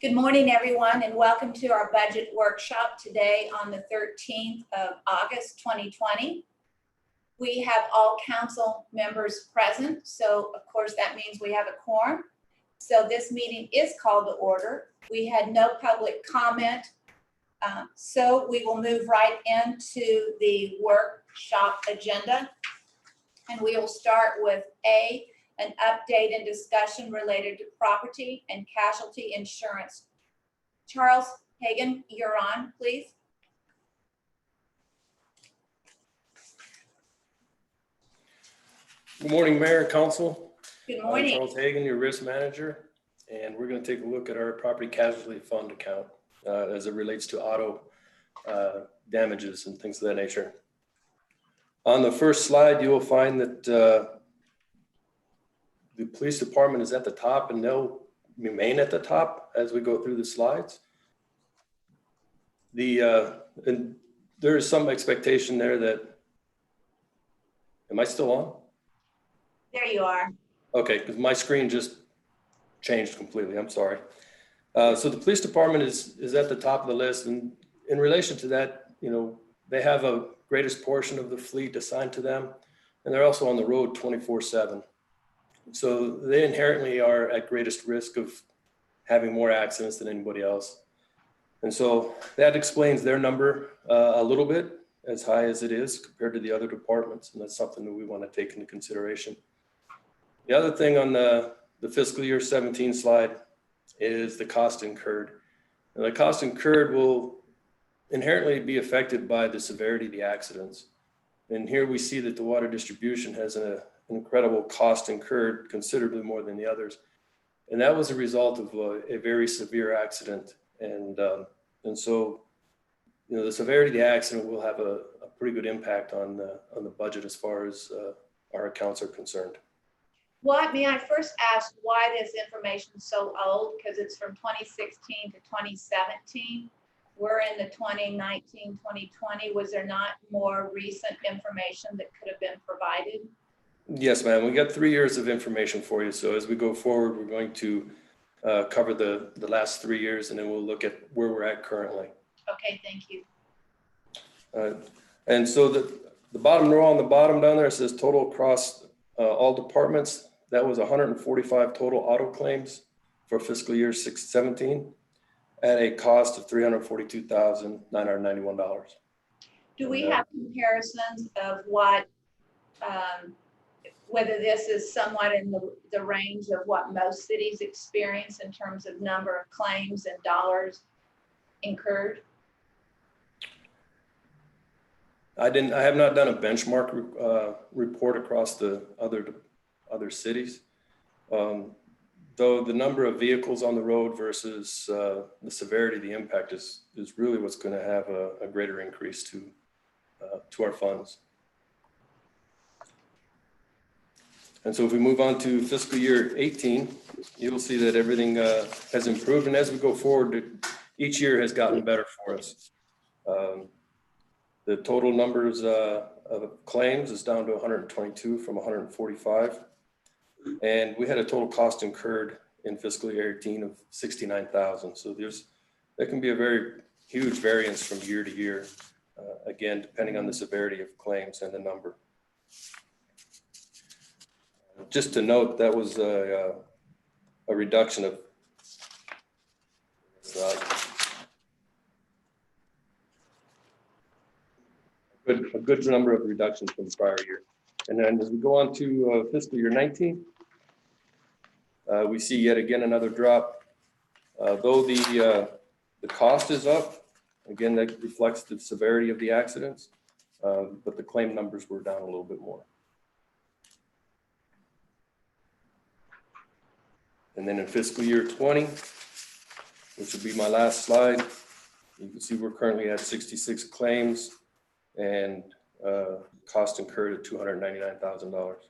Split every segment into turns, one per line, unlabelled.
Good morning, everyone, and welcome to our budget workshop today on the 13th of August, 2020. We have all council members present, so of course that means we have a quorum. So this meeting is called to order. We had no public comment, so we will move right into the workshop agenda. And we will start with an update and discussion related to property and casualty insurance. Charles Hagan, you're on, please.
Good morning, Mayor and Council.
Good morning.
I'm Charles Hagan, your risk manager, and we're going to take a look at our property casualty fund account as it relates to auto damages and things of that nature. On the first slide, you will find that the police department is at the top, and they'll remain at the top as we go through the slides. And there is some expectation there that, am I still on?
There you are.
Okay, because my screen just changed completely. I'm sorry. So the police department is at the top of the list, and in relation to that, you know, they have a greatest portion of the fleet assigned to them, and they're also on the road 24/7. So they inherently are at greatest risk of having more accidents than anybody else. And so that explains their number a little bit, as high as it is compared to the other departments. And that's something that we want to take into consideration. The other thing on the fiscal year 17 slide is the cost incurred. And the cost incurred will inherently be affected by the severity of the accidents. And here we see that the water distribution has an incredible cost incurred, considerably more than the others. And that was a result of a very severe accident. And so, you know, the severity of the accident will have a pretty good impact on the budget as far as our accounts are concerned.
May I first ask why this information is so old? Because it's from 2016 to 2017. We're in the 2019, 2020. Was there not more recent information that could have been provided?
Yes, ma'am. We got 3 years of information for you. So as we go forward, we're going to cover the last 3 years, and then we'll look at where we're at currently.
Okay, thank you.
And so the bottom row on the bottom down there says total across all departments. That was 145 total auto claims for fiscal year 17 at a cost of $342,991.
Do we have comparisons of what, whether this is somewhat in the range of what most cities experience in terms of number of claims and dollars incurred?
I have not done a benchmark report across the other cities. Though the number of vehicles on the road versus the severity of the impact is really what's going to have a greater increase to our funds. And so if we move on to fiscal year 18, you'll see that everything has improved. And as we go forward, each year has gotten better for us. The total numbers of claims is down to 122 from 145. And we had a total cost incurred in fiscal year 18 of $69,000. So there can be a very huge variance from year to year, again, depending on the severity of claims and the number. Just to note, that was a reduction of a good number of reductions from the prior year. And then as we go on to fiscal year 19, we see yet again another drop. Though the cost is up, again, that reflects the severity of the accidents, but the claim numbers were down a little bit more. And then in fiscal year 20, which will be my last slide, you can see we're currently at 66 claims and cost incurred at $299,000.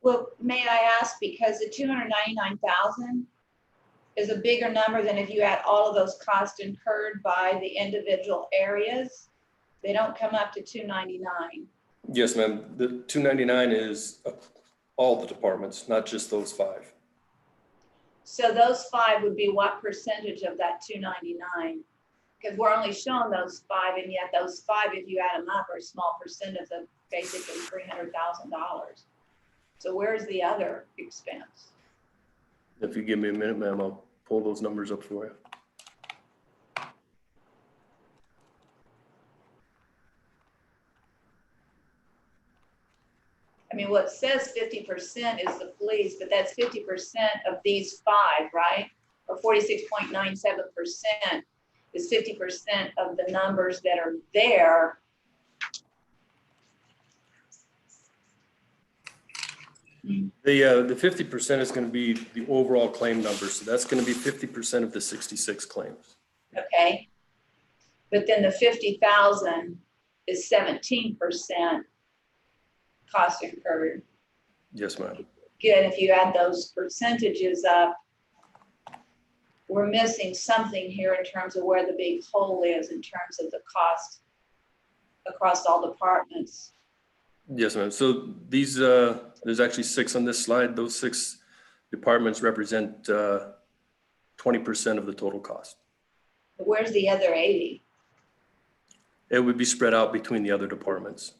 Well, may I ask, because the 299,000 is a bigger number than if you had all of those costs incurred by the individual areas, they don't come up to 299.
Yes, ma'am. The 299 is all the departments, not just those 5.
So those 5 would be what percentage of that 299? Because we're only showing those 5, and yet those 5, if you add them up, are a small percent of the basically $300,000. So where's the other expense?
If you give me a minute, ma'am, I'll pull those numbers up for you.
I mean, well, it says 50% is the police, but that's 50% of these 5, right? Or 46.97% is 50% of the numbers that are there.
The 50% is going to be the overall claim number. So that's going to be 50% of the 66 claims.
Okay. But then the 50,000 is 17% cost incurred.
Yes, ma'am.
Good. If you add those percentages up, we're missing something here in terms of where the big hole is in terms of the cost across all departments.
Yes, ma'am. So these, there's actually 6 on this slide. Those 6 departments represent 20% of the total cost.
But where's the other 80?
It would be spread out between the other departments.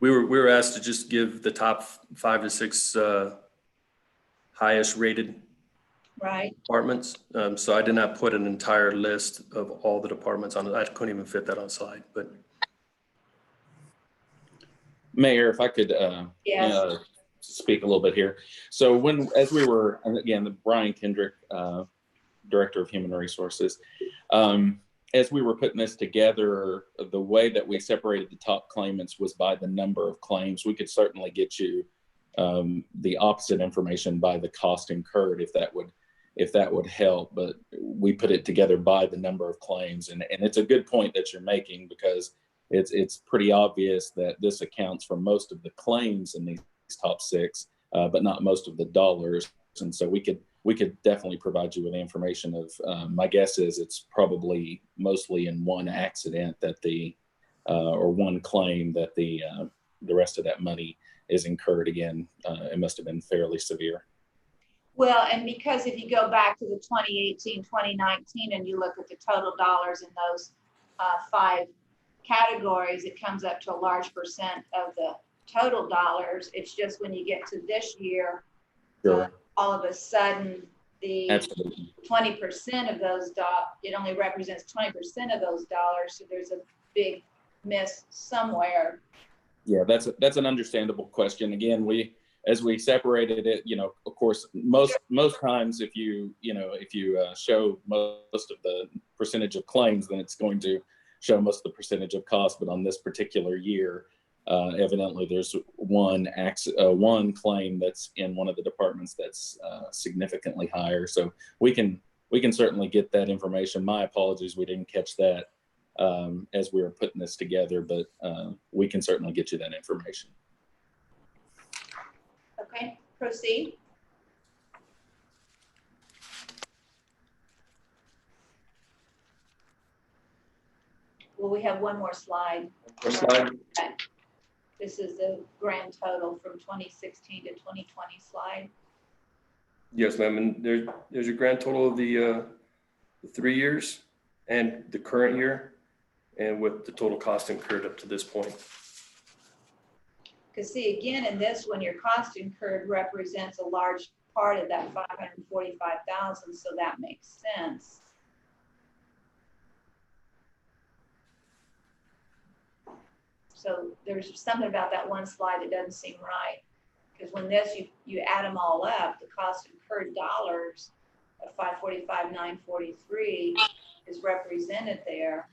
We were asked to just give the top 5 to 6 highest rated departments. So I did not put an entire list of all the departments on it. I couldn't even fit that on slide, but.
Mayor, if I could
Yes.
speak a little bit here. So as we were, and again, Brian Kendrick, Director of Human Resources, as we were putting this together, the way that we separated the top claimants was by the number of claims. We could certainly get you the opposite information by the cost incurred if that would help, but we put it together by the number of claims. And it's a good point that you're making, because it's pretty obvious that this accounts for most of the claims in these top 6, but not most of the dollars. And so we could definitely provide you with information of, my guess is it's probably mostly in one accident that or one claim that the rest of that money is incurred. Again, it must have been fairly severe.
Well, and because if you go back to the 2018, 2019, and you look at the total dollars in those 5 categories, it comes up to a large percent of the total dollars. It's just when you get to this year,
Sure.
All of a sudden, the
Absolutely.
20% of those it only represents 20% of those dollars. So there's a big miss somewhere.
Yeah, that's an understandable question. Again, as we separated it, of course, most times if you show most of the percentage of claims, then it's going to show most of the percentage of cost. But on this particular year, evidently there's one claim that's in one of the departments that's significantly higher. So we can certainly get that information. My apologies, we didn't catch that as we were putting this together, but we can certainly get you that information.
Okay, proceed. Well, we have one more slide.
Slide.
Okay. This is the grand total from 2016 to 2020 slide.
Yes, ma'am. And there's a grand total of the 3 years and the current year, and with the total cost incurred up to this point.
Because see, again, in this one, your cost incurred represents a large part of that 545,000, so that makes sense. So there's something about that one slide that doesn't seem right. Because when you add them all up, the cost incurred dollars of 545,943 is represented there.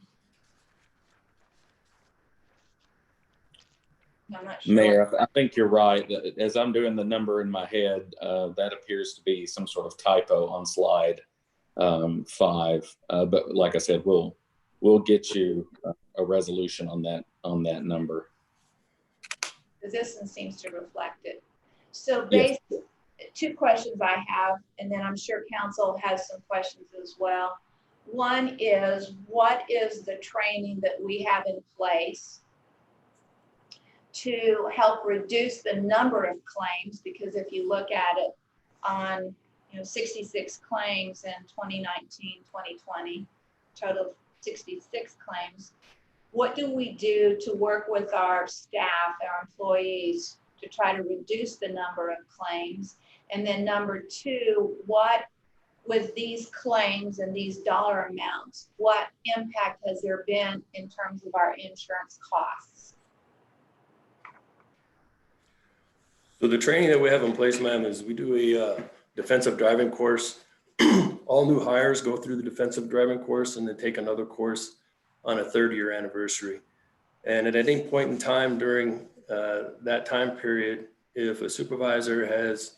I'm not sure.
Mayor, I think you're right. As I'm doing the number in my head, that appears to be some sort of typo on slide 5. But like I said, we'll get you a resolution on that number.
This one seems to reflect it. So basically, 2 questions I have, and then I'm sure council has some questions as well. One is, what is the training that we have in place to help reduce the number of claims, because if you look at it on, 66 claims in 2019, 2020, total of 66 claims. What do we do to work with our staff, our employees, to try to reduce the number of claims? And then number two, what, with these claims and these dollar amounts, what impact has there been in terms of our insurance costs?
So the training that we have in place, ma'am, is we do a defensive driving course. All new hires go through the defensive driving course and then take another course on a 3rd-year anniversary. And at any point in time during that time period, if a supervisor has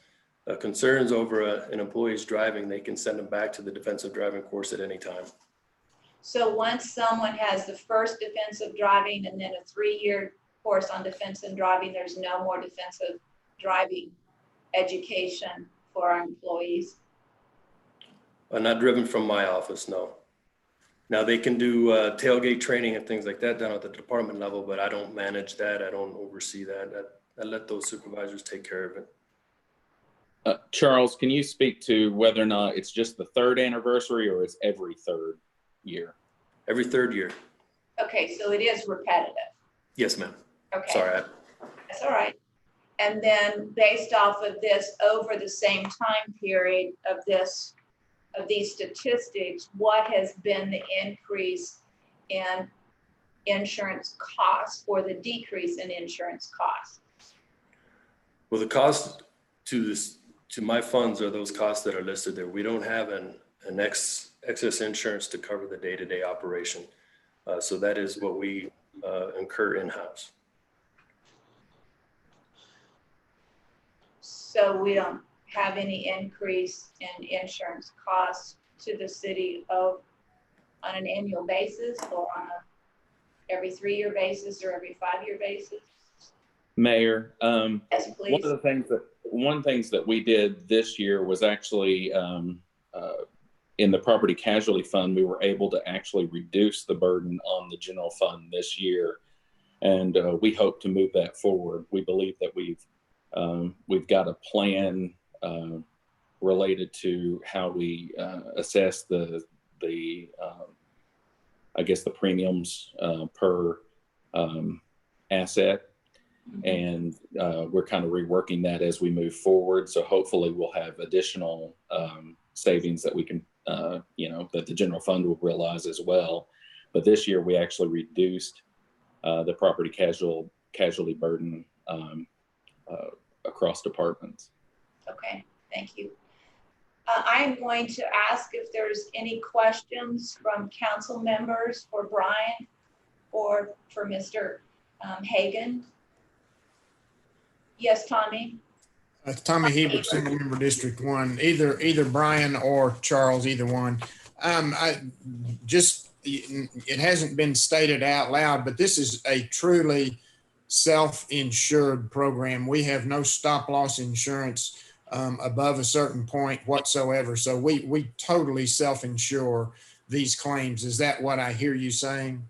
concerns over an employee's driving, they can send them back to the defensive driving course at any time.
So once someone has the first defensive driving and then a 3-year course on defensive driving, there's no more defensive driving education for our employees?
Not driven from my office, no. Now they can do tailgate training and things like that down at the department level, but I don't manage that. I don't oversee that. I let those supervisors take care of it.
Charles, can you speak to whether or not it's just the 3rd anniversary or it's every 3rd year?
Every 3rd year.
Okay, so it is repetitive.
Yes, ma'am.
Okay.
Sorry.
That's all right. And then based off of this, over the same time period of these statistics, what has been the increase in insurance costs or the decrease in insurance costs?
Well, the cost to my funds are those costs that are listed there. We don't have an excess insurance to cover the day-to-day operation. So that is what we incur in-house.
So we don't have any increase in insurance costs to the city on an annual basis or on a every 3-year basis or every 5-year basis?
Mayor,
Yes, please.
one things that we did this year was actually in the property casualty fund, we were able to actually reduce the burden on the general fund this year. And we hope to move that forward. We believe that we've got a plan related to how we assess the I guess the premiums per asset. And we're kind of reworking that as we move forward. So hopefully we'll have additional savings that we can, that the general fund will realize as well. But this year we actually reduced the property casualty burden across departments.
Okay, thank you. I'm going to ask if there's any questions from council members for Brian or for Mr. Hagan. Yes, Tommy?
Tommy Hebert, Single Member District 1, either Brian or Charles, either one. It hasn't been stated out loud, but this is a truly self-insured program. We have no stop loss insurance above a certain point whatsoever. So we totally self-insure these claims. Is that what I hear you saying?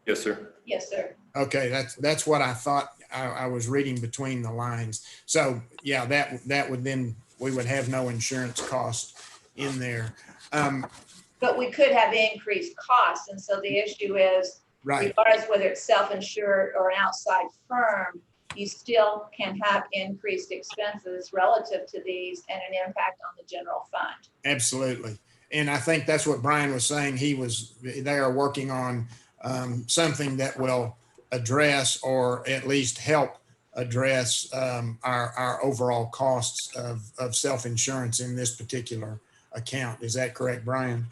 Yes, sir.
Yes, sir.
Okay, that's what I thought. I was reading between the lines. So yeah, that would then, we would have no insurance cost in there.
But we could have increased costs. And so the issue is,
Right.
regardless whether it's self-insured or an outside firm, you still can have increased expenses relative to these and an impact on the general fund.
Absolutely. And I think that's what Brian was saying. They are working on something that will address or at least help address our overall costs of self-insurance in this particular account. Is that correct, Brian?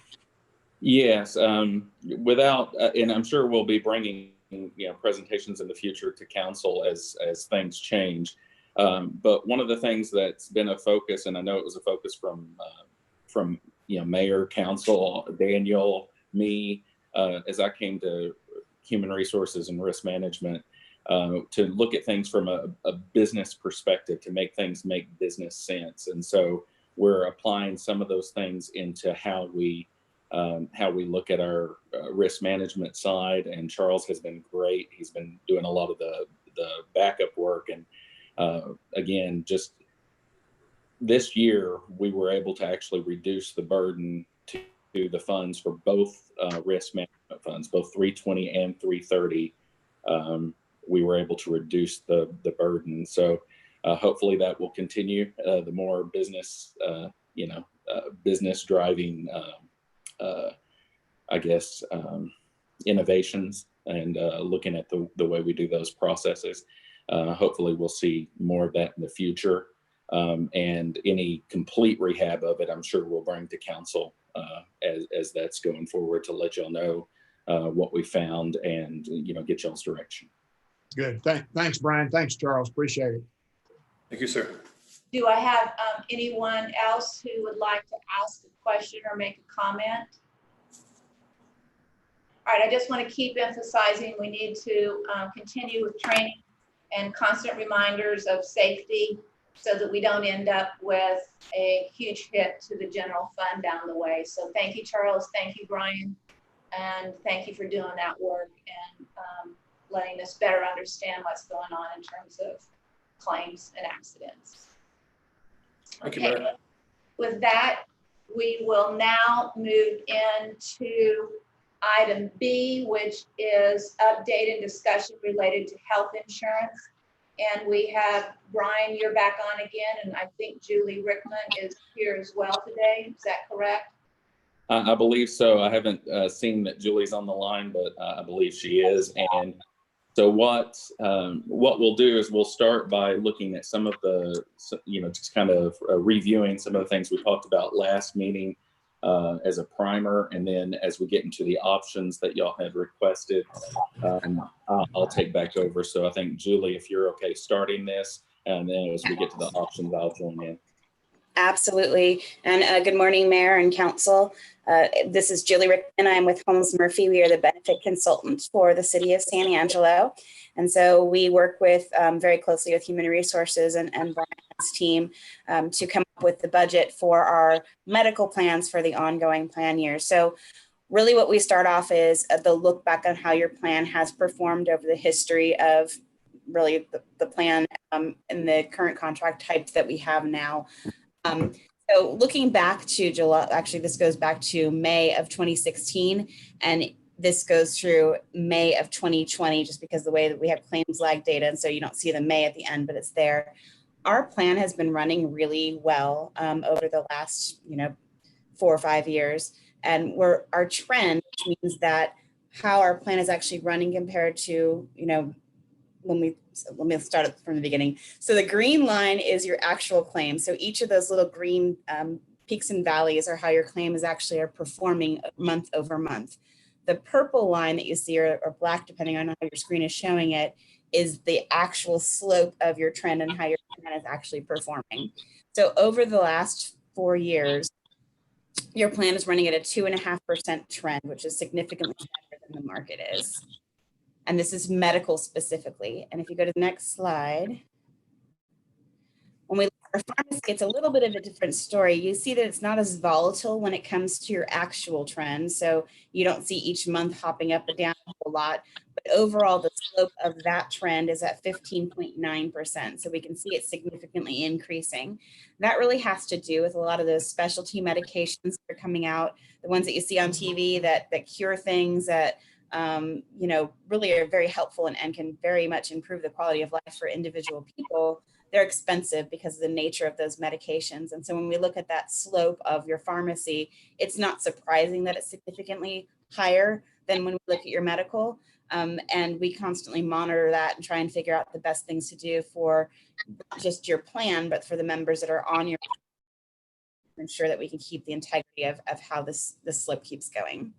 Yes, and I'm sure we'll be bringing presentations in the future to council as things change. But one of the things that's been a focus, and I know it was a focus from mayor, council, Daniel, me, as I came to human resources and risk management, to look at things from a business perspective, to make things make business sense. And so we're applying some of those things into how we look at our risk management side. And Charles has been great. He's been doing a lot of the backup work. And again, just this year, we were able to actually reduce the burden to the funds for both risk management funds, both 320 and 330. We were able to reduce the burden. So hopefully that will continue. The more business, business driving, I guess, innovations and looking at the way we do those processes. Hopefully we'll see more of that in the future. And any complete rehab of it, I'm sure we'll bring to council as that's going forward to let y'all know what we found and, get y'all's direction.
Good. Thanks, Brian. Thanks, Charles. Appreciate it.
Thank you, sir.
Do I have anyone else who would like to ask a question or make a comment? All right, I just want to keep emphasizing we need to continue with training and constant reminders of safety so that we don't end up with a huge hit to the general fund down the way. So thank you, Charles. Thank you, Brian. And thank you for doing that work and letting us better understand what's going on in terms of claims and accidents.
Thank you, Mary.
With that, we will now move into item B, which is updated discussion related to health insurance. And we have Brian, you're back on again, and I think Julie Rickman is here as well today. Is that correct?
I believe so. I haven't seen that Julie's on the line, but I believe she is. And so what we'll do is we'll start by looking at some of the, just kind of reviewing some of the things we talked about last meeting as a primer. And then as we get into the options that y'all had requested, I'll take back over. So I think, Julie, if you're okay starting this, and then as we get to the options, I'll join in.
Absolutely. And good morning, Mayor and Council. This is Julie Rickman. I'm with Holmes Murphy. We are the benefit consultants for the city of San Angelo. And so we work with very closely with Human Resources and Brian's team to come up with the budget for our medical plans for the ongoing plan year. So really what we start off is the look back on how your plan has performed over the history of really the plan and the current contract types that we have now. So looking back to July, actually this goes back to May of 2016, and this goes through May of 2020, just because the way that we have claims lag data, and so you don't see the May at the end, but it's there. Our plan has been running really well over the last 4 or 5 years, and our trend, which means that how our plan is actually running compared to let me start it from the beginning. So the green line is your actual claim. So each of those little green peaks and valleys are how your claim is actually performing month over month. The purple line that you see, or black, depending on how your screen is showing it, is the actual slope of your trend and how your plan is actually performing. So over the last 4 years, your plan is running at a 2.5% trend, which is significantly better than the market is. And this is medical specifically. And if you go to the next slide, when we look at our pharmacy, it's a little bit of a different story. You see that it's not as volatile when it comes to your actual trend. So you don't see each month hopping up and down a whole lot. But overall, the slope of that trend is at 15.9%. So we can see it significantly increasing. That really has to do with a lot of those specialty medications that are coming out, the ones that you see on TV that cure things that really are very helpful and can very much improve the quality of life for individual people. They're expensive because of the nature of those medications. And so when we look at that slope of your pharmacy, it's not surprising that it's significantly higher than when we look at your medical. And we constantly monitor that and try and figure out the best things to do for not just your plan, but for the members that are on your plan, to ensure that we can keep the integrity of how this slope keeps going.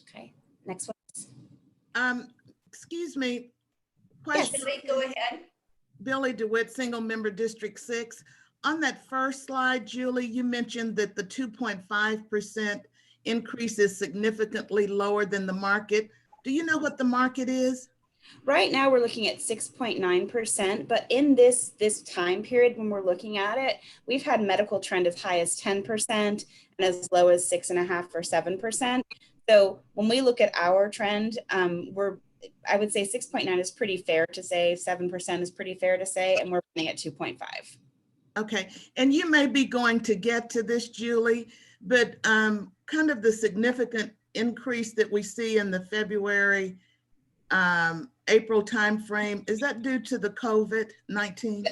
Okay. Next one.
Excuse me.
Yes,
Question.
go ahead.
Billy DeWitt, single member District 6. On that first slide, Julie, you mentioned that the 2.5% increase is significantly lower than the market. Do you know what the market is?
Right now we're looking at 6.9%, but in this time period when we're looking at it, we've had medical trend as high as 10% and as low as 6.5% or 7%. So when we look at our trend, I would say 6.9 is pretty fair to say, 7% is pretty fair to say, and we're running at 2.5.
Okay, and you may be going to get to this, Julie, but kind of the significant increase that we see in the February, April timeframe, is that due to the COVID-19?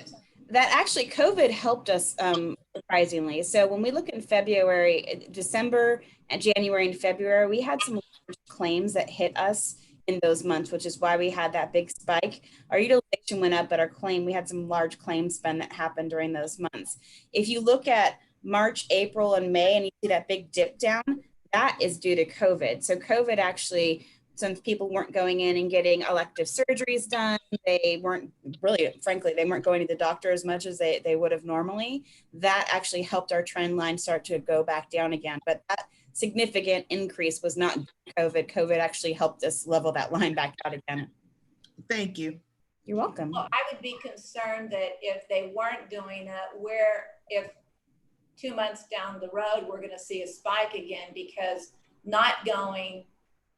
That actually, COVID helped us surprisingly. So when we look in February, December, and January and February, we had some claims that hit us in those months, which is why we had that big spike. Our utilization went up, but we had some large claim spend that happened during those months. If you look at March, April, and May, and you see that big dip down, that is due to COVID. So COVID actually, since people weren't going in and getting elective surgeries done, they weren't really, frankly, they weren't going to the doctor as much as they would have normally. That actually helped our trend line start to go back down again. But that significant increase was not COVID. COVID actually helped us level that line back out again.
Thank you.
You're welcome.
Well, I would be concerned that if they weren't doing it, if 2 months down the road, we're going to see a spike again, because not going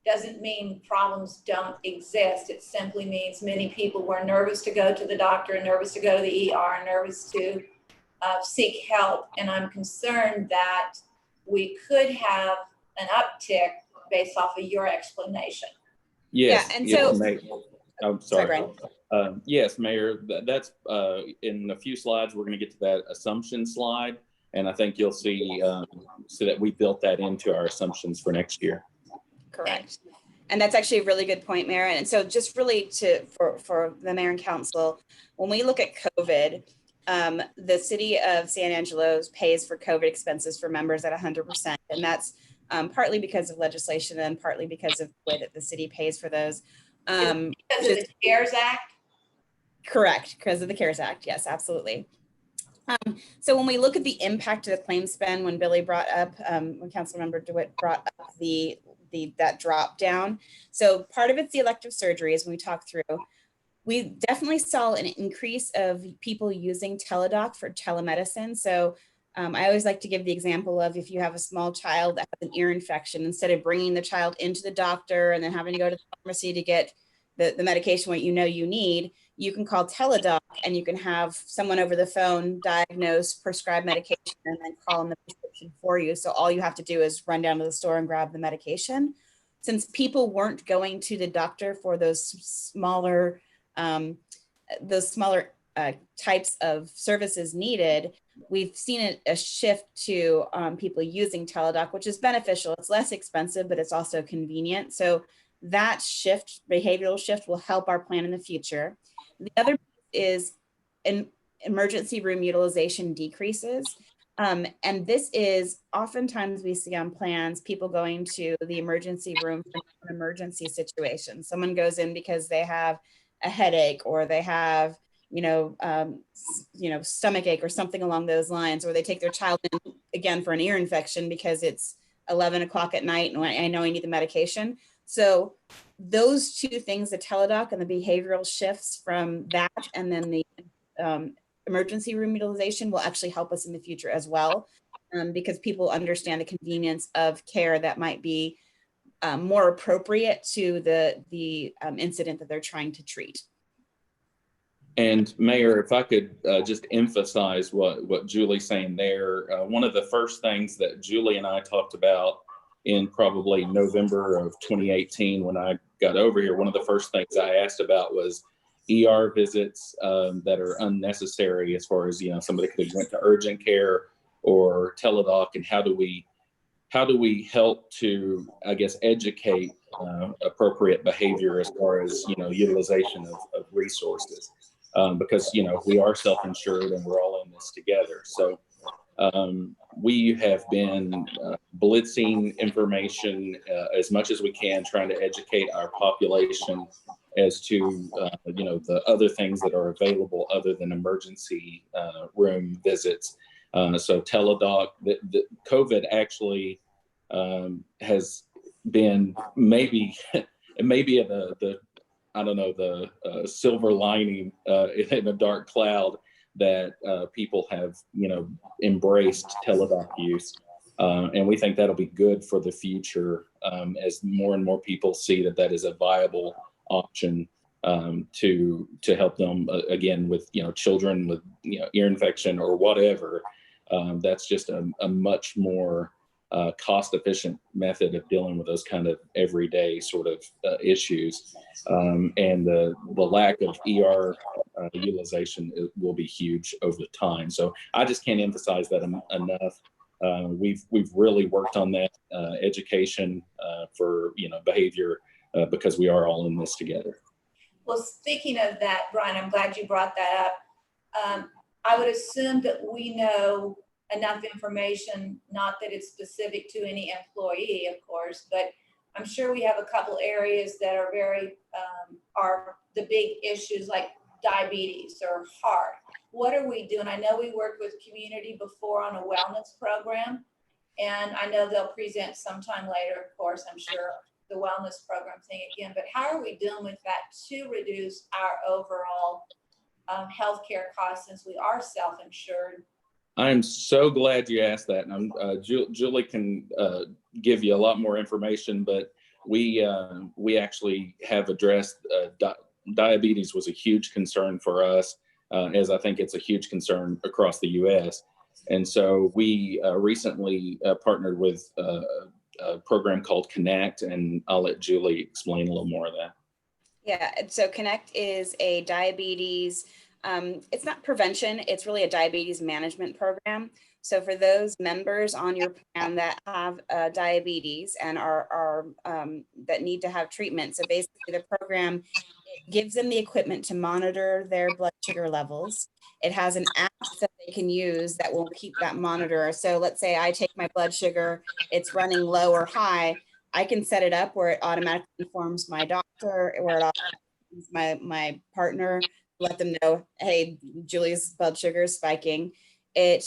doesn't mean problems don't exist. It simply means many people were nervous to go to the doctor, nervous to go to the ER, nervous to seek help. And I'm concerned that we could have an uptick based off of your explanation.
Yes.
Yeah, and
yes,
so-
Mayor. I'm sorry.
Brian.
Yes, Mayor, that's in a few slides, we're going to get to that assumption slide. And I think you'll see so that we built that into our assumptions for next year.
Correct. And that's actually a really good point, Mayor. And so just really for the mayor and council, when we look at COVID, the city of San Angelo pays for COVID expenses for members at 100%. And that's partly because of legislation and partly because of the way that the city pays for those.
Because of the CARES Act?
Correct, because of the CARES Act. Yes, absolutely. So when we look at the impact of the claim spend, when Billy brought up, when Councilmember DeWitt brought up that drop down. So part of it's the elective surgeries when we talk through. We definitely saw an increase of people using Teladoc for telemedicine. So I always like to give the example of if you have a small child that has an ear infection, instead of bringing the child into the doctor and then having to go to the pharmacy to get the medication what you know you need, you can call Teladoc and you can have someone over the phone diagnose, prescribe medication, and then call in the prescription for you. So all you have to do is run down to the store and grab the medication. Since people weren't going to the doctor for those smaller types of services needed, we've seen a shift to people using Teladoc, which is beneficial. It's less expensive, but it's also convenient. So that shift, behavioral shift, will help our plan in the future. The other is an emergency room utilization decreases. And this is oftentimes we see on plans, people going to the emergency room for an emergency situation. Someone goes in because they have a headache or they have, stomach ache or something along those lines, or they take their child in again for an ear infection because it's 11 o'clock at night and I know I need the medication. So those two things, the Teladoc and the behavioral shifts from that, and then the emergency room utilization, will actually help us in the future as well, because people understand the convenience of care that might be more appropriate to the incident that they're trying to treat.
And Mayor, if I could just emphasize what Julie's saying there, one of the first things that Julie and I talked about in probably November of 2018, when I got over here, one of the first things I asked about was ER visits that are unnecessary, as far as, somebody could have went to urgent care or Teladoc, and how do we help to, I guess, educate appropriate behavior as far as, utilization of resources, because, we are self-insured and we're all in this together. So we have been blitzing information as much as we can, trying to educate our population as to, the other things that are available other than emergency room visits. So Teladoc, the COVID actually has been maybe the silver lining in a dark cloud, that people have, embraced Teladoc use. And we think that'll be good for the future as more and more people see that is a viable option to help them again with children with ear infection or whatever. That's just a much more cost efficient method of dealing with those kind of everyday sort of issues. And the lack of ER utilization will be huge over time. So I just can't emphasize that enough. We've really worked on that education for behavior because we are all in this together.
Well, speaking of that, Brian, I'm glad you brought that up. I would assume that we know enough information, not that it's specific to any employee, of course, but I'm sure we have a couple areas that are are the big issues like diabetes or heart. What are we doing? I know we worked with community before on a wellness program, and I know they'll present sometime later, of course, I'm sure, the wellness program thing again, but how are we dealing with that to reduce our overall healthcare costs since we are self-insured?
I'm so glad you asked that. And Julie can give you a lot more information, but we actually have addressed diabetes was a huge concern for us, as I think it's a huge concern across the U.S. And so we recently partnered with a program called Connect, and I'll let Julie explain a little more of that.
Yeah, so Connect is a diabetes, it's not prevention, it's really a diabetes management program. So for those members on your plan that have diabetes and are that need to have treatment, so basically the program gives them the equipment to monitor their blood sugar levels. It has an app that they can use that will keep that monitor. So let's say I take my blood sugar, it's running low or high. I can set it up where it automatically informs my doctor, where it informs my partner, let them know, hey, Julie's blood sugar is spiking. It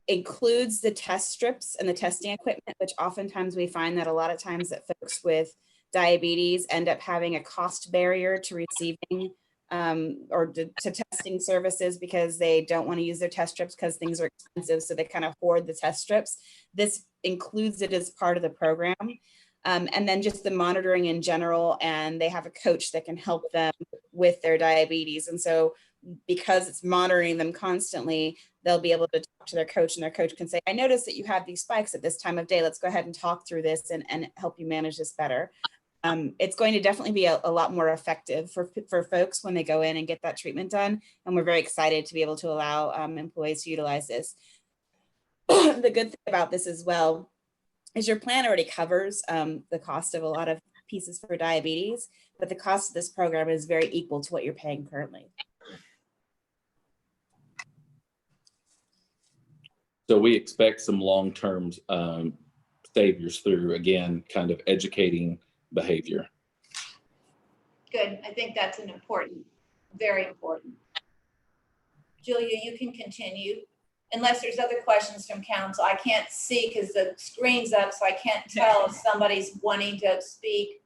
includes the test strips and the testing equipment, which oftentimes we find that a lot of times that folks with diabetes end up having a cost barrier to receiving or to testing services because they don't want to use their test strips because things are expensive. So they kind of hoard the test strips. This includes it as part of the program. And then just the monitoring in general, and they have a coach that can help them with their diabetes. And so because it's monitoring them constantly, they'll be able to talk to their coach, and their coach can say, I noticed that you have these spikes at this time of day. Let's go ahead and talk through this and help you manage this better. It's going to definitely be a lot more effective for folks when they go in and get that treatment done. And we're very excited to be able to allow employees to utilize this. The good thing about this as well is your plan already covers the cost of a lot of pieces for diabetes, but the cost of this program is very equal to what you're paying currently.
So we expect some long-term saviors through, again, kind of educating behavior.
Good. I think that's an important, very important. Julia, you can continue. Unless there's other questions from council. I can't see because the screen's up, so I can't tell if somebody's wanting to speak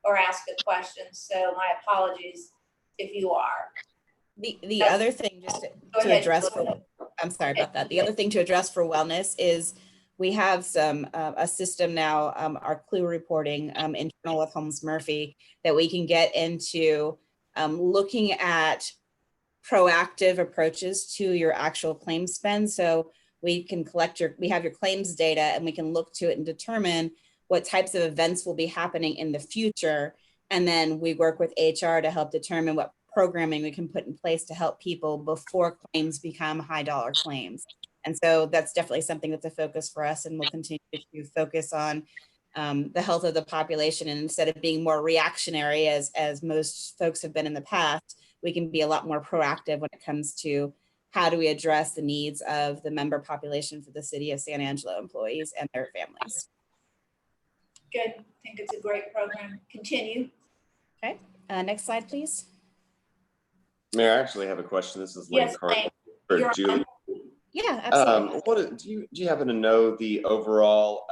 or ask a question. So my apologies if you are.
The other thing just to address for, I'm sorry about that. The other thing to address for wellness is we have some a system now, our clue reporting internal with Holmes Murphy, that we can get into looking at proactive approaches to your actual claim spend. So we can we have your claims data, and we can look to it and determine what types of events will be happening in the future. And then we work with HR to help determine what programming we can put in place to help people before claims become high dollar claims. And so that's definitely something that's a focus for us, and we'll continue to focus on the health of the population. And instead of being more reactionary as most folks have been in the past, we can be a lot more proactive when it comes to how do we address the needs of the member population for the City of San Angelo employees and their families.
Good. I think it's a great program. Continue.
Okay. Next slide, please.
Mayor, I actually have a question. This is Lane Carter for Julie.
Yeah, absolutely.
Do you happen to know the overall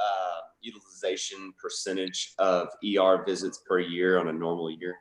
utilization percentage of ER visits per year on a normal year?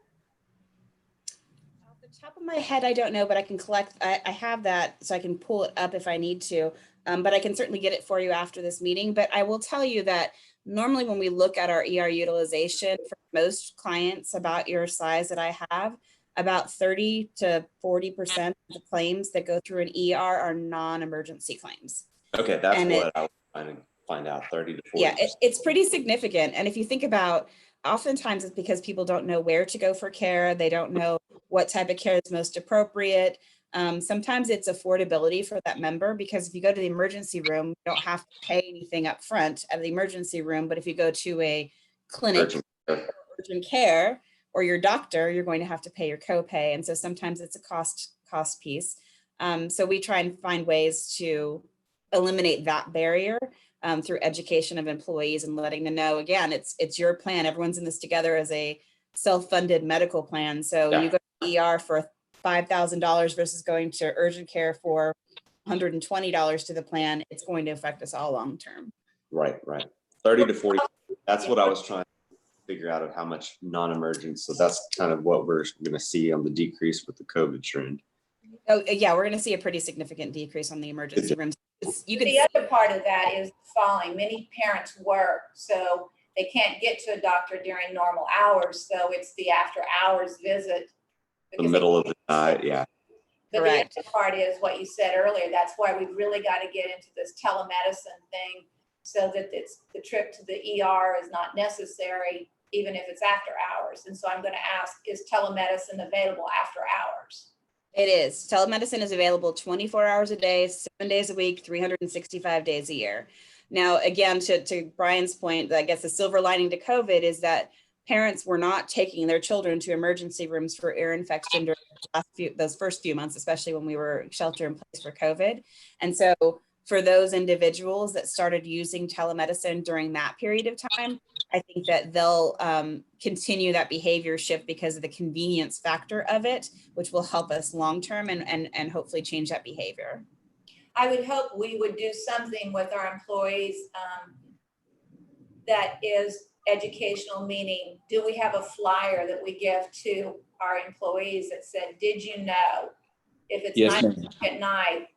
Off the Top of my head, I don't know, but I can collect, I have that, so I can pull it up if I need to. But I can certainly get it for you after this meeting. But I will tell you that normally when we look at our ER utilization for most clients about your size that I have, about 30 to 40% of the claims that go through an ER are non-emergency claims.
Okay, that's
And
what I was trying to find out, 30 to 40%.
Yeah, it's pretty significant. And if you think about, oftentimes it's because people don't know where to go for care. They don't know what type of care is most appropriate. Sometimes it's affordability for that member, because if you go to the emergency room, you don't have to pay anything up front at the emergency room. But if you go to a clinic, urgent care, or your doctor, you're going to have to pay your copay. And so sometimes it's a cost piece. So we try and find ways to eliminate that barrier through education of employees and letting them know, again, it's your plan. Everyone's in this together as a self-funded medical plan. So you go to the ER for $5,000 versus going to urgent care for $120 to the plan. It's going to affect us all long-term.
Right. 30 to 40. That's what I was trying to figure out, of how much non-emergent. So that's kind of what we're going to see on the decrease with the COVID trend.
Oh yeah, we're going to see a pretty significant decrease on the emergency rooms.
The other part of that is the following: many parents work, so they can't get to a doctor during normal hours. So it's the after hours visit.
The middle of the night, yeah.
But the other part is what you said earlier. That's why we've really got to get into this telemedicine thing, so that it's the trip to the ER is not necessary, even if it's after hours. And so I'm going to ask, is telemedicine available after hours?
It is. Telemedicine is available 24 hours a day, 7 days a week, 365 days a year. Now, again, to Brian's point, I guess the silver lining to COVID is that parents were not taking their children to emergency rooms for ear infection during those first few months, especially when we were shelter in place for COVID. And so for those individuals that started using telemedicine during that period of time, I think that they'll continue that behavior shift because of the convenience factor of it, which will help us long-term and hopefully change that behavior.
I would hope we would do something with our employees that is educational, meaning, do we have a flyer that we give to our employees that said, did you know, if it's 9 o'clock at night,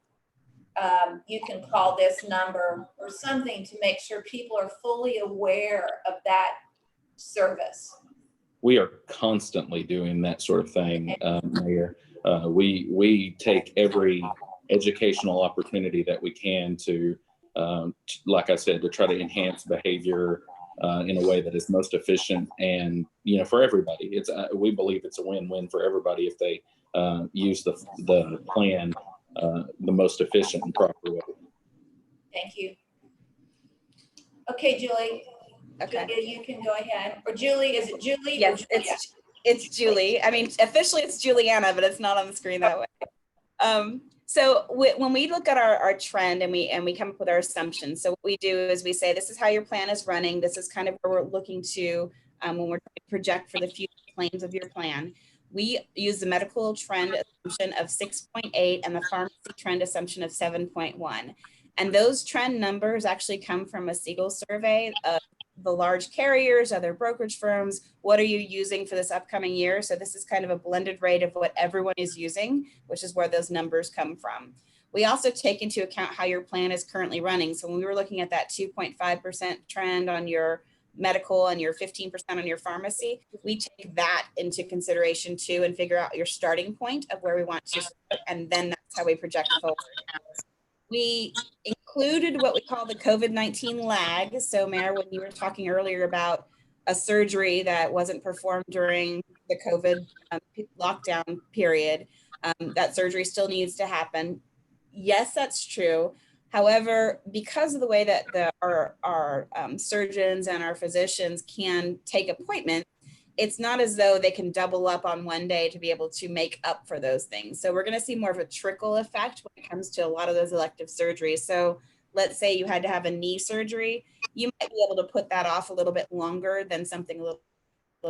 you can call this number, or something to make sure people are fully aware of that service.
We are constantly doing that sort of thing, Mayor. We take every educational opportunity that we can to, like I said, to try to enhance behavior in a way that is most efficient and, for everybody. It's we believe it's a win-win for everybody if they use the plan the most efficient and proper way.
Thank you. Okay, Julie.
Okay.
Julia, you can go ahead. Or Julie, is it Julie?
Yes, it's Julie. I mean, officially it's Juliana, but it's not on the screen that way. So when we look at our trend and we come up with our assumptions, so what we do is we say, this is how your plan is running. This is kind of where we're looking to when we're trying to project for the future claims of your plan. We use the medical trend assumption of 6.8 and the pharmacy trend assumption of 7.1. And those trend numbers actually come from a Siegel survey of the large carriers, other brokerage firms. What are you using for this upcoming year? So this is kind of a blended rate of what everyone is using, which is where those numbers come from. We also take into account how your plan is currently running. So when we were looking at that 2.5% trend on your medical and your 15% on your pharmacy, we take that into consideration too and figure out your starting point of where we want to start, and then that's how we project forward. We included what we call the COVID-19 lag. So Mayor, when you were talking earlier about a surgery that wasn't performed during the COVID lockdown period, that surgery still needs to happen. Yes, that's true. However, because of the way that our surgeons and our physicians can take appointments, it's not as though they can double up on one day to be able to make up for those things. So we're going to see more of a trickle effect when it comes to a lot of those elective surgeries. So let's say you had to have a knee surgery, you might be able to put that off a little bit longer than something a little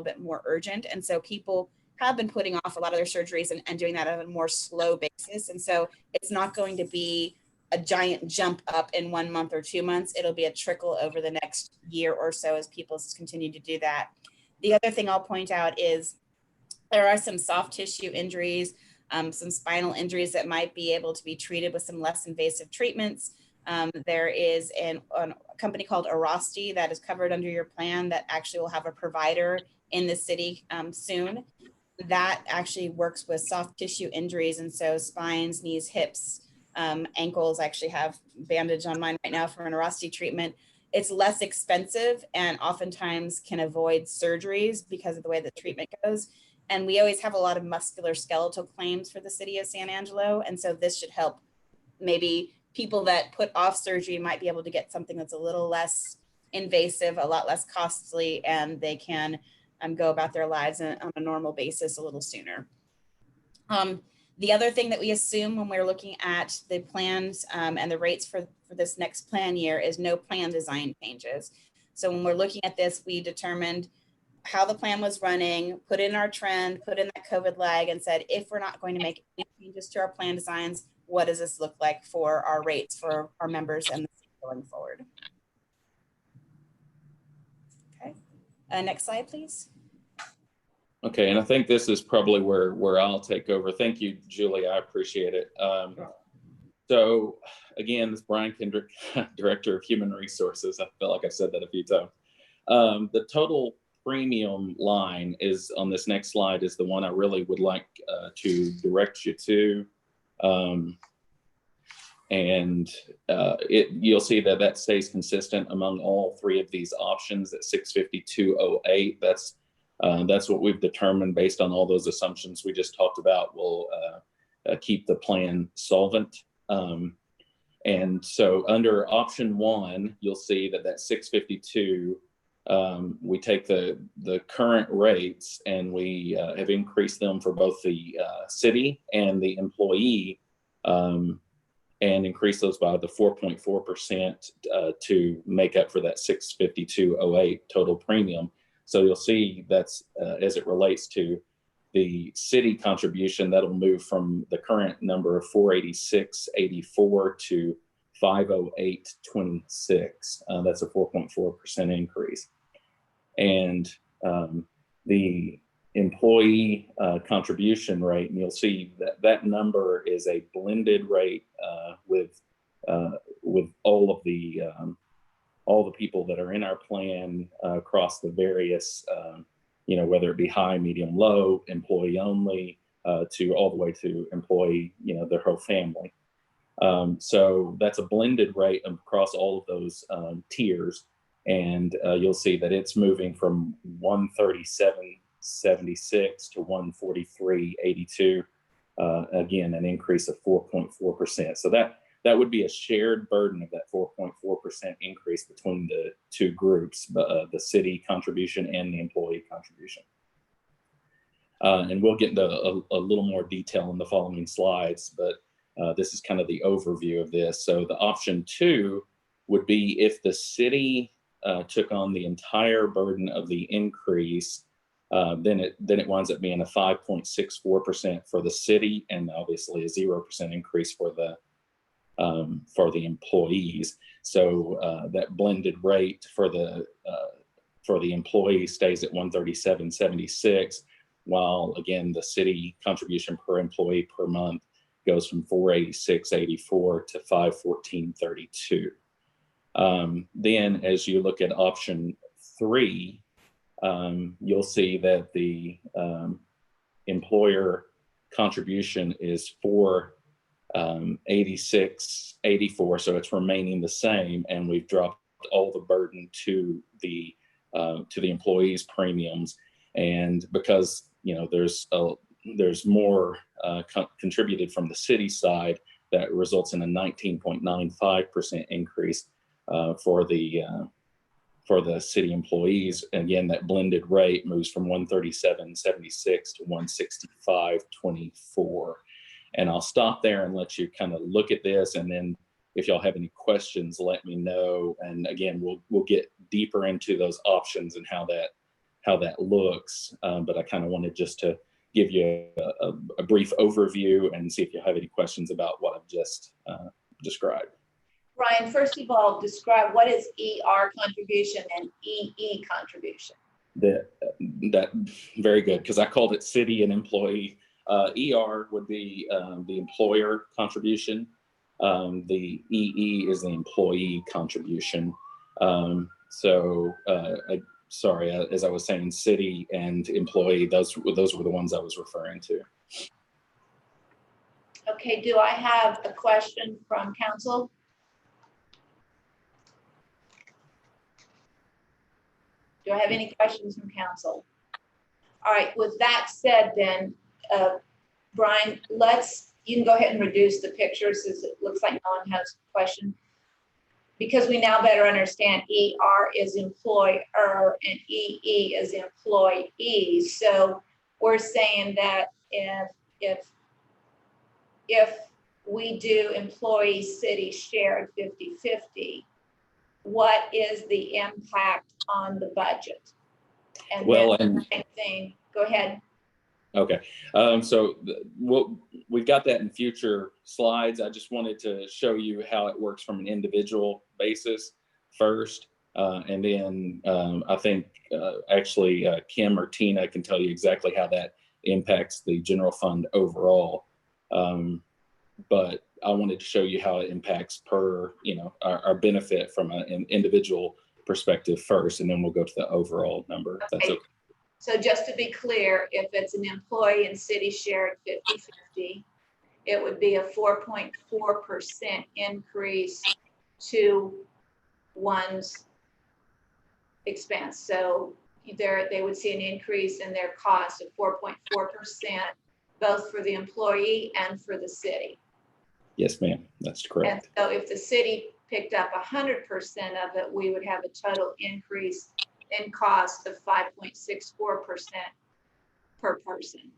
bit more urgent. And so people have been putting off a lot of their surgeries and doing that on a more slow basis. And so it's not going to be a giant jump up in 1 month or 2 months. It'll be a trickle over the next year or so as people continue to do that. The other thing I'll point out is there are some soft tissue injuries some spinal injuries that might be able to be treated with some less invasive treatments. There is a company called Erosti that is covered under your plan that actually will have a provider in the city soon. That actually works with soft tissue injuries. And so spines, knees, hips, ankles. I actually have bandage on mine right now for an Erosti treatment. It's less expensive and oftentimes can avoid surgeries because of the way the treatment goes. And we always have a lot of musculoskeletal claims for the city of San Angelo. And so this should help maybe people that put off surgery might be able to get something that's a little less invasive, a lot less costly, and they can go about their lives on a normal basis a little sooner. The other thing that we assume when we're looking at the plans and the rates for this next plan year is no plan design changes. So when we're looking at this, we determined how the plan was running, put in our trend, put in that COVID lag, and said, if we're not going to make any changes to our plan designs, what does this look like for our rates for our members and the city going forward? Okay, next slide, please.
Okay, and I think this is probably where I'll take over. Thank you, Julie. I appreciate it. So again, this is Brian Kendrick, Director of Human Resources. I feel like I've said that a few times. The total premium line is on this next slide is the one I really would like to direct you to. You'll see that stays consistent among all three of these options at 652.08. That's what we've determined based on all those assumptions we just talked about will keep the plan solvent. And so under option 1, you'll see that 652, we take the current rates and we have increased them for both the city and the employee, and increase those by the 4.4% to make up for that 652.08 total premium. So you'll see that's as it relates to the city contribution, that'll move from the current number of 486.84 to 508.26. That's a 4.4% increase. And the employee contribution rate, and you'll see that number is a blended rate with all of the people that are in our plan across the various, whether it be high, medium, low, employee only, to all the way to employee, their whole family. So that's a blended rate across all of those tiers. And you'll see that it's moving from 137.76 to 143.82. Again, an increase of 4.4%. So that would be a shared burden of that 4.4% increase between the two groups, the city contribution and the employee contribution. And we'll get into a little more detail in the following slides, but this is kind of the overview of this. So the option 2 would be if the city took on the entire burden of the increase, then it winds up being a 5.64% for the city, and obviously a 0% increase for the employees. So that blended rate for the employee stays at 137.76, while again the city contribution per employee per month goes from 486.84 to 514.32. Then as you look at option 3, you'll see that the employer contribution is 486.84, so it's remaining the same, and we've dropped all the burden to the employees' premiums. And because there's more contributed from the city side, that results in a 19.95% increase for the city employees. Again, that blended rate moves from 137.76 to 165.24. And I'll stop there and let you kind of look at this, and then if y'all have any questions, let me know. And again, we'll get deeper into those options and how that looks. But I kind of wanted just to give you a brief overview and see if you have any questions about what I've just described.
Ryan, first of all, describe what is ER contribution and EE contribution.
That very good, because I called it city and employee. ER would be the employer contribution. The EE is the employee contribution. Sorry, as I was saying, city and employee, those were the ones I was referring to.
Okay, do I have a question from council? Do I have any questions from council? All right, with that said then, Brian, you can go ahead and reduce the pictures as it looks like no one has a question. Because we now better understand ER is employer and EE is employee. So we're saying that if we do employee city shared 50-50, what is the impact on the budget? And
Well,
then the same thing, go ahead.
Okay, we've got that in future slides. I just wanted to show you how it works from an individual basis first. And then I think actually Kim or Tina can tell you exactly how that impacts the general fund overall. But I wanted to show you how it impacts per, our benefit from an individual perspective first, and then we'll go to the overall number. If that's okay.
So just to be clear, if it's an employee and city shared 50-50, it would be a 4.4% increase to one's expense. So they would see an increase in their cost of 4.4%, both for the employee and for the city.
Yes, ma'am, that's correct.
And so if the city picked up 100% of it, we would have a total increase in cost of 5.64% per person.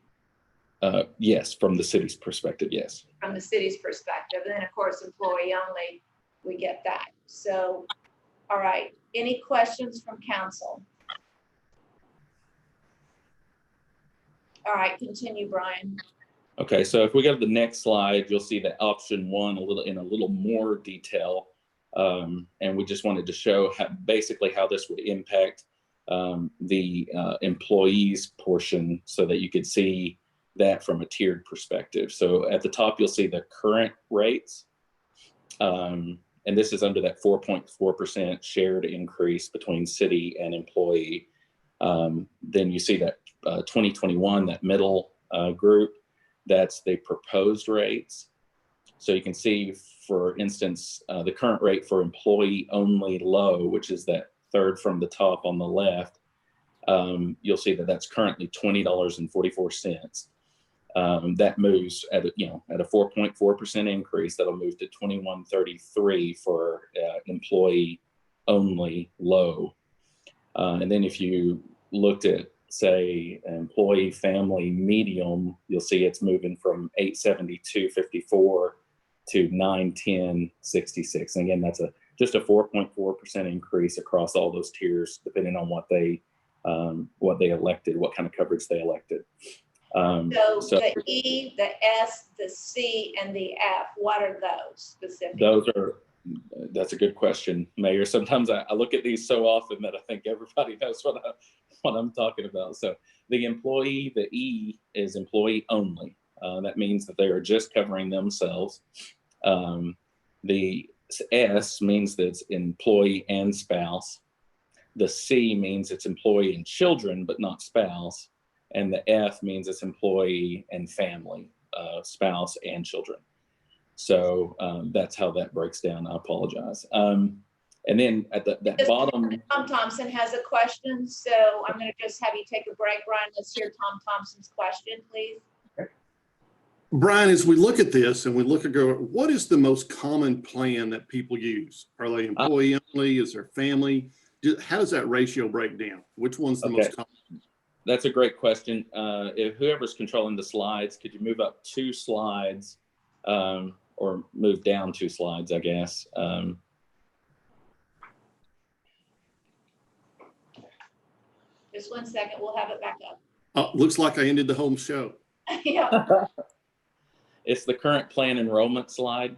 Yes, from the city's perspective, yes.
From the city's perspective. And then of course, employee only, we get that. So, all right, any questions from council? All right, continue, Brian.
Okay, so if we go to the next slide, you'll see that option one in a little more detail. And we just wanted to show basically how this would impact the employees portion so that you could see that from a tiered perspective. So at the top, you'll see the current rates. And this is under that 4.4% shared increase between city and employee. Then you see that 2021, that middle group, that's the proposed rates. So you can see, for instance, the current rate for employee only low, which is that third from the top on the left, you'll see that that's currently $20.44. That moves at a 4.4% increase. That'll move to $21.33 for employee only low. And then if you looked at, say, employee family medium, you'll see it's moving from $872.54 to $910.66. And again, that's just a 4.4% increase across all those tiers, depending on what they elected, what kind of coverage they elected.
So the E, the S, the C, and the F, what are those specifically?
That's a good question, Mayor. Sometimes I look at these so often that I think everybody knows what I'm talking about. So the employee, the E is employee only. That means that they are just covering themselves. The S means that it's employee and spouse. The C means it's employee and children, but not spouse. And the F means it's employee and family, spouse and children. So that's how that breaks down. I apologize. And then at that bottom.
Tom Thompson has a question. So I'm going to just have you take a break, Brian. Let's hear Tom Thompson's question, please.
Brian, as we look at this and we look at what is the most common plan that people use? Are they employee only? Is there family? How does that ratio break down? Which one's the most common?
That's a great question. If whoever's controlling the slides, could you move up 2 slides or move down 2 slides, I guess.
Just 1 second, we'll have it back up.
Oh, looks like I ended the home show.
Yeah.
It's the current plan enrollment slide.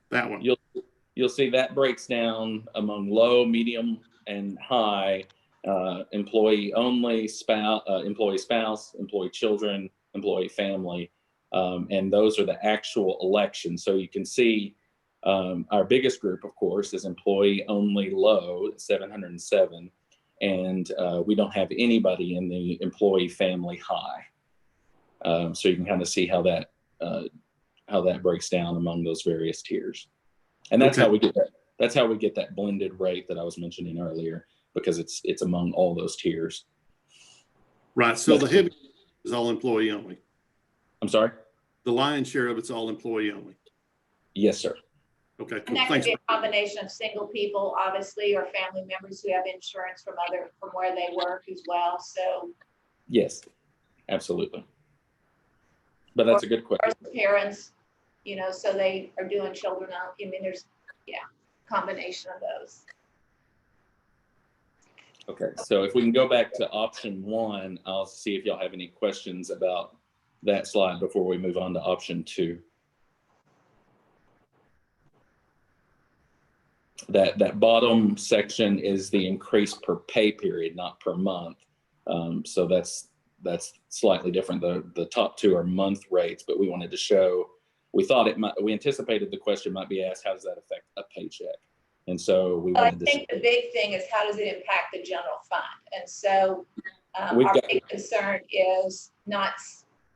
That one.
You'll see that breaks down among low, medium, and high employee only, employee spouse, employee children, employee family. And those are the actual elections. So you can see our biggest group, of course, is employee only low, 707. And we don't have anybody in the employee family high. So you can kind of see how that breaks down among those various tiers. And that's how we get that. That's how we get that blended rate that I was mentioning earlier, because it's among all those tiers.
Right. So the heavy is all employee only.
I'm sorry?
The lion's share of it's all employee only.
Yes, sir.
Okay,
And
cool.
that could
Thanks.
be a combination of single people, obviously, or family members who have insurance from where they work as well. So
Yes, absolutely. But that's a good question.
parents, so they are doing children out. I mean, there's, combination of those.
Okay, so if we can go back to option 1, I'll see if y'all have any questions about that slide before we move on to option 2. That bottom section is the increase per pay period, not per month. So that's slightly different. The top 2 are month rates, but we wanted to show, we anticipated the question might be asked, how does that affect a paycheck? And so we wanted to.
I think the big thing is, how does it impact the general fund? And so our big concern is not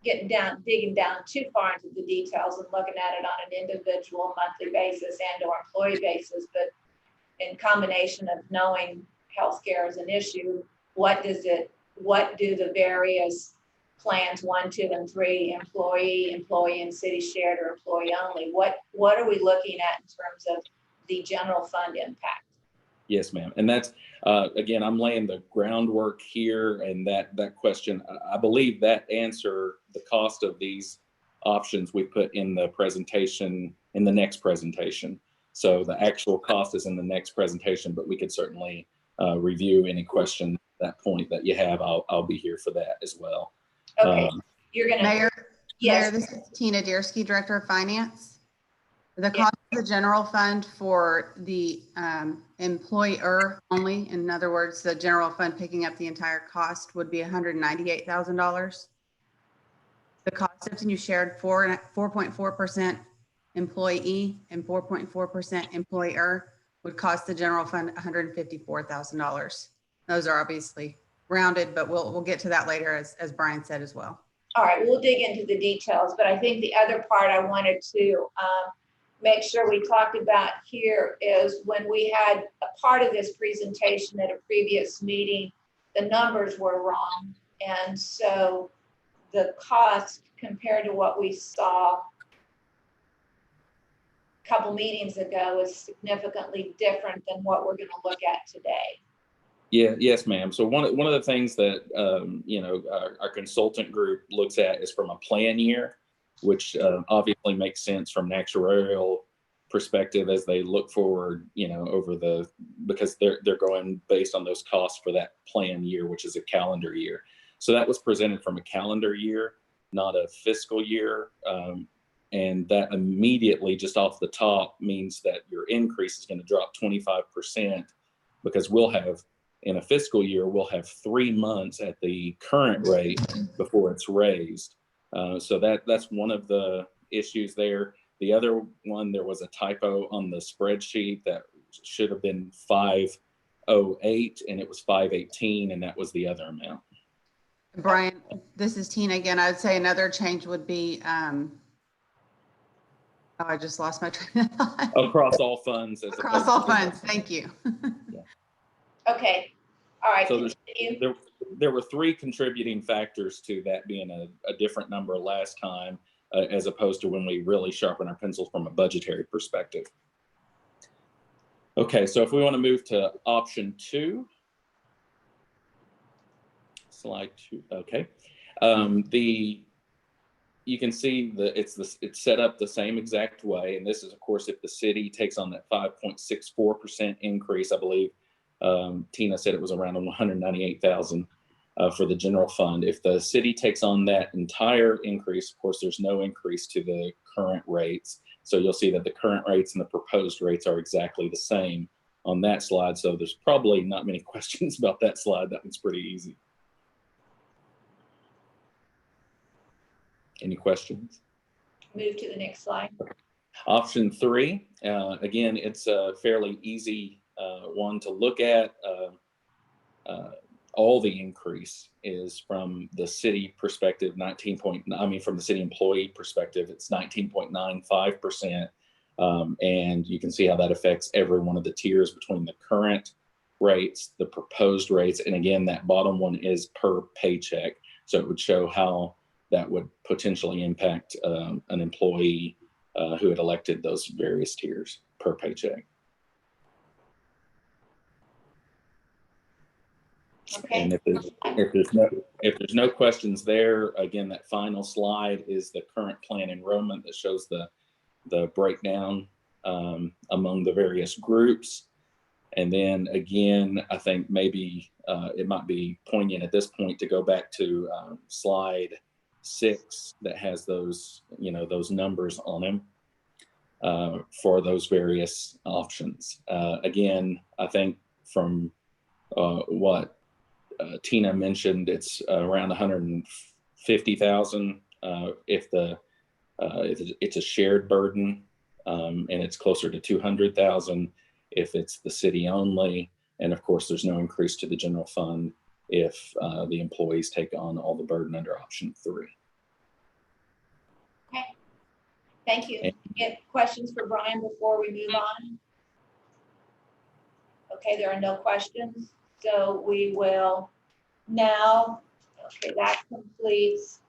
digging down too far into the details and looking at it on an individual monthly basis and or employee basis, but in combination of knowing healthcare is an issue, what do the various plans 1, 2, and 3, employee and city shared or employee only, what are we looking at in terms of the general fund impact?
Yes, ma'am. And that's, again, I'm laying the groundwork here, and that question, I believe that answer, the cost of these options we put in the presentation, in the next presentation. So the actual cost is in the next presentation, but we could certainly review any question at that point that you have. I'll be here for that as well.
Okay, you're gonna.
Mayor,
Yes.
Mayor, this is Tina Deersky, Director of Finance. The cost of the general fund for the employer only, in other words, the general fund picking up the entire cost, would be $198,000. The cost if you shared 4.4% employee and 4.4% employer would cost the general fund $154,000. Those are obviously rounded, but we'll get to that later, as Brian said as well.
All right, we'll dig into the details, but I think the other part I wanted to make sure we talked about here is, when we had a part of this presentation at a previous meeting, the numbers were wrong. And so the cost compared to what we saw a couple meetings ago is significantly different than what we're going to look at today.
Yeah, yes, ma'am. So one of the things that our consultant group looks at is from a plan year, which obviously makes sense from an actuarial perspective as they look forward, because they're going based on those costs for that plan year, which is a calendar year. So that was presented from a calendar year, not a fiscal year. And that immediately, just off the top, means that your increase is going to drop 25%, because in a fiscal year, we'll have 3 months at the current rate before it's raised. So that's one of the issues there. The other one, there was a typo on the spreadsheet that should have been 508 and it was 518, and that was the other amount.
Brian, this is Tina again. I would say another change would be, I just lost my train of thought.
Across all funds.
Across all funds, thank you.
Yeah.
Okay, all right.
So there were 3 contributing factors to that being a different number last time, as opposed to when we really sharpen our pencils from a budgetary perspective. Okay, so if we want to move to option 2, slide 2, okay. You can see that it's set up the same exact way, and this is, of course, if the city takes on that 5.64% increase. I believe Tina said it was around 198,000 for the general fund. If the city takes on that entire increase, of course, there's no increase to the current rates. So you'll see that the current rates and the proposed rates are exactly the same on that slide. So there's probably not many questions about that slide. That one's pretty easy. Any questions?
Move to the next slide.
Option 3, again, it's a fairly easy one to look at. All the increase is from the city perspective, from the city employee perspective, it's 19.95%. And you can see how that affects every one of the tiers between the current rates, the proposed rates, and again, that bottom one is per paycheck. So it would show how that would potentially impact an employee who had elected those various tiers per paycheck.
Okay.
And if there's no questions there, again, that final slide is the current plan enrollment that shows the breakdown among the various groups. And then again, I think maybe it might be poignant at this point to go back to slide 6 that has those, those numbers on them for those various options. Again, I think from what Tina mentioned, it's around 150,000 if it's a shared burden, and it's closer to 200,000 if it's the city only. And of course, there's no increase to the general fund if the employees take on all the burden under option 3.
Okay, thank you. Any questions for Brian before we move on? Okay, there are no questions. So we will now, okay, that completes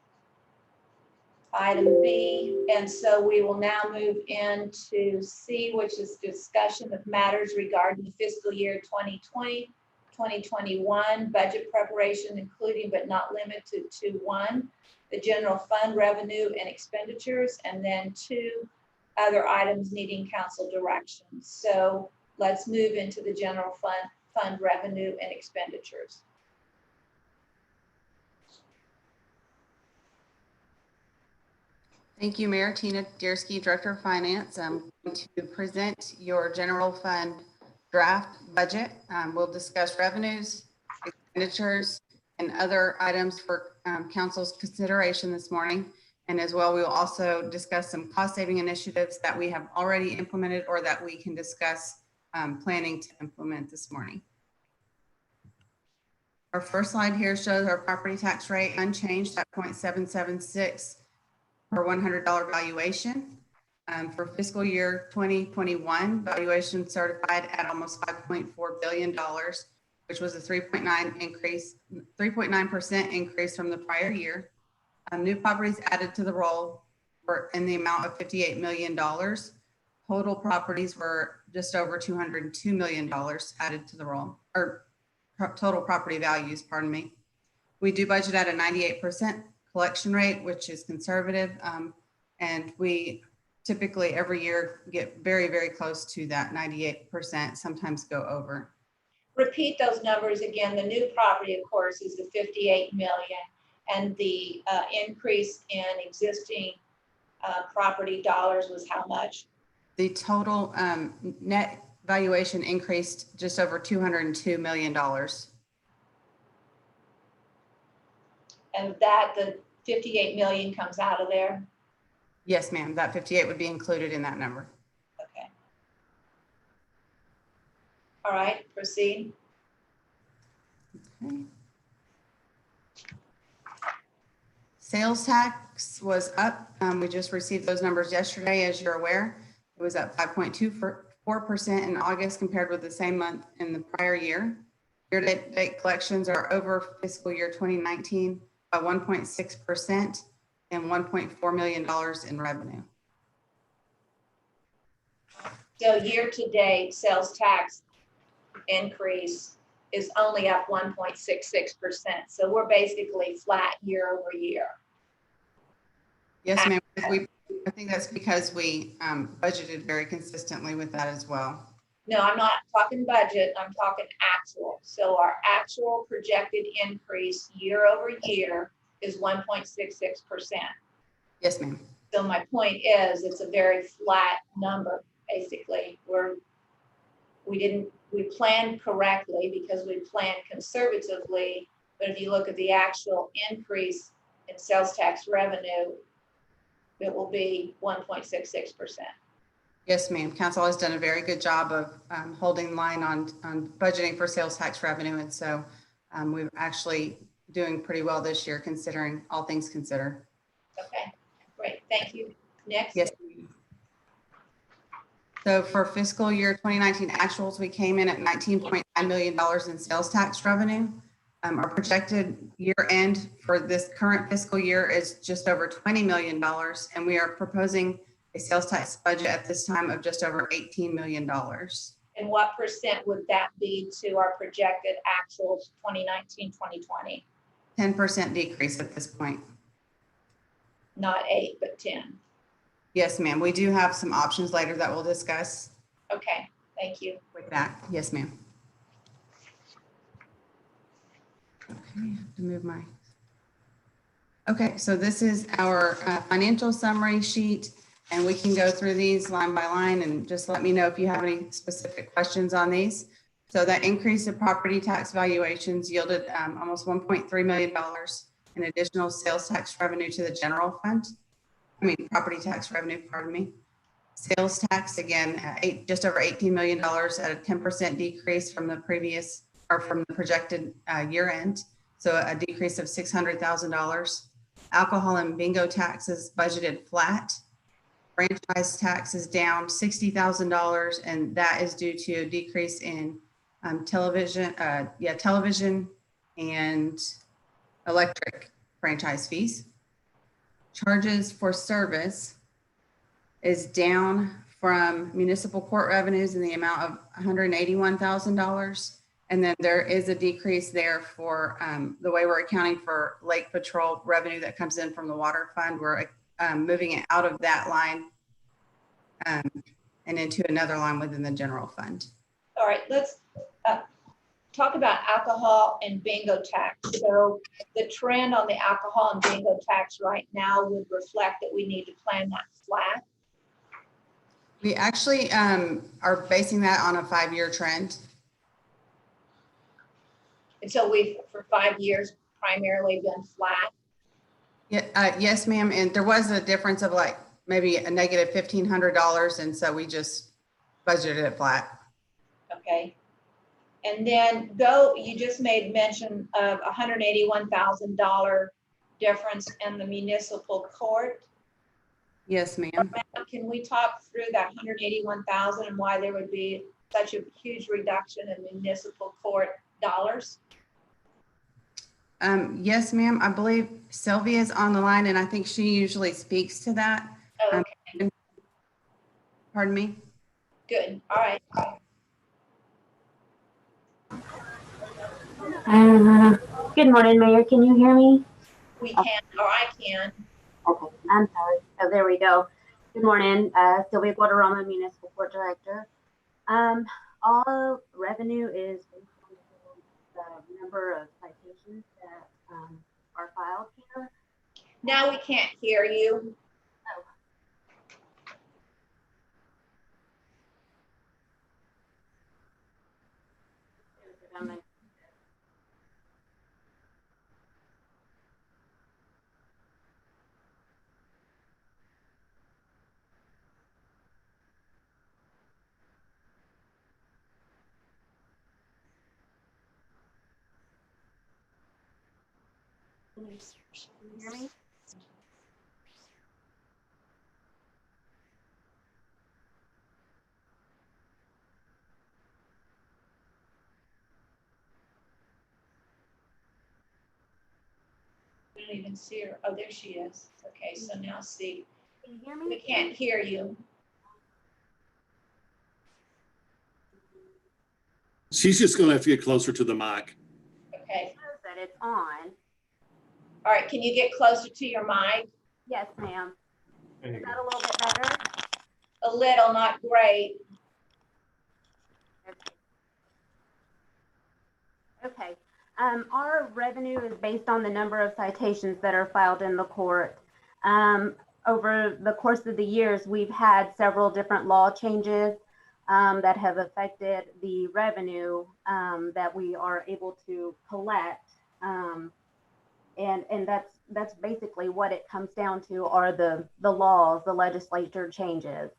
item B. And so we will now move into C, which is discussion of matters regarding the fiscal year 2020, 2021 budget preparation, including but not limited to 1, the general fund revenue and expenditures, and then 2 other items needing council direction. So let's move into the general fund revenue and expenditures.
Thank you, Mayor. Tina Diersky, Director of Finance. I'm going to present your general fund draft budget. We'll discuss revenues, expenditures, and other items for council's consideration this morning. And as well, we will also discuss some cost saving initiatives that we have already implemented or that we can discuss planning to implement this morning. Our first slide here shows our property tax rate unchanged at 0.776 per $100 valuation. For fiscal year 2021, valuation certified at almost $5.4 billion, which was a 3.9% increase from the prior year. New properties added to the roll were in the amount of $58 million. Total properties were just over $202 million added to the roll, or total property values, pardon me. We do budget at a 98% collection rate, which is conservative. And we typically every year get very, very close to that 98%, sometimes go over.
Repeat those numbers again. The new property, of course, is the 58 million, and the increase in existing property dollars was how much?
The total net valuation increased just over $202 million.
And that the 58 million comes out of there?
Yes, ma'am. That 58 would be included in that number.
Okay. All right, proceed.
Okay. Sales tax was up. We just received those numbers yesterday, as you're aware. It was up 5.24% in August compared with the same month in the prior year. Year-to-date collections are over fiscal year 2019 by 1.6% and $1.4 million in revenue.
So year-to-date sales tax increase is only up 1.66%. So we're basically flat year over year.
Yes, ma'am. I think that's because we budgeted very consistently with that as well.
No, I'm not talking budget, I'm talking actual. So our actual projected increase year over year is 1.66%.
Yes, ma'am.
So my point is, it's a very flat number, basically. we planned correctly because we planned conservatively, but if you look at the actual increase in sales tax revenue, it will be 1.66%.
Yes, ma'am. Council has done a very good job of holding line on budgeting for sales tax revenue. And so we're actually doing pretty well this year considering all things considered.
Okay, great. Thank you. Next.
Yes. So for fiscal year 2019 actuals, we came in at $19.9 million in sales tax revenue. Our projected year end for this current fiscal year is just over $20 million. And we are proposing a sales tax budget at this time of just over $18 million.
And what percent would that be to our projected actuals 2019, 2020?
10% decrease at this point.
Not 8, but 10.
Yes, ma'am. We do have some options later that we'll discuss
Okay, thank you.
with that. Yes, ma'am. Okay, I have to move my. Okay, so this is our financial summary sheet, and we can go through these line by line and just let me know if you have any specific questions on these. So that increase in property tax valuations yielded almost $1.3 million in additional sales tax revenue to the general fund. Property tax revenue, pardon me. Sales tax, again, just over $18 million at a 10% decrease from the previous or from the projected year end. So a decrease of $600,000. Alcohol and bingo taxes budgeted flat. Franchise tax is down $60,000, and that is due to a decrease in television and electric franchise fees. Charges for service is down from municipal court revenues in the amount of $181,000. And then there is a decrease there for the way we're accounting for lake patrol revenue that comes in from the water fund. We're moving it out of that line and into another line within the general fund.
All right, let's talk about alcohol and bingo tax. So the trend on the alcohol and bingo tax right now would reflect that we need to plan that flat.
We actually are basing that on a 5-year trend.
And so we've, for 5 years, primarily been flat.
Yeah, yes, ma'am. And there was a difference of like maybe a negative $1,500. And so we just budgeted it flat.
Okay. And then you just made mention of $181,000 difference in the municipal court.
Yes, ma'am.
Can we talk through that $181,000 and why there would be such a huge reduction in municipal court dollars?
Yes, ma'am. I believe Sylvia's on the line, and I think she usually speaks to that.
Oh, okay.
Pardon me?
Good. All right.
Good morning, Mayor. Can you hear me?
We can, or I can.
Okay, I'm sorry. Oh, there we go. Good morning, Sylvia Guadarrama, Municipal Court Director. All revenue is based on the number of citations that are filed here.
Now we can't hear you.
Oh. Can you hear me?
We don't even see her. Oh, there she is. Okay, so now see.
Can you hear me?
We can't hear you.
She's just going to have to get closer to the mic.
Okay.
Shows that it's on.
All right, can you get closer to your mic?
Yes, ma'am. Is that a little bit better?
A little, not great.
Okay. Our revenue is based on the number of citations that are filed in the court. Over the course of the years, we've had several different law changes that have affected the revenue that we are able to collect. And that's basically what it comes down to, are the laws, the legislature changes.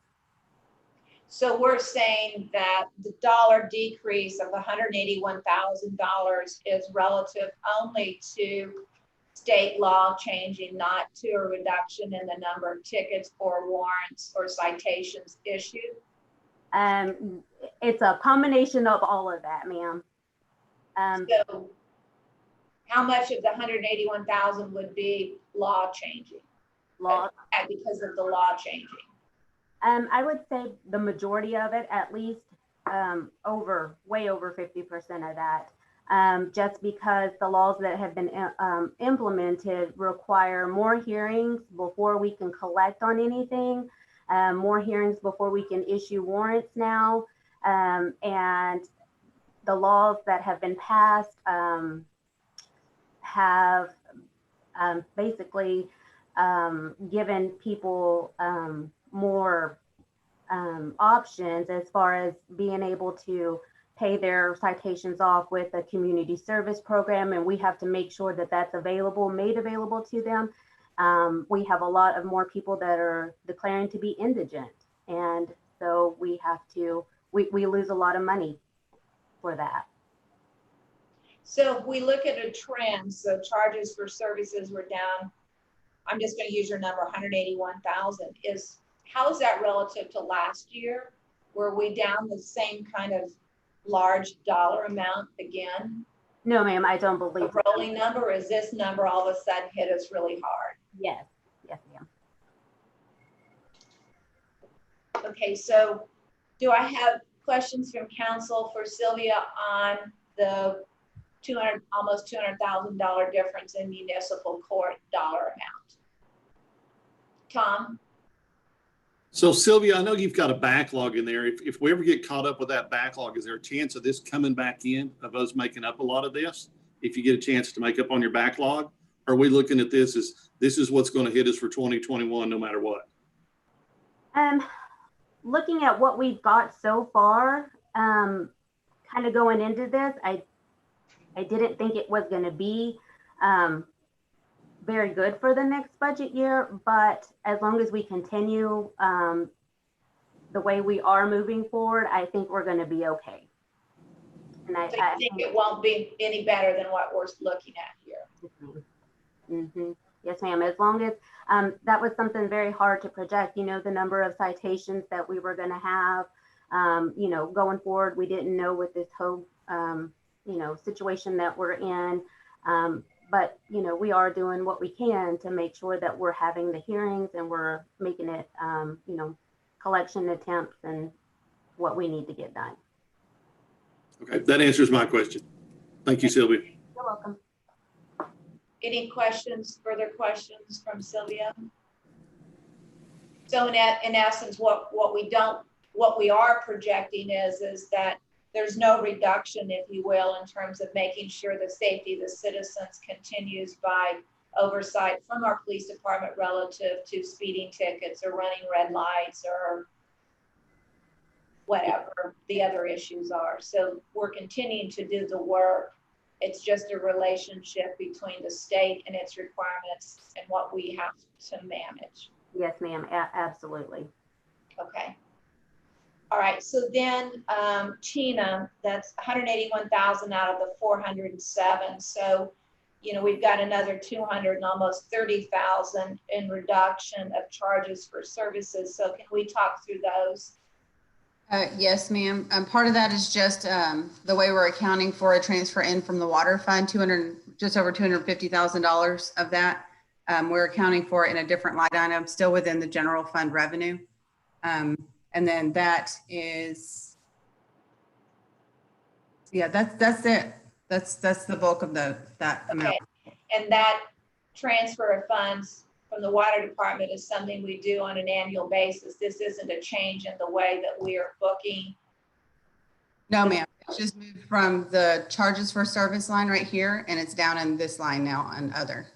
So we're saying that the dollar decrease of $181,000 is relative only to state law changing, not to a reduction in the number of tickets or warrants or citations issued?
It's a combination of all of that, ma'am.
So how much of the 181,000 would be law changing?
Law.
Because of the law changing?
I would say the majority of it, at least way over 50% of that, just because the laws that have been implemented require more hearings before we can collect on anything, more hearings before we can issue warrants now, and the laws that have been passed have basically given people more options as far as being able to pay their citations off with a community service program, and we have to make sure that that's made available to them. We have a lot of more people that are declaring to be indigent, and so we lose a lot of money for that.
So if we look at a trend, so charges for services were down, I'm just going to use your number, 181,000. How is that relative to last year? Were we down the same kind of large dollar amount again?
No, ma'am, I don't believe
a rolling number, or is this number all of a sudden hit us really hard?
Yes, ma'am.
Okay, so do I have questions from council for Sylvia on the almost $200,000 difference in municipal court dollar amount? Tom?
So Sylvia, I know you've got a backlog in there. If we ever get caught up with that backlog, is there a chance of this coming back in, of us making up a lot of this? If you get a chance to make up on your backlog, or are we looking at this as this is what's going to hit us for 2021 no matter what?
Looking at what we've got so far, kind of going into this, I didn't think it was going to be very good for the next budget year, but as long as we continue the way we are moving forward, I think we're going to be okay. And I
think it won't be any better than what we're looking at here.
Mm-hmm. Yes, ma'am. As long as that was something very hard to project, the number of citations that we were going to have, going forward. We didn't know with this whole, situation that we're in. But, we are doing what we can to make sure that we're having the hearings and we're making it, collection attempts and what we need to get done.
Okay, that answers my question. Thank you, Sylvia.
You're welcome.
Any further questions from Sylvia? So in essence, what we are projecting is that there's no reduction, if you will, in terms of making sure the safety of the citizens continues by oversight from our police department relative to speeding tickets or running red lights or whatever the other issues are. So we're continuing to do the work. It's just a relationship between the state and its requirements and what we have to manage.
Yes, ma'am. Absolutely.
Okay. All right. So then, Tina, that's 181,000 out of the 407. So, we've got another 200 and almost 30,000 in reduction of charges for services. So can we talk through those?
Yes, ma'am. Part of that is just the way we're accounting for a transfer in from the water fund, just over $250,000 of that. We're accounting for it in a different line item, still within the general fund revenue. And then that is, yeah, that's it. That's the bulk of that amount.
Okay. And that transfer of funds from the water department is something we do on an annual basis. This isn't a change in the way that we are booking.
No, ma'am. It's just moved from the charges for service line right here, and it's down in this line now on other.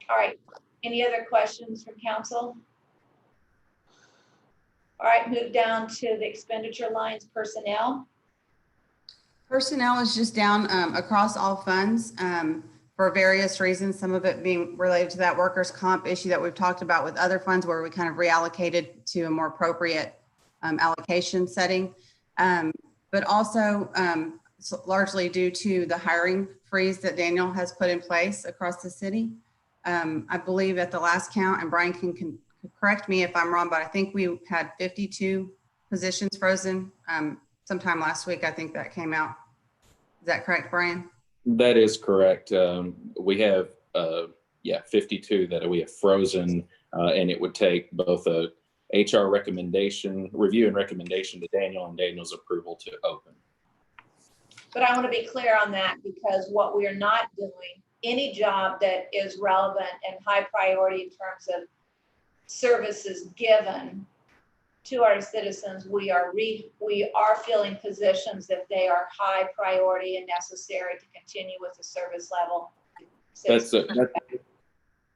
All right. Any other questions from council? All All right, move down to the expenditure lines, personnel.
Personnel is just down across all funds for various reasons, some of it being related to that workers' comp issue that we've talked about with other funds where we kind of reallocated to a more appropriate allocation setting. But also largely due to the hiring freeze that Daniel has put in place across the city. I believe at the last count, and Brian can correct me if I'm wrong, but I think we had 52 positions frozen sometime last week. I think that came out. Is that correct, Brian?
That is correct. We have, 52 that we have frozen, and it would take both a HR review and recommendation to Daniel and Daniel's approval to open.
But I want to be clear on that, because what we are not doing, any job that is relevant and high priority in terms of services given to our citizens, we are filling positions that they are high priority and necessary to continue with the service level.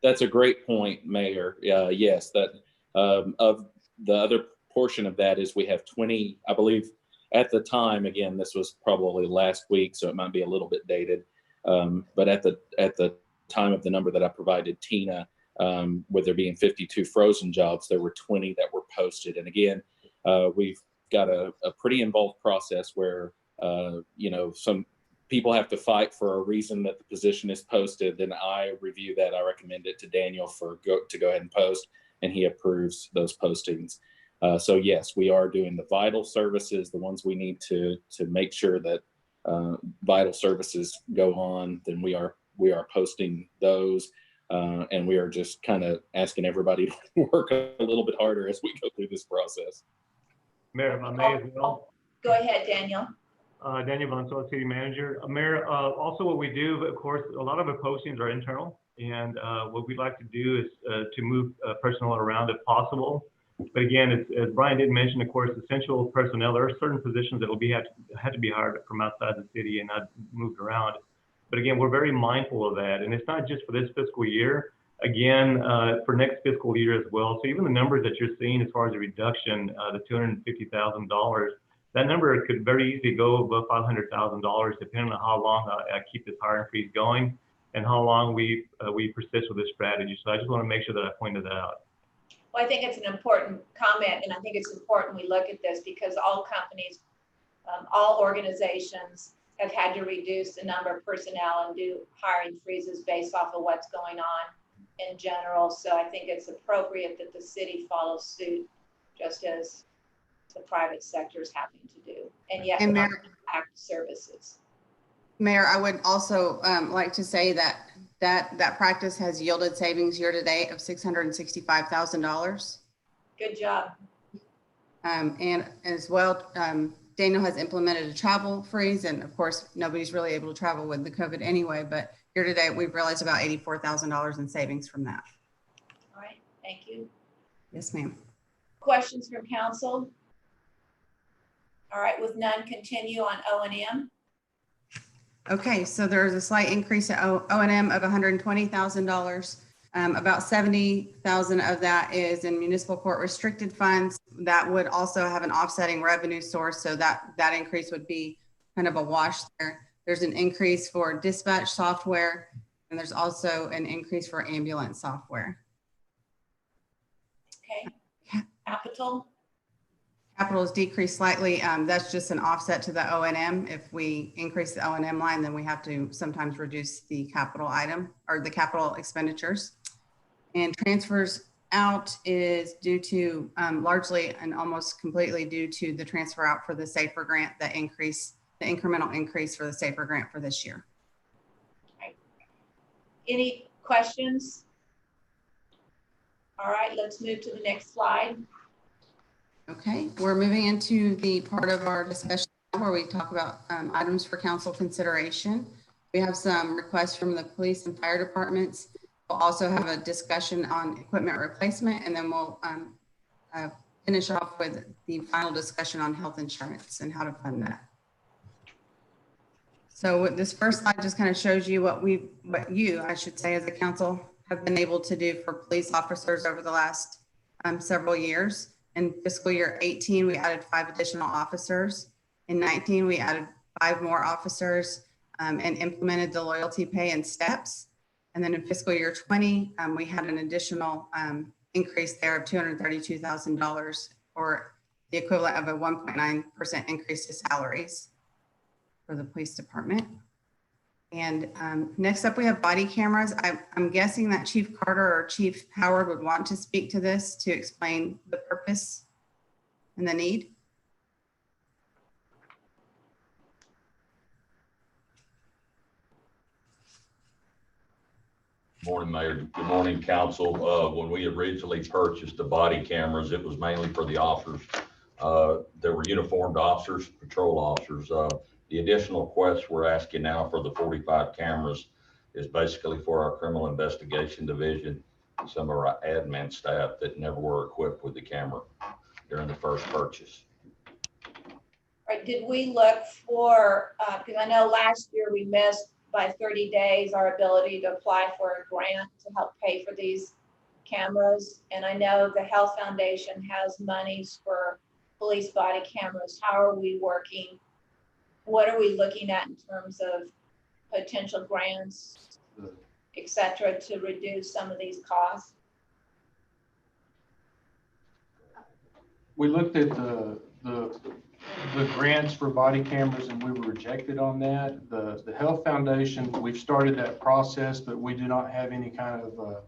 That's a great point, Mayor. Yes, that of the other portion of that is we have 20, I believe at the time, again, this was probably last week, so it might be a little bit dated. But at the time of the number that I provided Tina, with there being 52 frozen jobs, there were 20 that were posted. And again, we've got a pretty involved process where, some people have to fight for a reason that the position is posted. Then I review that. I recommend it to Daniel to go ahead and post, and he approves those postings. So yes, we are doing the vital services, the ones we need to make sure that vital services go on. Then we are posting those. And we are just kind of asking everybody to work a little bit harder as we go through this process.
Mayor, if I may as well.
Go ahead, Daniel.
Daniel Valenzuela, City Manager. Mayor, also what we do, of course, a lot of the postings are internal. And what we'd like to do is to move personnel around if possible. But again, as Brian did mention, of course, essential personnel, there are certain positions that will had to be hired from outside the city and not moved around. But again, we're very mindful of that. And it's not just for this fiscal year, again, for next fiscal year as well. So even the numbers that you're seeing as far as a reduction, the $250,000, that number could very easily go above $500,000, depending on how long I keep this hiring freeze going and how long we persist with this strategy. So I just want to make sure that I pointed that out.
Well, I think it's an important comment, and I think it's important we look at this because all companies, all organizations have had to reduce the number of personnel and do hiring freezes based off of what's going on in general. So I think it's appropriate that the city follows suit, just as the private sector is having to do, and yet not impact services.
Mayor, I would also like to say that practice has yielded savings year to date of $665,000.
Good job.
And as well, Daniel has implemented a travel freeze, and of course, nobody's really able to travel with the COVID anyway, but year to date, we've realized about $84,000 in savings from that.
All right, thank you.
Yes, ma'am.
Questions from council? All right, with none, continue on O&M.
Okay, so there's a slight increase at O&M of $120,000. About $70,000 of that is in municipal court restricted funds. That would also have an offsetting revenue source, so that increase would be kind of a wash there. There's an increase for dispatch software, and there's also an increase for ambulance software.
Okay, capital.
Capital is decreased slightly. That's just an offset to the O&M. If we increase the O&M line, then we have to sometimes reduce the capital item or the capital expenditures. And transfers out is due to largely and almost completely due to the transfer out for the SAFER grant, the incremental increase for the SAFER grant for this year.
Right. Any questions? All right, let's move to the next slide.
Okay, we're moving into the part of our discussion where we talk about items for council consideration. We have some requests from the police and fire departments. We'll also have a discussion on equipment replacement, and then we'll finish off with the final discussion on health insurance and how to fund that. So this first slide just kind of shows you what you, I should say, as a council have been able to do for police officers over the last several years. In fiscal year 18, we added 5 additional officers. In 19, we added 5 more officers and implemented the loyalty pay and steps. And then in fiscal year 20, we had an additional increase there of $232,000, or the equivalent of a 1.9% increase to salaries for the police department. And next up, we have body cameras. I'm guessing that Chief Carter or Chief Howard would want to speak to this to explain the purpose and the need.
Morning, Mayor. Good morning, Council. When we originally purchased the body cameras, it was mainly for the officers. There were uniformed officers, patrol officers. The additional request we're asking now for the 45 cameras is basically for our criminal investigation division, some of our admin staff that never were equipped with the camera during the first purchase.
All right, did we look for, because I know last year we missed by 30 days our ability to apply for a grant to help pay for these cameras. And I know the Health Foundation has monies for police body cameras. How are we working? What are we looking at in terms of potential grants, et cetera, to reduce some of these costs?
We looked at the grants for body cameras and we were rejected on that. The Health Foundation, we've started that process, but we do not have any kind of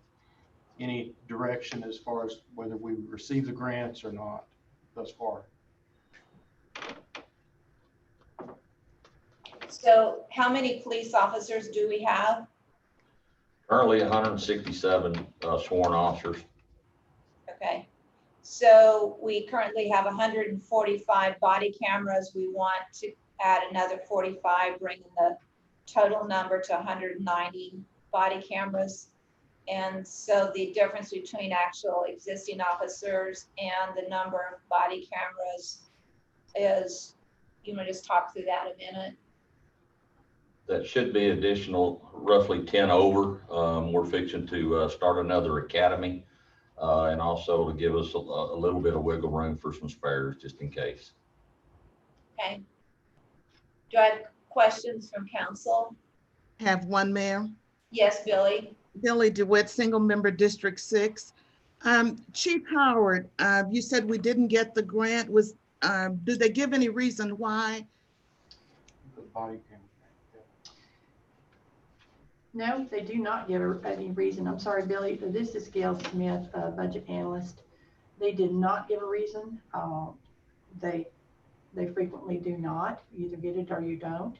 any direction as far as whether we receive the grants or not thus far.
So how many police officers do we have?
Currently 167 sworn officers.
Okay. So we currently have 145 body cameras. We want to add another 45, bringing the total number to 190 body cameras. And so the difference between actual existing officers and the number of body cameras is, you want to just talk through that a minute?
That should be additional, roughly 10 over. We're fixing to start another academy and also to give us a little bit of wiggle room for some spares just in case.
Okay. Do I have questions from council?
Have one, Mayor.
Yes, Billy.
Billy DeWitt, single member District 6. Chief Howard, you said we didn't get the grant. Did they give any reason why?
The body camera.
No, they do not give any reason. I'm sorry, Billy. This is Gail Smith, budget analyst. They did not give a reason. They frequently do not. You either get it or you don't.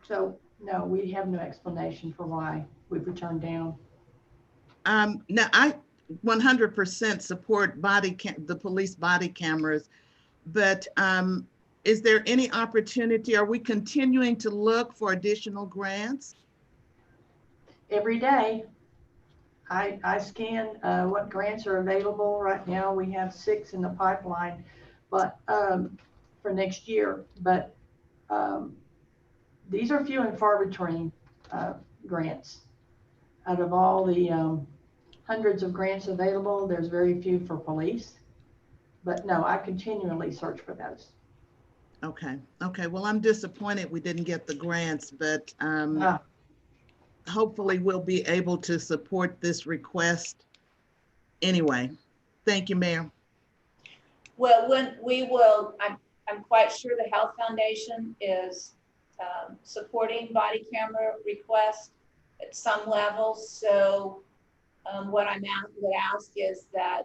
So no, we have no explanation for why we were turned down.
Now I 100% support the police body cameras, but is there any opportunity? Are we continuing to look for additional grants?
Every day, I scan what grants are available. Right now, we have 6 in the pipeline, but for next year. But these are few and far between grants. Out of all the hundreds of grants available, there's very few for police. But no, I continually search for those.
Okay. Well, I'm disappointed we didn't get the grants, but hopefully we'll be able to support this request anyway. Thank you, Mayor.
Well, I'm quite sure the Health Foundation is supporting body camera requests at some level. So what I would ask is that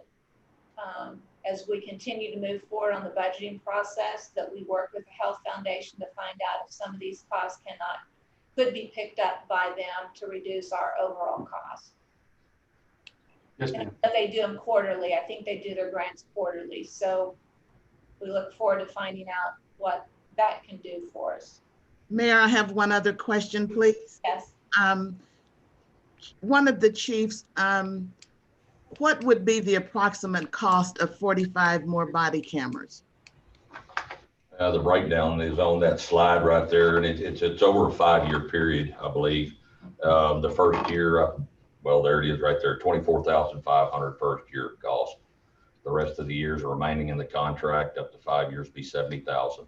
as we continue to move forward on the budgeting process, that we work with the Health Foundation to find out if some of these costs could be picked up by them to reduce our overall costs.
Yes, ma'am.
They do them quarterly. I think they do their grants quarterly. So we look forward to finding out what that can do for us.
Mayor, I have one other question, please.
Yes.
One of the chiefs, what would be the approximate cost of 45 more body cameras?
The breakdown is on that slide right there, and it's over a 5-year period, I believe. The first year, I Well, there it is right there, 24,500 first year cost. The rest of the years remaining in the contract up to 5 years be 70,000.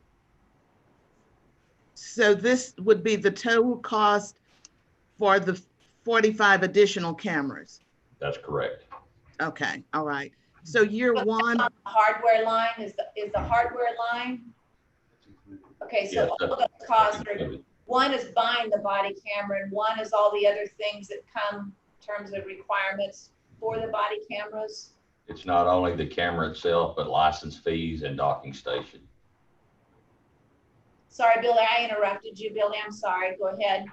So this would be the total cost for the 45 additional cameras.
That's correct.
Okay, all right. So year one.
On the hardware line is the hardware line? Okay, so
Yes,
all those costs are, one is buying the body camera and one is all the other things that come in terms of requirements for the body cameras.
It's not only the camera itself, but license fees and docking station.
Sorry, Billy, I interrupted you. Billy, I'm sorry. Go ahead.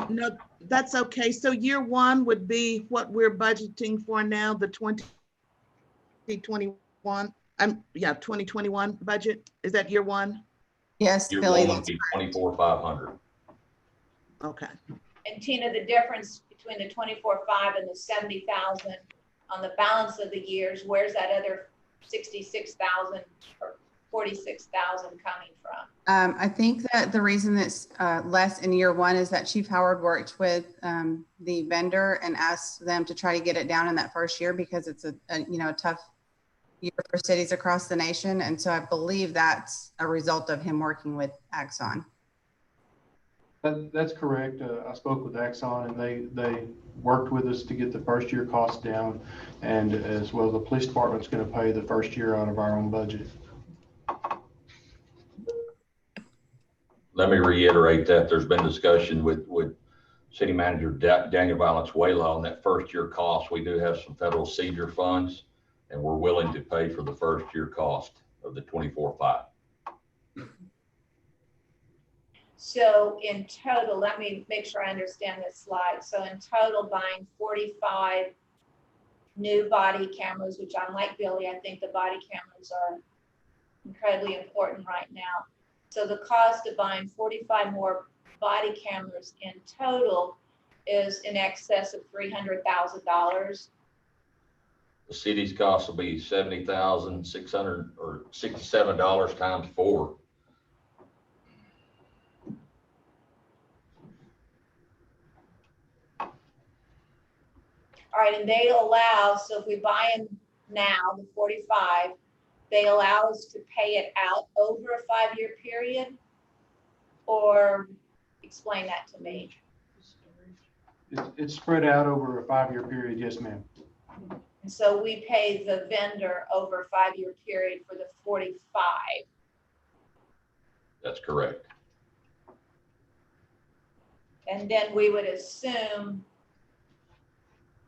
No, that's okay. So year one would be what we're budgeting for now, the 2021. 2021 budget. Is that year one?
Yes,
Year
Billy,
one would
that's
be 24,500.
Okay.
And Tina, the difference between the 24,500 and the 70,000 on the balance of the years, where's that other 66,000 or 46,000 coming from?
I think that the reason that's less in year one is that Chief Howard worked with the vendor and asked them to try to get it down in that first year because it's a tough year for cities across the nation. And so I believe that's a result of him working with Axon.
That's correct. I spoke with Axon and they worked with us to get the first year costs down, and as well the police department's going to pay the first year out of our own budget.
Let me reiterate that there's been discussion with City Manager Daniel Valenzuela on that first year cost. We do have some federal seizure funds, and we're willing to pay for the first year cost of the 24,500.
So in total, let me make sure I understand this slide. So in total, buying 45 new body cameras, which I'm like Billy, I think the body cameras are incredibly important right now. So the cost of buying 45 more body cameras in total is in excess of $300,000.
The city's cost will be $70,600 or $67 times 4.
All right, and they allow, so if we buy them now, the 45, they allow us to pay it out over a 5-year period? Or explain that to me.
It's spread out over a 5-year period. Yes, ma'am.
And so we pay the vendor over a 5-year period for the 45.
That's correct.
And then we would assume,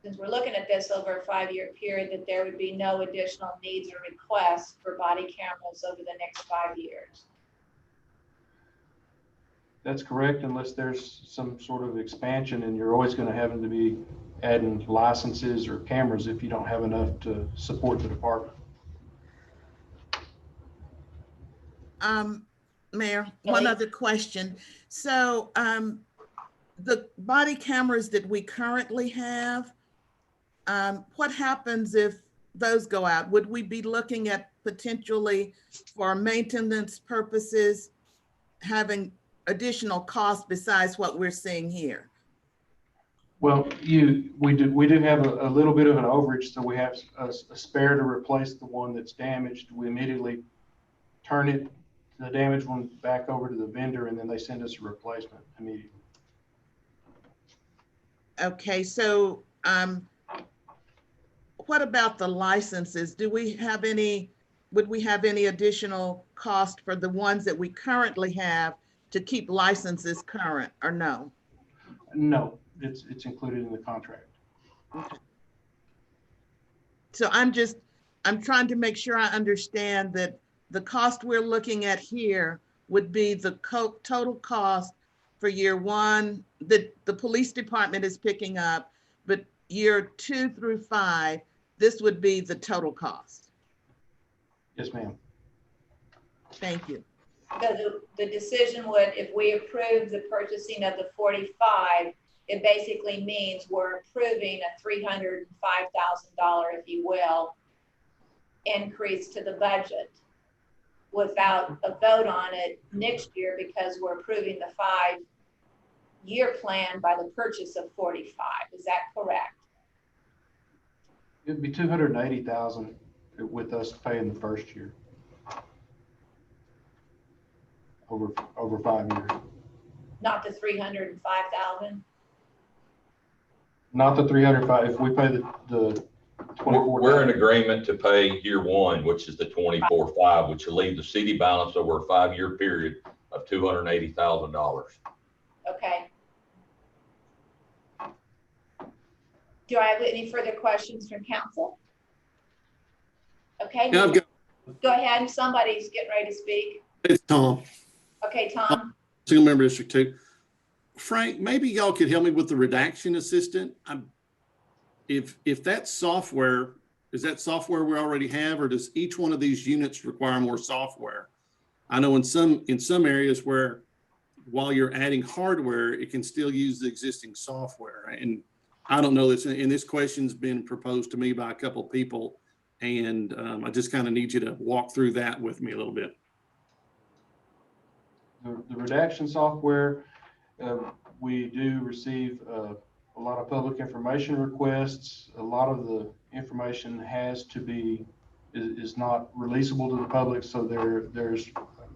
since we're looking at this over a 5-year period, that there would be no additional needs or requests for body cameras over the next 5 years.
That's correct, unless there's some sort of expansion, and you're always going to have to be adding licenses or cameras if you don't have enough to support the department.
Mayor, one other question. So the body cameras that we currently have, what happens if those go out? Would we be looking at potentially for maintenance purposes having additional costs besides what we're seeing here?
Well, we do have a little bit of an overage, so we have a spare to replace the one that's damaged. We immediately turn the damaged one back over to the vendor, and then they send us a replacement immediately.
Okay, so what about the licenses? Would we have any additional cost for the ones that we currently have to keep licenses current, or no?
No, it's included in the contract.
Okay. So I'm trying to make sure I understand that the cost we're looking at here would be the total cost for year one that the police department is picking up, but year 2 through 5, this would be the total cost.
Yes, ma'am.
Thank you.
So the decision would, if we approve the purchasing of the 45, it basically means we're approving a $305,000, if you will, increase to the budget without a vote on it next year, because we're approving the 5-year plan by the purchase of 45. Is that correct?
It'd be 280,000 with us paying the first year. Over 5 years.
Not the 305,000.
Not the 305, if we pay the 24.
We're in agreement to pay year one, which is the 24.5, which will leave the city balance over a 5-year period of $280,000.
Okay. Do I have any further questions from council? Okay,
Yeah, I've got,
go ahead. Somebody's getting ready to speak.
it's Tom,
Okay, Tom.
single member District 2. Frank, maybe y'all could help me with the redaction assistant. If that software, is that software we already have, or does each one of these units require more software? I know in some areas where while you're adding hardware, it can still use the existing software. And I don't know this, and this question's been proposed to me by a couple of people. And I just kind of need you to walk through that with me a little bit.
The redaction software, we do receive a lot of public information requests. A lot of the information is not releasable to the public, so there's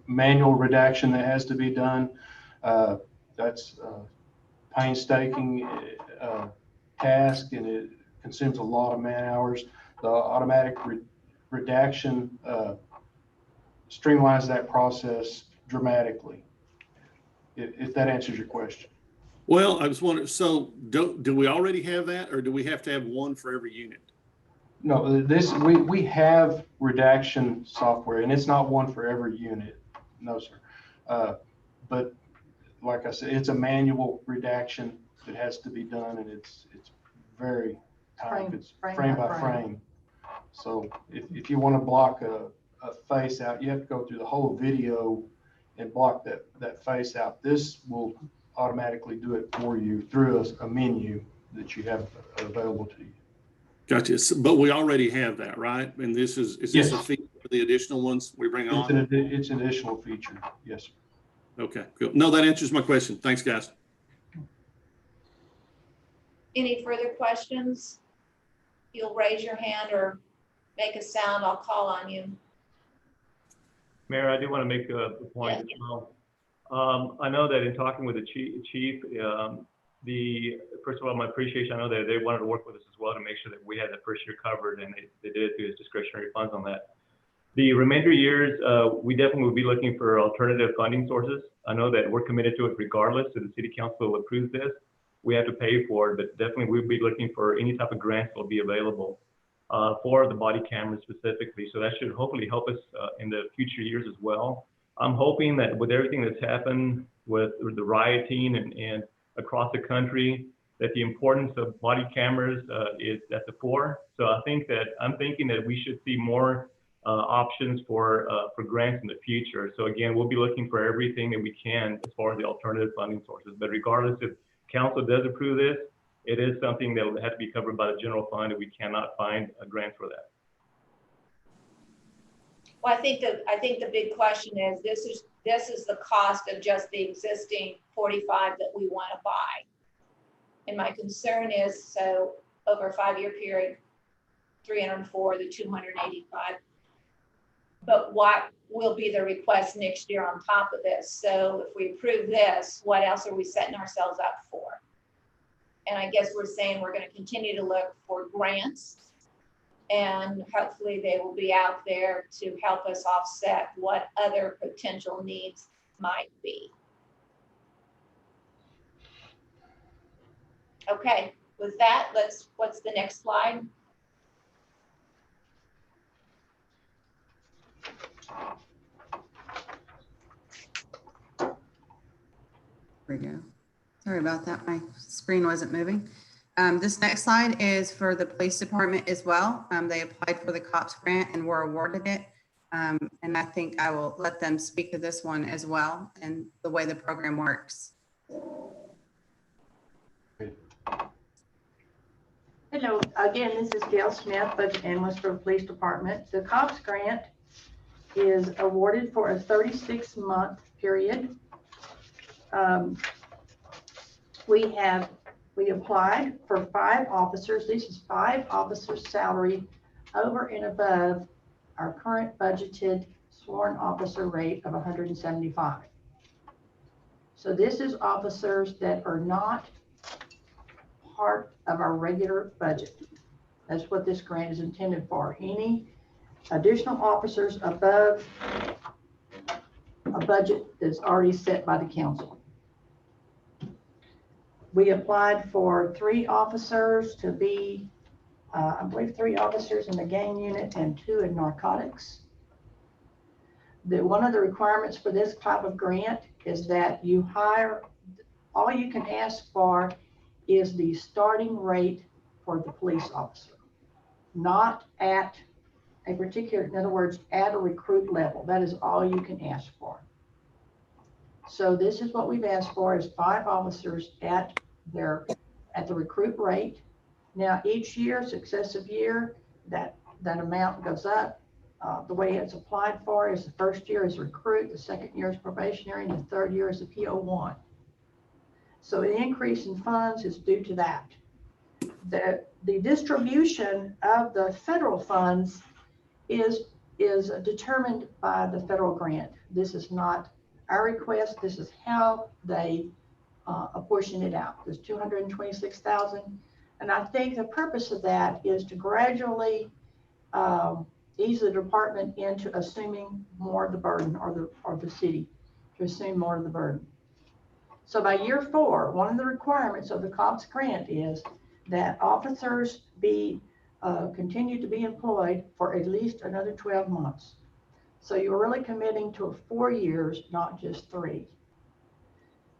manual redaction that has to be done. That's painstaking task, and it consumes a lot of man hours. The automatic redaction streamlines that process dramatically, if that answers your question.
Well, I was wondering, so do we already have that, or do we have to have one for every unit?
No, we have redaction software, and it's not one for every unit. No, sir. But like I said, it's a manual redaction that has to be done, and it's very frame by frame. So if you want to block a face out, you have to go through the whole video and block that face out. This will automatically do it for you through a menu that you have available to you.
Gotcha. But we already have that, right? And is this
Yes.
a feature for the additional ones we bring on?
It's an additional feature. Yes, sir.
Okay, cool. No, that answers my question. Thanks, guys.
Any further questions? You'll raise your hand or make a sound. I'll call on you.
Mayor, I do want to make a point as well. I know that in talking with the chief, first of all, my appreciation, I know that they wanted to work with us as well to make sure that we had the first year covered, and they did it through his discretionary funds on that. The remainder years, we definitely will be looking for alternative funding sources. I know that we're committed to it regardless if the city council approves this. We have to pay for it, but definitely we'll be looking for any type of grants that will be available for the body cameras specifically. So that should hopefully help us in the future years as well. I'm hoping that with everything that's happened with the rioting and across the country, that the importance of body cameras is at the fore. So I'm thinking that we should see more options for grants in the future. So again, we'll be looking for everything that we can as far as the alternative funding sources. But regardless if council does approve this, it is something that will have to be covered by the general fund, and we cannot find a grant for that.
Well, I think the big question is this is the cost of just the existing 45 that we want to buy. And my concern is, so over a 5-year period, 304, the 285. But what will be the request next year on top of this? So if we approve this, what else are we setting ourselves up for? And I guess we're saying we're going to continue to look for grants, and hopefully they will be out there to help us offset what other potential needs might be. Okay, with that, what's the next slide?
There we go. Sorry about that. My screen wasn't moving. This next slide is for the police department as well. They applied for the COPS grant and were awarded it. And I think I will let them speak to this one as well and the way the program works.
Hello, again, this is Gail Smith, budget analyst for the police department. The COPS grant is awarded for a 36-month period. We have We applied for 5 officers. This is 5 officers' salary over and above our current budgeted sworn officer rate of 175. So this is officers that are not part of our regular budget. That's what this grant is intended for. Any additional officers above a budget that's already set by the council. We applied for 3 officers to be, I believe 3 officers in the gang unit and 2 in narcotics. One of the requirements for this type of grant is that you hire, all you can ask for is the starting rate for the police officer, not at a particular, in other words, at a recruit level. That is all you can ask for. So this is what we've asked for, is 5 officers at the recruit rate. Now each year, successive year, that amount goes up. The way it's applied for is the first year is recruit, the second year is probationary, and the third year is a PO1. So the increase in funds is due to that. The distribution of the federal funds is determined by the federal grant. This is not our request. This is how they apportion it out. There's $226,000, and I think the purpose of that is to gradually ease the department into assuming more of the burden, or the city to assume more of the burden. So by year 4, one of the requirements of the COPS grant is that officers be continue to be employed for at least another 12 months. So you're really committing to 4 years, not just 3.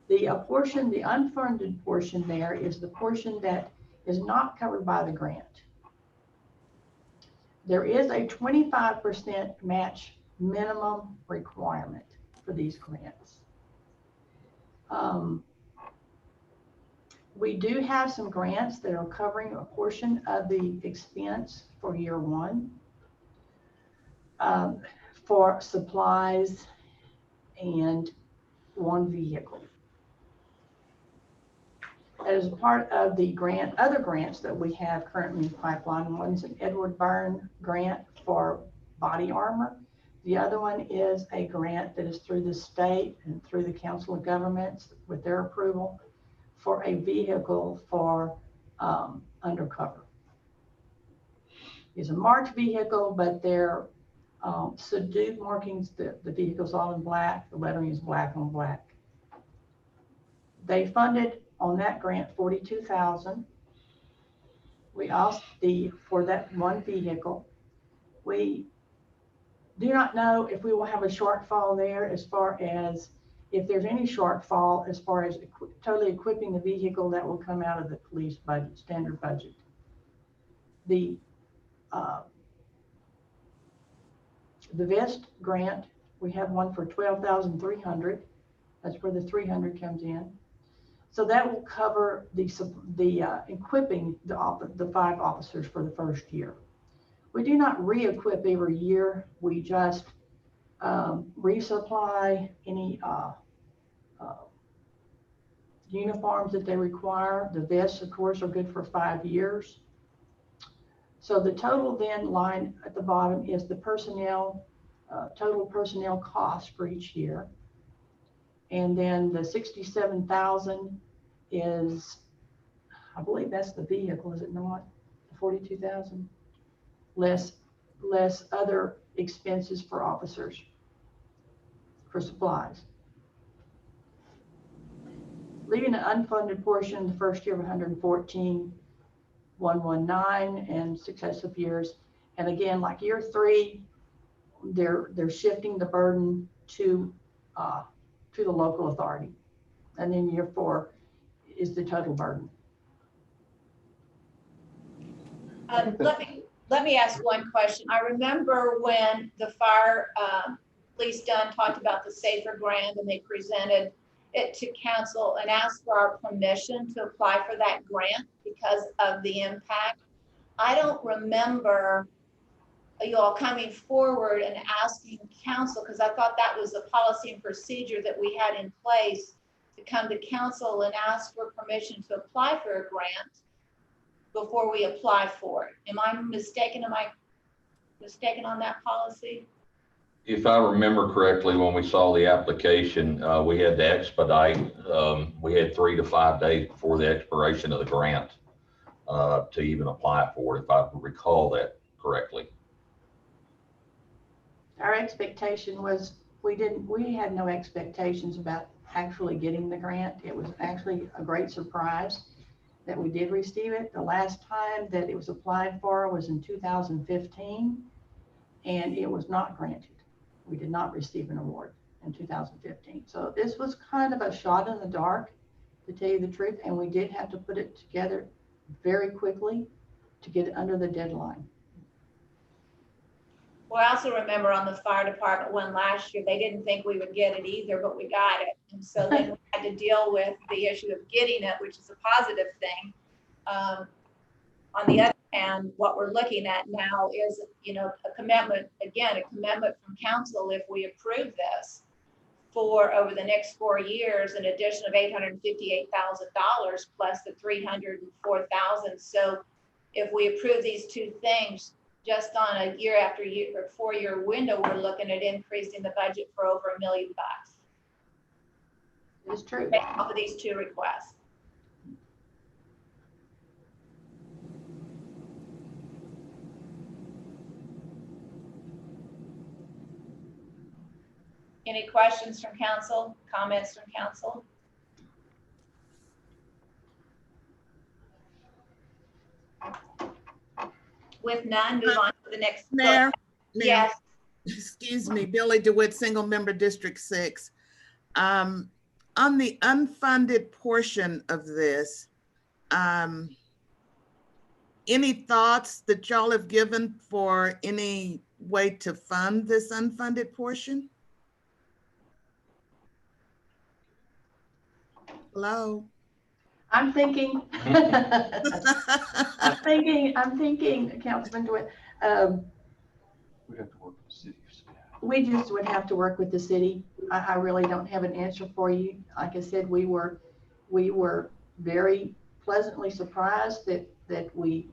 The portion, the unfunded portion there, is the portion that is not covered by the grant. There is a 25% match minimum requirement for these grants. We do have some grants that are covering a portion of the expense for year 1, for supplies and 1 vehicle. As part of the grant, other grants that we have currently in pipeline, one's an Edward Byrne grant for body armor. The other one is a grant that is through the state and through the Council of Governments with their approval for a vehicle for undercover. It's a marked vehicle, but they're subdued markings. The vehicle's all in black. The lettering is black on black. They funded on that grant $42,000. We asked for that 1 vehicle. We do not know if we will have a shortfall there, as far as if there's any shortfall as far as totally equipping the vehicle. That will come out of the police budget, standard budget. The vest grant, we have one for $12,300. That's where the 300 comes in. So that will cover the equipping the 5 officers for the first year. We do not re-equip every year. We just resupply any uniforms that they require. The vests, of course, are good for 5 years. So the total then line at the bottom is the personnel, total personnel cost for each year. And then the 67,000 is, I believe that's the vehicle, is it not? The 42,000, less other expenses for officers for supplies. Leaving an unfunded portion the first year of 114,119, and successive years. And again, like year 3, they're shifting the burden to the local authority. And then year 4 is the total burden.
Let me ask one question. I remember when the fire police talked about the SAFER grant, and they presented it to council and asked for our permission to apply for that grant because of the impact. I don't remember you all coming forward and asking council, because I thought that was the policy and procedure that we had in place to to come to council and ask for permission to apply for a grant before we apply for it. Am I mistaken? Am I mistaken on that policy?
If I remember correctly, when we saw the application, we had to expedite. We had 3 to 5 days before the expiration of the grant to even apply for it, if I recall that correctly.
Our expectation was, we had no expectations about actually getting the grant. It was actually a great surprise that we did receive it. The last time that it was applied for was in 2015, and it was not granted. We did not receive an award in 2015. So this was kind of a shot in the dark, to tell you the truth, and we did have to put it together very quickly to get it under the deadline.
Well, I also remember on the fire department one last year, they didn't think we would get it either, but we got it. And so then we had to deal with the issue of getting it, which is a positive thing. On the other hand, what we're looking at now is, you know, a commitment, again, a commitment from council, if we approve this, for over the next 4 years, an addition of $858,000 plus the $304,000. So if we approve these two things, just on a year after year or 4-year window, we're looking at increasing the budget for over $1 million.
It's true.
Based off of these two requests. Any questions from council? Comments from council? With none, move on to the next.
Mayor?
Yes.
Excuse me, Billy DeWitt, single member District 6. On the unfunded portion of this, any thoughts that y'all have given for any way to fund this unfunded portion? Hello?
I'm thinking, I'm thinking, Councilman DeWitt,
We have to work with the city.
we just would have to work with the city. I really don't have an answer for you. Like I said, we were very pleasantly surprised that we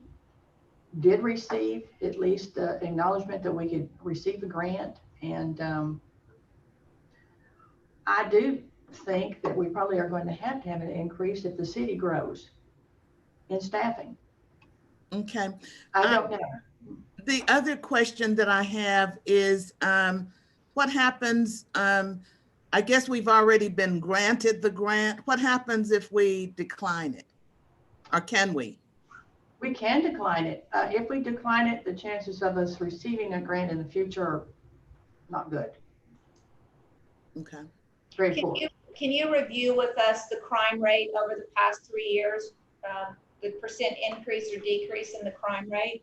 did receive at least acknowledgement that we could receive a grant. And I do think that we probably are going to have an increase if the city grows in staffing.
Okay.
I don't know.
The other question that I have is what happens, I guess we've already been granted the grant. What happens if we decline it? Or can we?
We can decline it. If we decline it, the chances of us receiving a grant in the future are not good.
Okay.
Straightforward.
Can you review with us the crime rate over the past 3 years? The percent increase or decrease in the crime rate?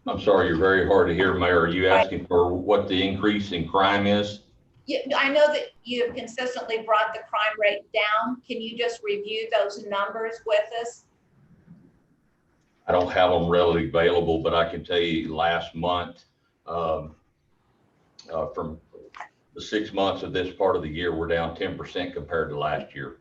I'm sorry, you're very hard to hear, Mayor. Are you asking for what the increase in crime is?
Yeah, I know that you have consistently brought the crime rate down. Can you just review those numbers with us?
I don't have them readily available, but I can tell you last month, from the 6 months of this part of the year, we're down 10% compared to last year,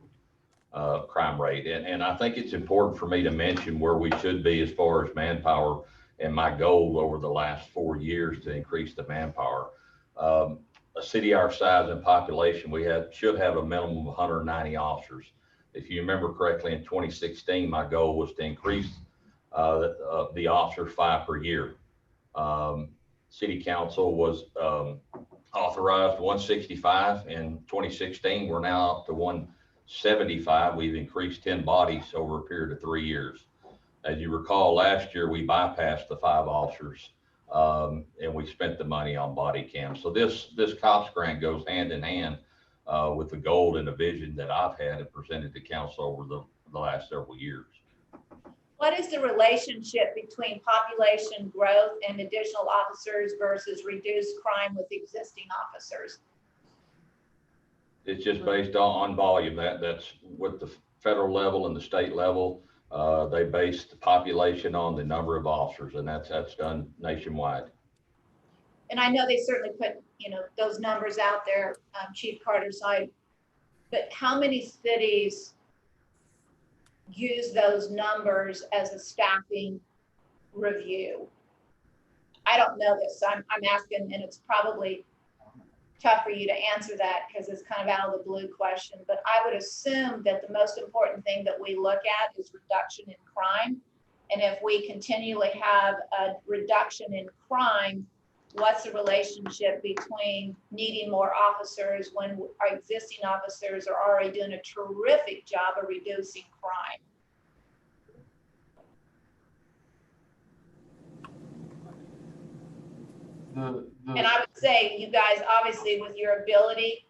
crime rate. And I think it's important for me to mention where we should be as far as manpower and my goal over the last 4 years to increase the manpower. A city our size and population, we should have a minimum of 190 officers. If you remember correctly, in 2016, my goal was to increase the officers 5 per year. City council was authorized 165 in 2016. We're now up to 175. We've increased 10 bodies over a period of 3 years. As you recall, last year we bypassed the 5 officers and we spent the money on body cams. So this COPS grant goes hand in hand with the goal and the vision that I've had and presented to council over the last several years.
What is the relationship between population growth and additional officers versus reduced crime with existing officers?
It's just based on volume. That's with the federal level and the state level. They base the population on the number of officers, and that's done nationwide.
And I know they certainly put, those numbers out there. Chief Carter, so I but how many cities use those numbers as a staffing review? I don't know this, so I'm asking, and it's probably tough for you to answer that because it's kind of out of the blue question, but I would assume that the most important thing that we look at is reduction in crime. And if we continually have a reduction in crime, what's the relationship between needing more officers when our existing officers are already doing a terrific job of reducing crime? And I would say, you guys, obviously with your ability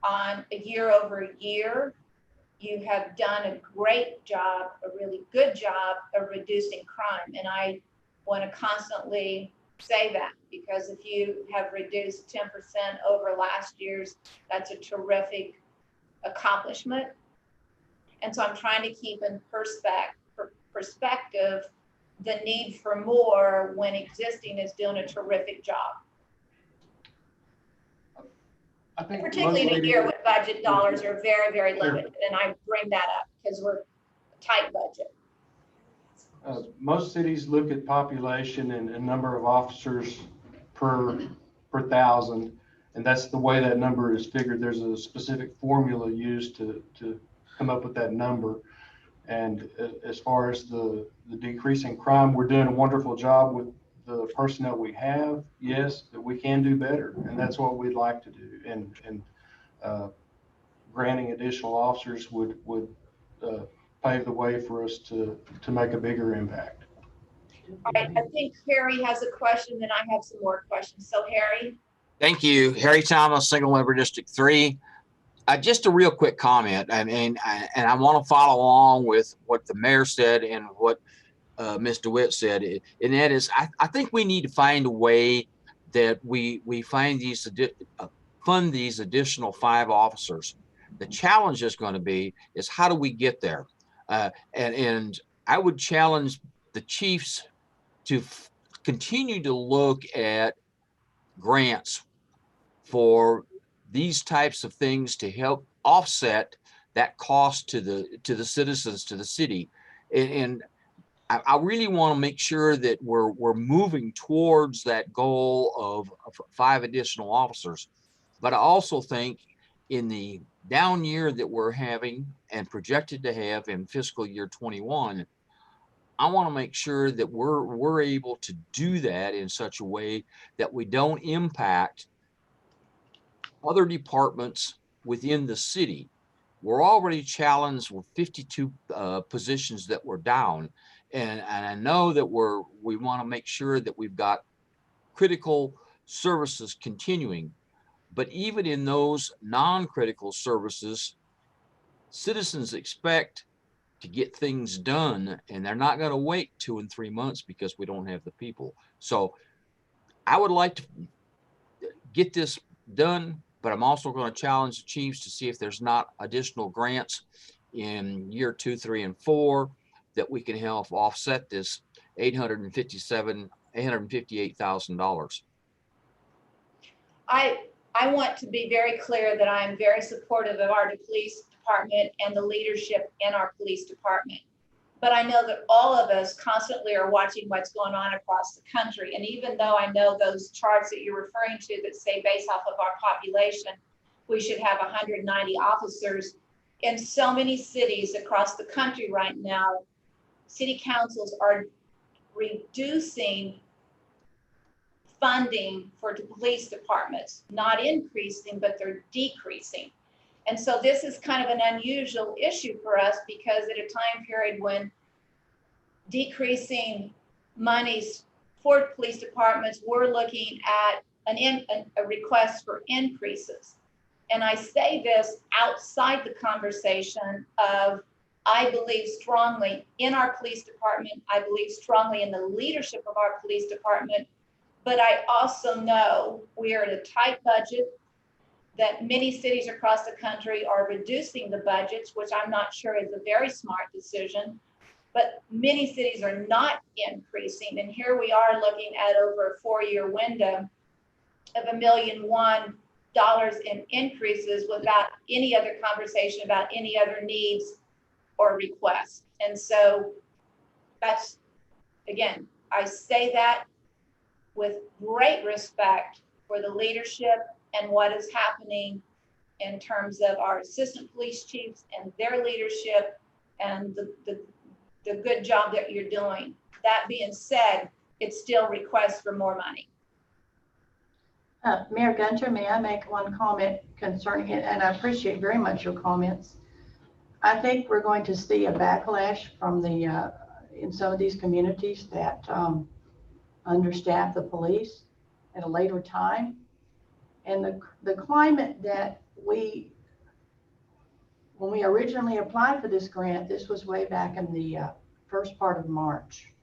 on a year over year, you have done a great job, a really good job of reducing crime. And I want to constantly say that, because if you have reduced 10% over last year's, that's a terrific accomplishment. And so I'm trying to keep in perspective the need for more when existing is doing a terrific job.
I think
Particularly in a year when budget dollars are very, very limited. And I bring that up because we're a tight budget.
Most cities look at population and number of officers per thousand, and that's the way that number is figured. There's a specific formula used to come up with that number. And as far as the decrease in crime, we're doing a wonderful job with the personnel we have. Yes, but we can do better, and that's what we'd like to do. And granting additional officers would pave the way for us to make a bigger impact.
All right, I think Harry has a question, then I have some more questions. So Harry.
Thank you. Harry Thomas, single member District 3. Just a real quick comment. I mean, I want to follow along with what the mayor said and what Ms. DeWitt said. And that is, I think we need to find a way that we find these, fund these additional 5 officers. The challenge is going to be is how do we get there? And I would challenge the chiefs to continue to look at grants for these types of things to help offset that cost to the citizens, to the city. And I really want to make sure that we're moving towards that goal of 5 additional officers. But I also think in the down year that we're having and projected to have in fiscal year 21, I want to make sure that we're able to do that in such a way that we don't impact other departments within the city. We're already challenged with 52 positions that we're down. And I know that we want to make sure that we've got critical services continuing. But even in those non-critical services, citizens expect to get things done, and they're not going to wait 2 and 3 months because we don't have the people. So I would like to get this done, but I'm also going to challenge the chiefs to see if there's not additional grants in year 2, 3, and 4 that we can help offset this $858,000.
I want to be very clear that I'm very supportive of our police department and the leadership in our police department. But I know that all of us constantly are watching what's going on across the country. And even though I know those charts that you're referring to that say based off of our population, we should have 190 officers in so many cities across the country right now, city councils are reducing funding for the police departments, not increasing, but they're decreasing. And so this is kind of an unusual issue for us because at a time period when decreasing monies for police departments, we're looking at a request for increases. And I say this outside the conversation of, I believe strongly in our police department. I believe strongly in the leadership of our police department. But I also know we are at a tight budget, that many cities across the country are reducing the budgets, which I'm not sure is a very smart decision, but many cities are not increasing. And here we are looking at over a 4-year window of $1.1 million dollars in increases without any other conversation about any other needs or requests. And so that's, again, I say that with great respect for the leadership and what is happening in terms of our assistant police chiefs and their leadership and the good job that you're doing. That being said, it still requests for more money.
Mayor Gunter, may I make one comment concerning it? And I appreciate very much your comments. I think we're going to see a backlash from the in some of these communities that understaff the police at a later time. And the climate that when we originally applied for this grant, this was way back in the first part of March.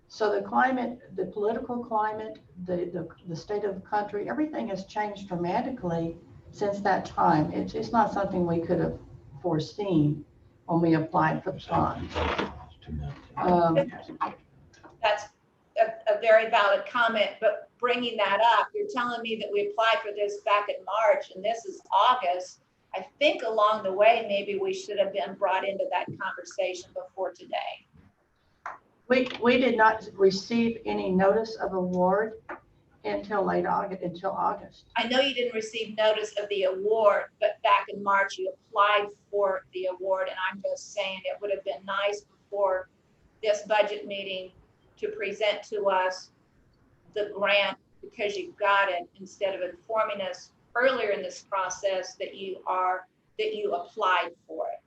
So the climate, the political climate, the state of the country, everything has changed dramatically since that time. It's not something we could have foreseen when we applied for the funds.
That's a very valid comment, but bringing that up, you're telling me that we applied for this back in March and this is August. I think along the way, maybe we should have been brought into that conversation before today.
We did not receive any notice of award until late August.
I know you didn't receive notice of the award, but back in March you applied for the award, and I'm just saying it would have been nice before this budget meeting to present to us the grant because you got it, instead of informing us earlier in this process that you applied for it.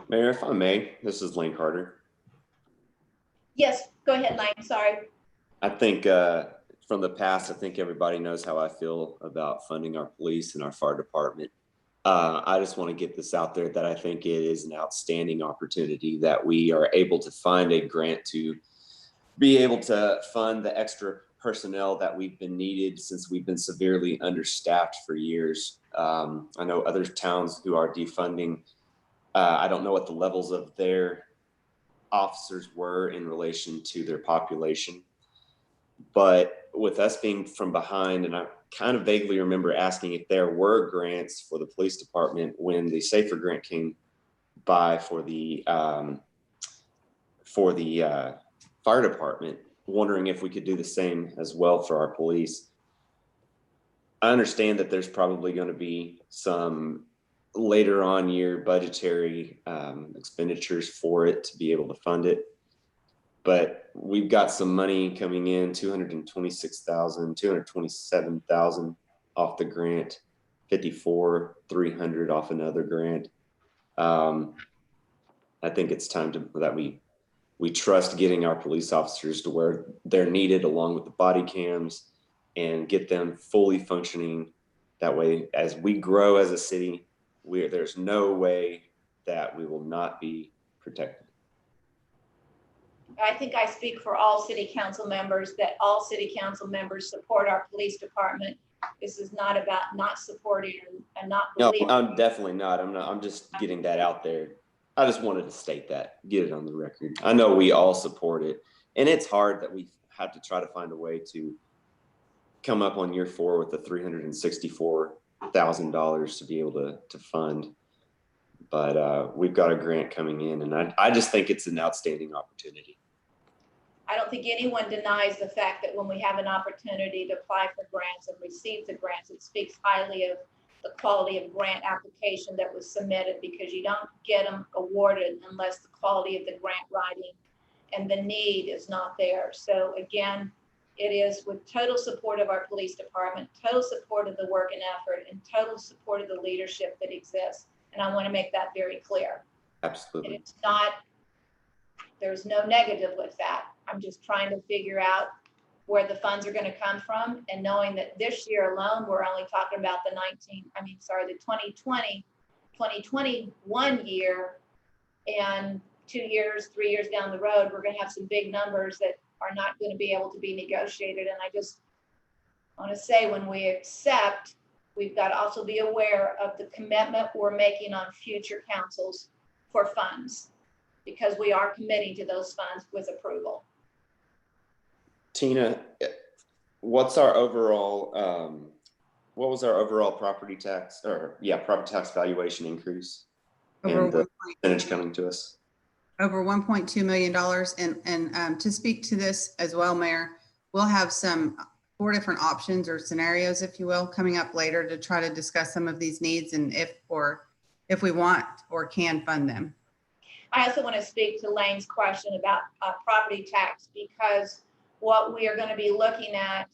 Mayor, if I may, this is Lane Carter.
Yes, go ahead, Lane. Sorry.
I think from the past, I think everybody knows how I feel about funding our police and our fire department. I just want to get this out there that I think it is an outstanding opportunity that we are able to find a grant to be able to fund the extra personnel that we've been needed since we've been severely understaffed for years. I know other towns who are defunding. I don't know what the levels of their officers were in relation to their population, but with us being from behind, and I kind of vaguely remember asking if there were grants for the police department when the SAFER grant came by for the fire department, wondering if we could do the same as well for our police. I understand that there's probably going to be some later on year budgetary expenditures for it to be able to fund it. But we've got some money coming in, $226,000, $227,000 off the grant, $54,300 off another grant. I think it's time that we trust getting our police officers to where they're needed, along with the body cams, and get them fully functioning. That way, as we grow as a city, there's no way that we will not be protected.
I think I speak for all city council members that all city council members support our police department. This is not about not supporting and not believing.
No, I'm definitely not. I'm just getting that out there. I just wanted to state that, get it on the record. I know we all support it, and it's hard that we have to try to find a way to come up on year 4 with the $364,000 to be able to fund. But we've got a grant coming in, and I just think it's an outstanding opportunity.
I don't think anyone denies the fact that when we have an opportunity to apply for grants and receive the grants, it speaks highly of the quality of grant application that was submitted, because you don't get them awarded unless the quality of the grant writing and the need is not there. So again, it is with total support of our police department, total support of the work and effort, and total support of the leadership that exists. And I want to make that very clear.
Absolutely.
And it's not, there's no negative with that. I'm just trying to figure out where the funds are going to come from, and knowing that this year alone, we're only talking about the 2021 year, and 2 years, 3 years down the road, we're going to have some big numbers that are not going to be able to be negotiated. And I just want to say, when we accept, we've got to also be aware of the commitment we're making on future councils for funds. because we are committing to those funds with approval.
Tina, what's our overall, what was our overall property tax property tax valuation increase?
Over
And the percentage coming to us?
Over $1.2 million. And to speak to this as well, Mayor, we'll have four different options or scenarios, if you will, coming up later to try to discuss some of these needs and if we want or can fund them.
I also want to speak to Lane's question about property tax, because what we are going to be looking at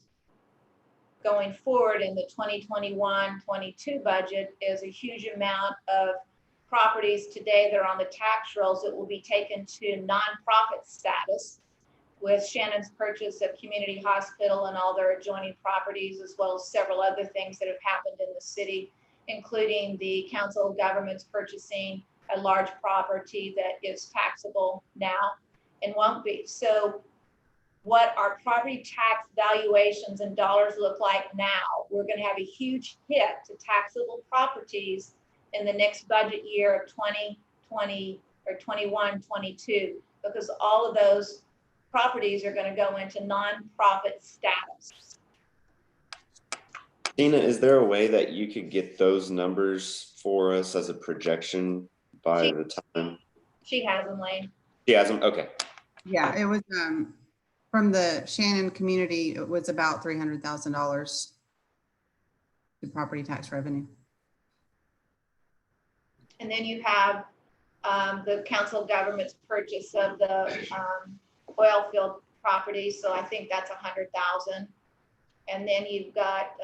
going forward in the 2021-22 budget is a huge amount of properties today that are on the tax rolls that will be taken to nonprofit status with Shannon's purchase of Community Hospital and all their adjoining properties, as well as several other things that have happened in the city, including the Council of Governments purchasing a large property that is taxable now and won't be. So what our property tax valuations and dollars look like now, we're going to have a huge hit to taxable properties in the next budget year of 2020 or 21-22, because all of those properties are going to go into nonprofit status.
Tina, is there a way that you could get those numbers for us as a projection by the time?
She has them, Lane.
She has them? Okay.
Yeah, it was from the Shannon community, it was about $300,000 to property tax revenue.
And then you have the Council of Governments purchase of the oil field property. So I think that's 100,000. And then you've got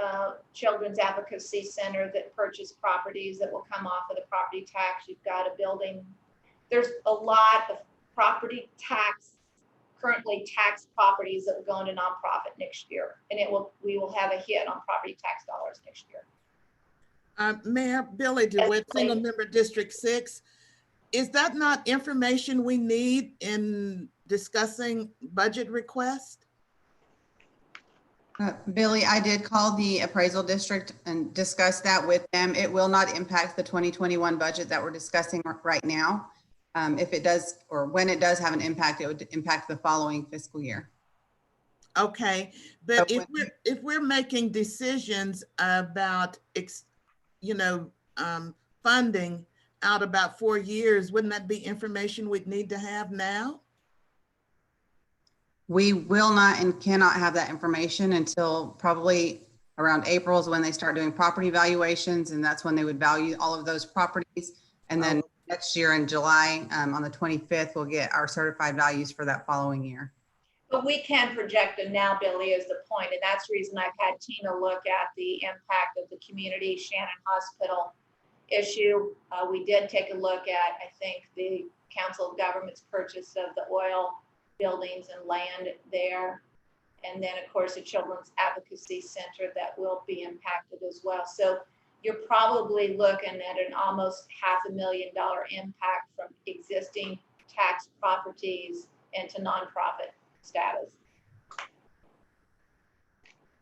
Children's Advocacy Center that purchased properties that will come off of the property tax. You've got a building. There's a lot of property tax, currently taxed properties that will go into nonprofit next year. And we will have a hit on property tax dollars next year.
Mayor Billy DeWitt, single member District 6. Is that not information we need in discussing budget request?
Billy, I did call the appraisal district and discuss that with them. It will not impact the 2021 budget that we're discussing right now. If it does, or when it does have an impact, it would impact the following fiscal year.
Okay, but if we're making decisions about funding out about 4 years, wouldn't that be information we'd need to have now?
We will not and cannot have that information until probably around April is when they start doing property valuations, and that's when they would value all of those properties. And then next year in July, on the 25th, we'll get our certified values for that following year.
But we can project them now, Billy, is the point. And that's the reason I've had Tina look at the impact of the community Shannon Hospital issue. We did take a look at, I think, the Council of Governments purchase of the oil buildings and land there. And then, of course, the Children's Advocacy Center that will be impacted as well. So you're probably looking at an almost $500,000 impact from existing tax properties into nonprofit status.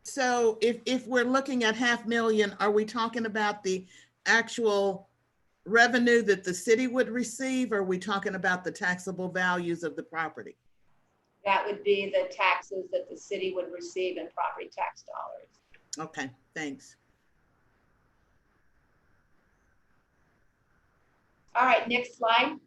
So if we're looking at $500,000, are we talking about the actual revenue that the city would receive, or are we talking about the taxable values of the property?
That would be the taxes that the city would receive in property tax dollars.
Okay, thanks.
All right, next slide.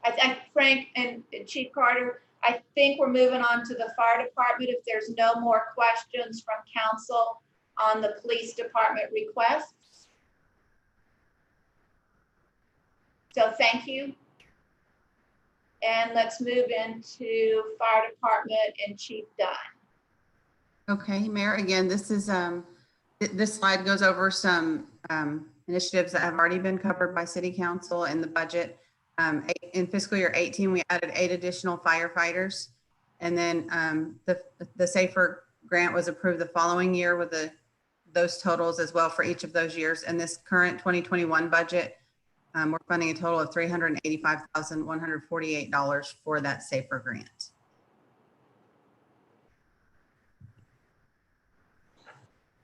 I think Frank and Chief Carter, I think we're moving on to the fire department if there's no more questions from council on the police department requests. So thank you. And let's move into fire department and Chief Dunn.
Okay, Mayor, again, this is this slide goes over some initiatives that have already been covered by City Council in the budget. In fiscal year 18, we added 8 additional firefighters, and then the SAFER grant was approved the following year with those totals as well for each of those years. And this current 2021 budget, we're funding a total of $385,148 for that SAFER grant.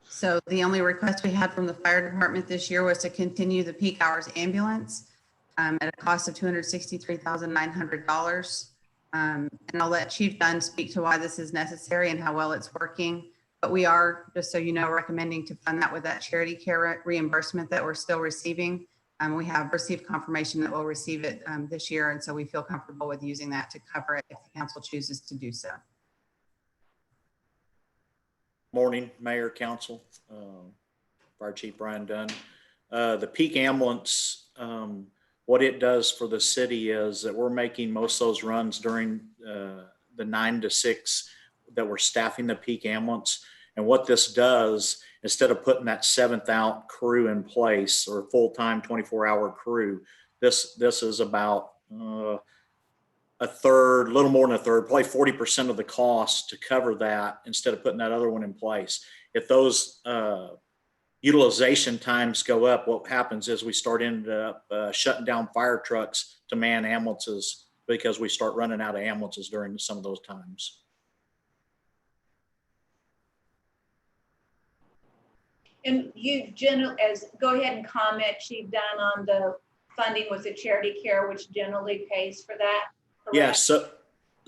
So the only request we had from the fire department this year was to continue the peak hours ambulance. at a cost of $263,900. And I'll let Chief Dunn speak to why this is necessary and how well it's working. But we are, just so you know, recommending to fund that with that charity care reimbursement that we're still receiving. We have received confirmation that we'll receive it this year. And so we feel comfortable with using that to cover it if the council chooses to do so.
Morning, Mayor, Council, Fire Chief Brian Dunn. The peak ambulance, what it does for the city is that we're making most of those runs during the 9 to 6 that we're staffing the peak ambulance. And what this does, instead of putting that 7th out crew in place or full-time 24-hour crew, this is about a third, a little more than a third, probably 40% of the cost to cover that instead of putting that other one in place. If those utilization times go up, what happens is we end up shutting down fire trucks to man ambulances because we start running out of ambulances during some of those times.
And you go ahead and comment, Chief Dunn, on the funding with the charity care, which generally pays for that.
Yes. Yeah,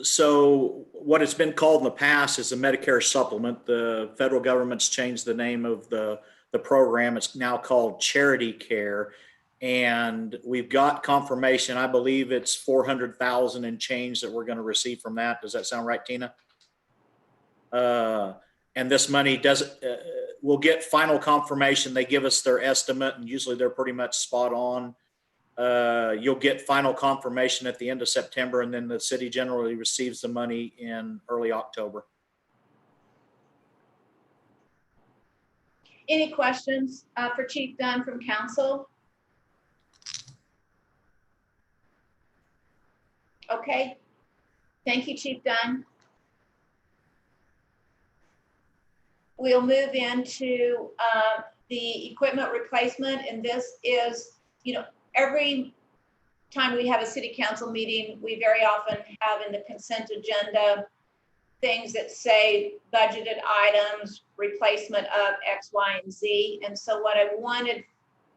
so what it's been called in the past is a Medicare supplement. The federal government's changed the name of the program. It's now called charity care. And we've got confirmation. I believe it's 400,000 and change that we're going to receive from that. Does that sound right, Tina? And this money we'll get final confirmation. They give us their estimate and usually they're pretty much spot on. You'll get final confirmation at the end of September, and then the city generally receives the money in early October.
Any questions for Chief Dunn from council? Okay, thank you, Chief Dunn. We'll move into the equipment replacement, and this is, every time we have a city council meeting, we very often have in the consent agenda things that say budgeted items, replacement of X, Y, and Z. And so what I wanted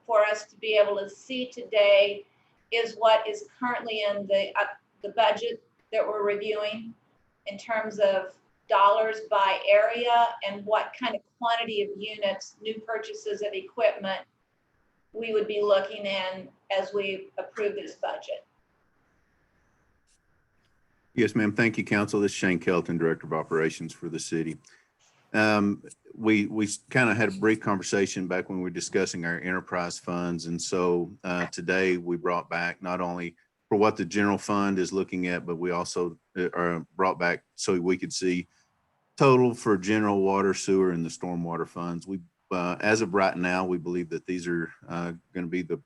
for us to be able to see today is what is currently in the budget that we're reviewing in terms of dollars by area and what kind of quantity of units, new purchases of equipment we would be looking in as we approve this budget.
Yes, ma'am. Thank you, Council. This is Shane Kelton, Director of Operations for the city. We kind of had a brief conversation back when we were discussing our enterprise funds. And so today we brought back not only for what the general fund is looking at, but we also brought back so we could see total for general water, sewer, and the stormwater funds. As of right now, we believe that these are going to be the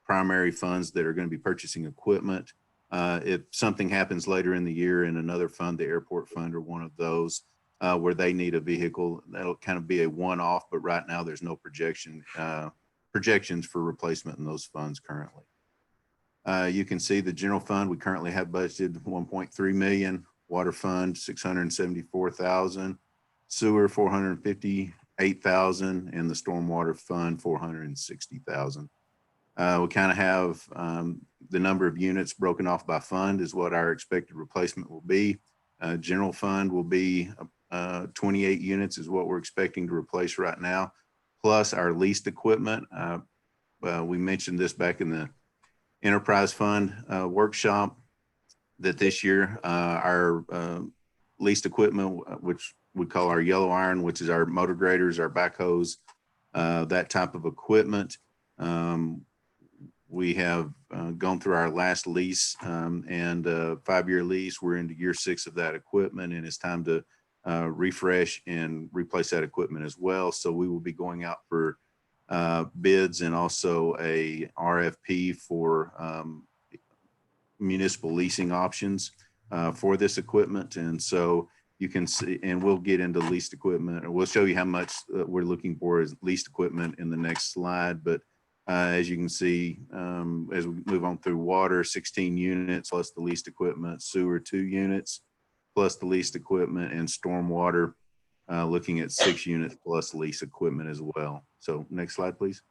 primary funds that are going to be purchasing equipment. If something happens later in the year in another fund, the airport fund or one of those where they need a vehicle, that'll kind of be a one-off, but right now there's no projections for replacement in those funds currently. You can see the general fund, we currently have budgeted 1.3 million, water fund 674,000, sewer 458,000, and the stormwater fund 460,000. We kind of have the number of units broken off by fund is what our expected replacement will be. General fund will be 28 units is what we're expecting to replace right now, plus our leased equipment. We mentioned this back in the enterprise fund workshop that this year our leased equipment, which we call our yellow iron, which is our motor graders, our backhoes, that type of equipment. We have gone through our last lease and 5-year lease. We're into year 6 of that equipment, and it's time to refresh and replace that equipment as well. So we will be going out for bids and also a RFP for municipal leasing options for this equipment. And so you can see, and we'll get into leased equipment, or we'll show you how much we're looking for as leased equipment in the next slide. But as you can see, as we move on through water, 16 units plus the leased equipment, sewer 2 units plus the leased equipment, and stormwater looking at 6 units plus lease equipment as well. So next slide, please.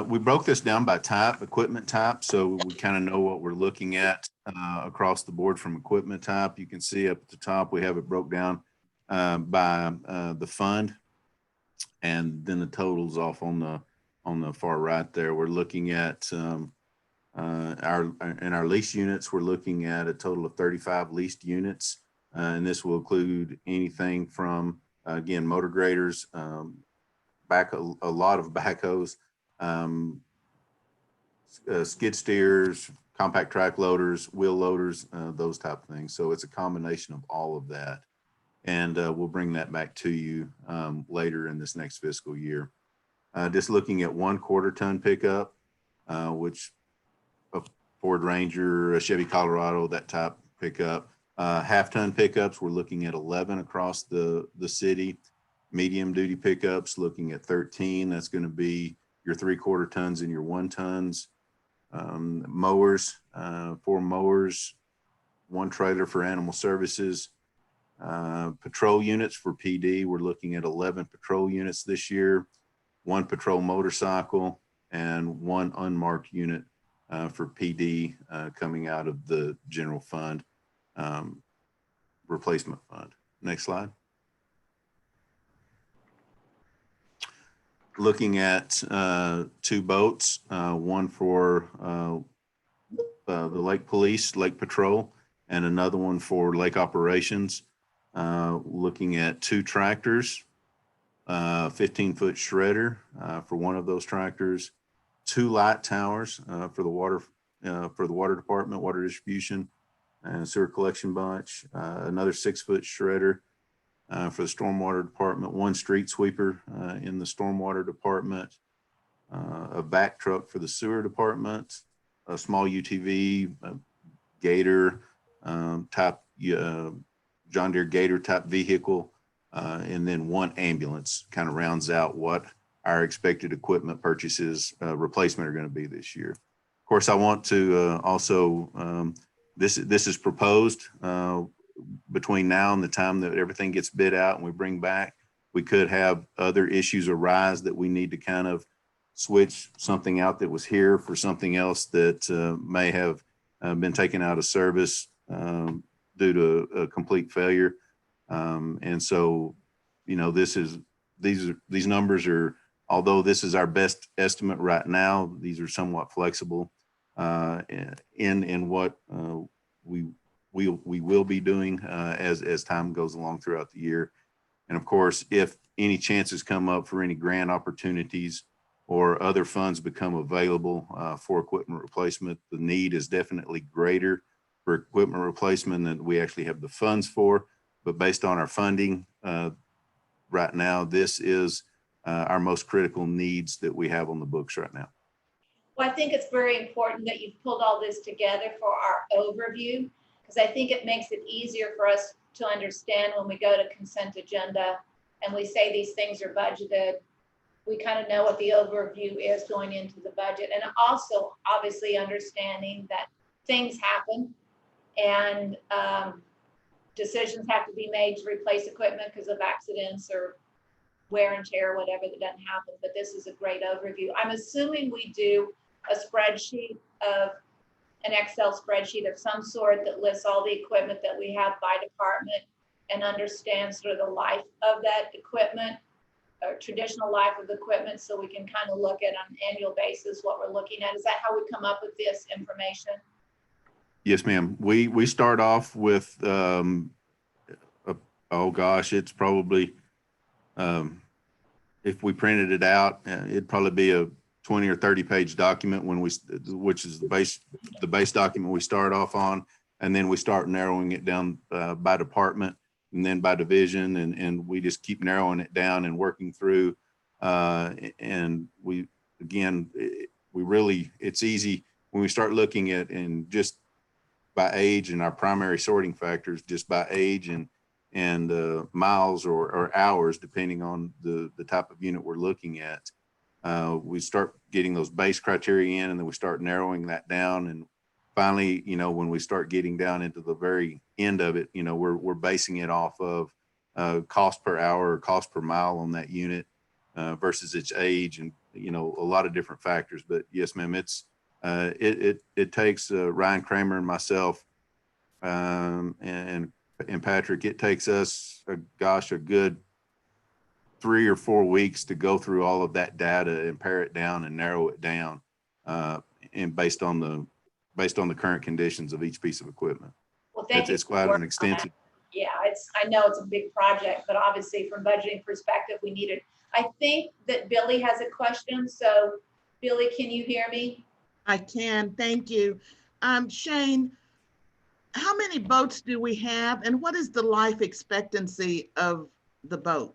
We broke this down by type, equipment type, so we kind of know what we're looking at across the board from equipment type. You can see up at the top, we have it broke down by the fund, and then the totals off on the far right there. We're looking at our lease units. We're looking at a total of 35 leased units, and this will include anything from again motor graders, a lot of backhoes, skid steers, compact track loaders, wheel loaders, those type of things. So it's a combination of all of that. And we'll bring that back to you later in this next fiscal year. Just looking at 1/4 ton pickup, which a Ford Ranger, a Chevy Colorado, that type pickup. 1/2 ton pickups, we're looking at 11 across the city. Medium duty pickups, looking at 13. That's going to be your 3/4 tons and your 1 tons. Mowers, 4 mowers, 1 trailer for animal services. Patrol units for PD, we're looking at 11 patrol units this year, 1 patrol motorcycle, and 1 unmarked unit for PD coming out of the general fund replacement fund. Next slide. Looking at 2 boats, one for the Lake Police, Lake Patrol, and another one for Lake Operations. Looking at 2 tractors, 15-foot shredder for one of those tractors, 2 light towers for the water department, water distribution, and sewer collection bunch, another 6-foot shredder for the stormwater department, 1 street sweeper in the stormwater department, a vac truck for the sewer department, a small UTV, a Gator type, John Deere Gator type vehicle, and then 1 ambulance. Kind of rounds out what our expected equipment purchases replacement are going to be this year. Of course, I want to also, this is proposed. Between now and the time that everything gets bid out and we bring back, we could have other issues arise that we need to kind of switch something out that was here for something else that may have been taken out of service due to a complete failure. And so, you know, these numbers are, although this is our best estimate right now, these are somewhat flexible in what we will be doing as time goes along throughout the year. And of course, if any chances come up for any grant opportunities or other funds become available for equipment replacement, the need is definitely greater for equipment replacement than we actually have the funds for. But based on our funding right now, this is our most critical needs that we have on the books right now.
Well, I think it's very important that you've pulled all this together for our overview, because I think it makes it easier for us to understand when we go to consent agenda and we say these things are budgeted. We kind of know what the overview is going into the budget, and also obviously understanding that things happen and decisions have to be made to replace equipment because of accidents or wear and tear, whatever that doesn't happen. But this is a great overview. I'm assuming we do a spreadsheet of an Excel spreadsheet of some sort that lists all the equipment that we have by department and understands sort of the life of that equipment, or traditional life of the equipment, so we can kind of look at on an annual basis what we're looking at. Is that how we come up with this information?
Yes, ma'am. We start off with, oh gosh, it's probably, if we printed it out, it'd probably be a 20 or 30 page document which is the base document we start off on. And then we start narrowing it down by department and then by division. And we just keep narrowing it down and working through. And it's easy when we start looking at, and just by age and our primary sorting factors, just by age and miles or hours, depending on the type of unit we're looking at. We start getting those base criteria in, and then we start narrowing that down. And finally, you know, when we start getting down into the very end of it, you know, we're basing it off of cost per hour or cost per mile on that unit versus its age, and you know, a lot of different factors. But yes, ma'am, it takes Ryan Kramer and myself and Patrick. It takes us, a good 3 or 4 weeks to go through all of that data and pare it down and narrow it down, and based on the current conditions of each piece of equipment.
Well, thank you.
It's quite an extensive.
Yeah, I know it's a big project, but obviously from budgeting perspective, we need it. I think that Billy has a question. So Billy, can you hear me?
I can, thank you. Shane, how many boats do we have and what is the life expectancy of the boat?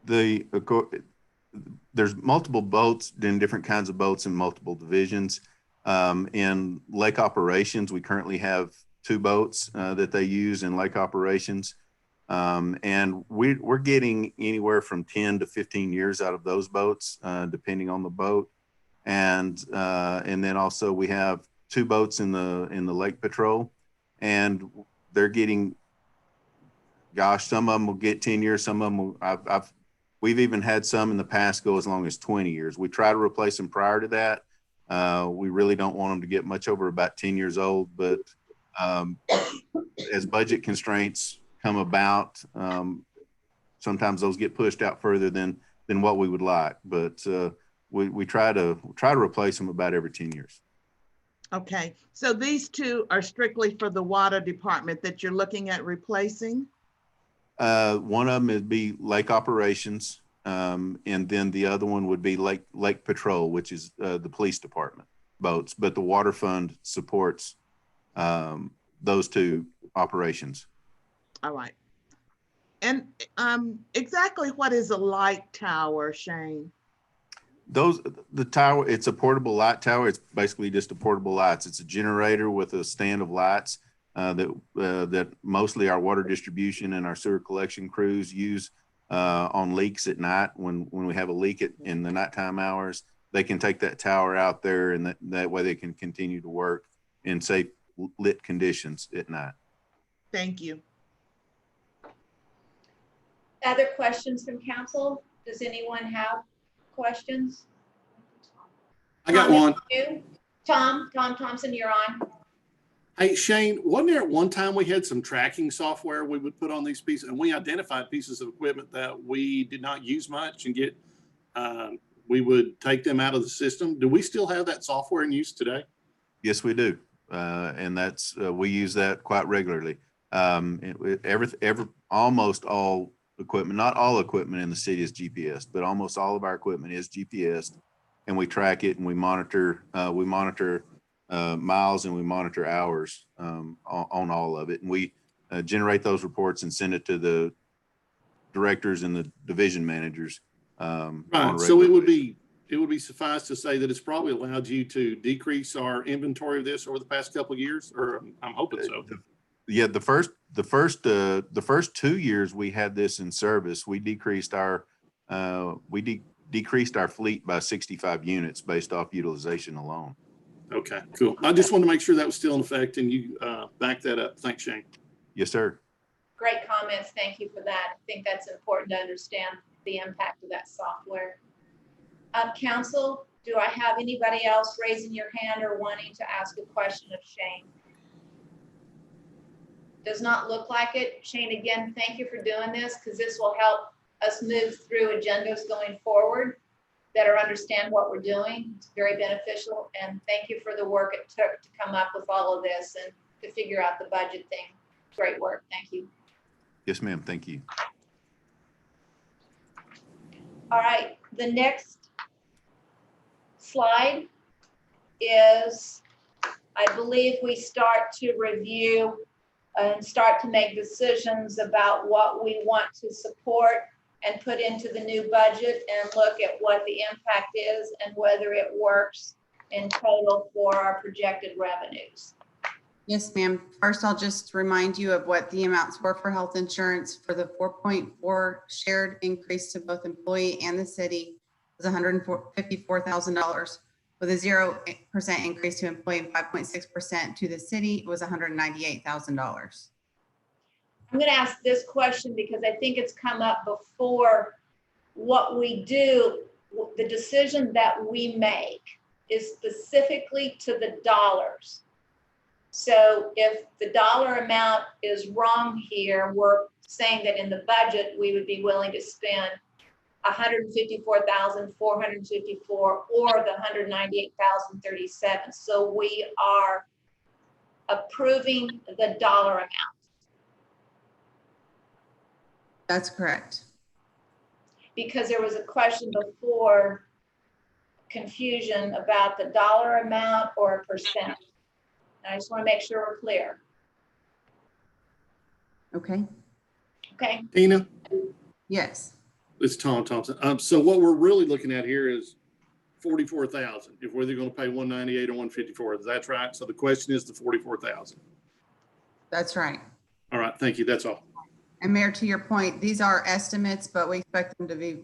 There's multiple boats in different kinds of boats in multiple divisions. In lake operations, we currently have 2 boats that they use in lake operations. And we're getting anywhere from 10 to 15 years out of those boats, depending on the boat. And then also we have 2 boats in the lake patrol, and they're getting, gosh, some of them will get 10 years. Some of them we've even had some in the past go as long as 20 years. We try to replace them prior to that. We really don't want them to get much over about 10 years old, but as budget constraints come about, sometimes those get pushed out further than what we would like. But we try to replace them about every 10 years.
Okay, so these 2 are strictly for the water department that you're looking at replacing?
One of them would be lake operations, and then the other one would be lake patrol, which is the police department boats. But the water fund supports those 2 operations.
All right. And exactly what is a light tower, Shane?
The tower, it's a portable light tower. It's basically just a portable lights. It's a generator with a stand of lights that mostly our water distribution and our sewer collection crews use on leaks at night. When we have a leak in the nighttime hours, they can take that tower out there, and that way they can continue to work in safe lit conditions at night.
Thank you.
Other questions from council? Does anyone have questions?
I got one.
Tom Thompson, you're on.
Hey, Shane, wasn't there at one time we had some tracking software we would put on these pieces, and we identified pieces of equipment that we did not use much and we would take them out of the system? Do we still have that software in use today?
Yes, we do. And that's, we use that quite regularly. Almost all equipment, not all equipment in the city is GPS, but almost all of our equipment is GPS, and we track it and we monitor miles and we monitor hours on all of it. And we generate those reports and send it to the directors and the division managers.
Right. So it would be suffice to say that it's probably allowed you to decrease our inventory of this over the past couple of years, or I'm hoping so.
Yeah, the first 2 years we had this in service, we decreased our fleet by 65 units based off utilization alone.
Okay, cool. I just wanted to make sure that was still in effect, and you back that up. Thanks, Shane.
Yes, sir.
Great comments. Thank you for that. I think that's important to understand the impact of that software. Council, do I have anybody else raising your hand or wanting to ask a question of Shane? Does not look like it. Shane, again, thank you for doing this, because this will help us move through agendas going forward, better understand what we're doing. It's very beneficial, and thank you for the work it took to come up with all of this and to figure out the budget thing. Great work. Thank you.
Yes, ma'am. Thank you.
All right, the next slide is, I believe we start to review and start to make decisions about what we want to support and put into the new budget, and look at what the impact is and whether it works in total for our projected revenues.
Yes, ma'am. First, I'll just remind you of what the amounts were for health insurance. For the 4.4 shared increase to both employee and the city was $154,000. With a 0% increase to employee and 5.6% to the city, it was $198,000.
I'm going to ask this question because I think it's come up before. What we do the decision that we make is specifically to the dollars. So if the dollar amount is wrong here, we're saying that in the budget, we would be willing to spend 154,454 or the 198,037. So we are approving the dollar amount.
That's correct.
Because there was a question before, confusion about the dollar amount or a percent. And I just want to make sure we're clear.
Okay.
Okay.
Tina,
Yes.
it's Tom Thompson. So what we're really looking at here is 44,000. If we're either going to pay 198 or 154, that's right. So the question is the 44,000.
That's right.
All right. Thank you. That's all.
And Mayor, to your point, these are estimates, but we expect them to be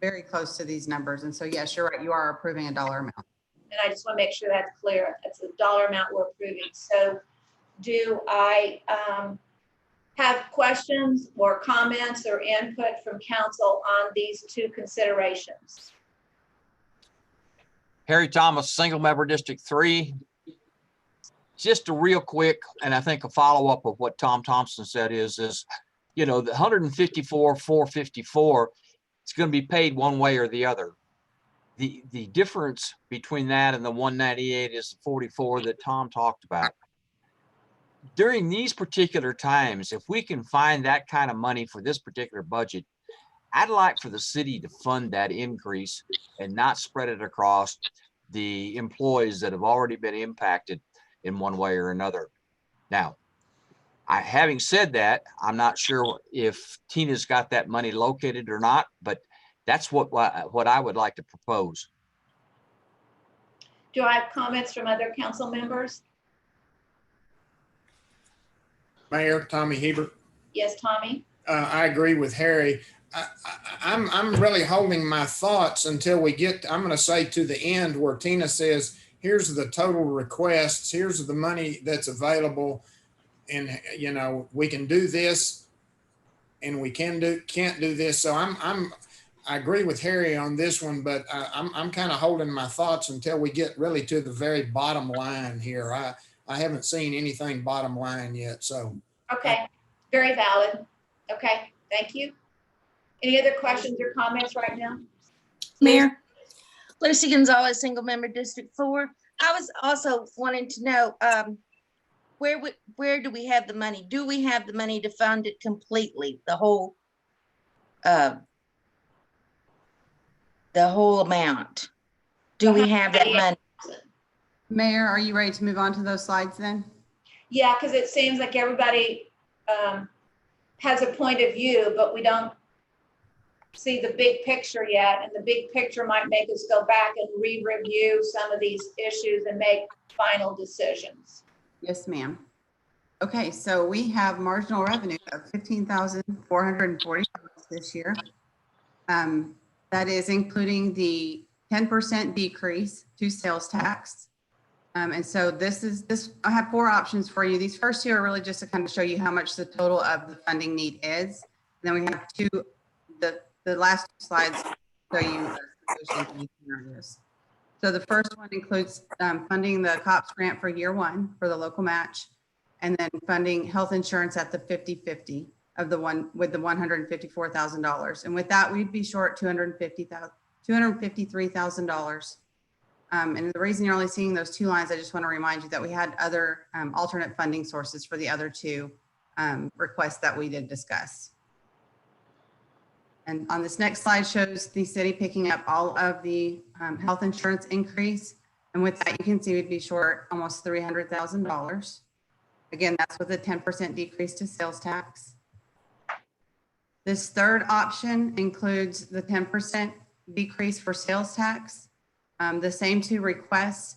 very close to these numbers. And so, yes, you're right. You are approving a dollar amount.
And I just want to make sure that's clear. That's the dollar amount we're approving. So do I have questions or comments or input from council on these two considerations?
Harry Thomas, single member District 3. Just a real quick, and I think a follow-up of what Tom Thompson said is, you know, the 154,454, it's going to be paid one way or the other. The difference between that and the 198 is the 44 that Tom talked about. During these particular times, if we can find that kind of money for this particular budget, I'd like for the city to fund that increase and not spread it across the employees that have already been impacted in one way or another. Now, having said that, I'm not sure if Tina's got that money located or not, but that's what I would like to propose.
Do I have comments from other council members?
Mayor, Tommy Hebert.
Yes, Tommy?
I agree with Harry. I'm really holding my thoughts until we get, I'm going to say to the end where Tina says, here's the total requests, here's the money that's available. And, you know, we can do this and we can't do this. So I agree with Harry on this one, but I'm kind of holding my thoughts until we get really to the very bottom line here. I haven't seen anything bottom line yet. So.
Okay, very valid. Okay, thank you. Any other questions or comments right now?
Mayor, Lucy Gonzalez, single member District 4. I was also wanting to know where do we have the money? Do we have the money to fund it completely, the whole amount? Do we have that money?
Mayor, are you ready to move on to those slides then?
Yeah, because it seems like everybody has a point of view, but we don't see the big picture yet. And the big picture might make us go back and re-review some of these issues and make final decisions.
Yes, ma'am. Okay, so we have marginal revenue of $15,440 this year. That is including the 10% decrease to sales tax. And so I have 4 options for you. These first 2 are really just to kind of show you how much the total of the funding need is. And then we have the last 2 slides show you scenarios. So the first one includes funding the COPS grant for year 1 for the local match, and then funding health insurance at the 50-50 of the one with the $154,000. And with that, we'd be short $253,000. And the reason you're only seeing those 2 lines, I just want to remind you that we had other alternate funding sources for the other 2 requests that we did discuss. And on this next slide shows the city picking up all of the health insurance increase. And with that, you can see we'd be short almost $300,000. Again, that's with a 10% decrease to sales tax. This third option includes the 10% decrease for sales tax. The same 2 requests,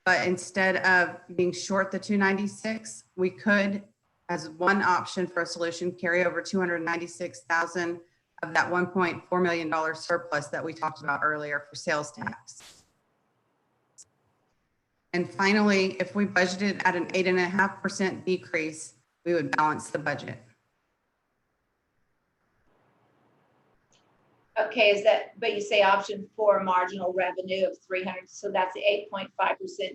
but instead of being short the 296, we could, as one option for a solution, carry over 296,000 of that $1.4 million surplus that we talked about earlier for sales tax. And finally, if we budgeted at an 8.5% decrease, we would balance the budget.
Okay, is that, but you say option 4, marginal revenue of 300, so that's the 8.5%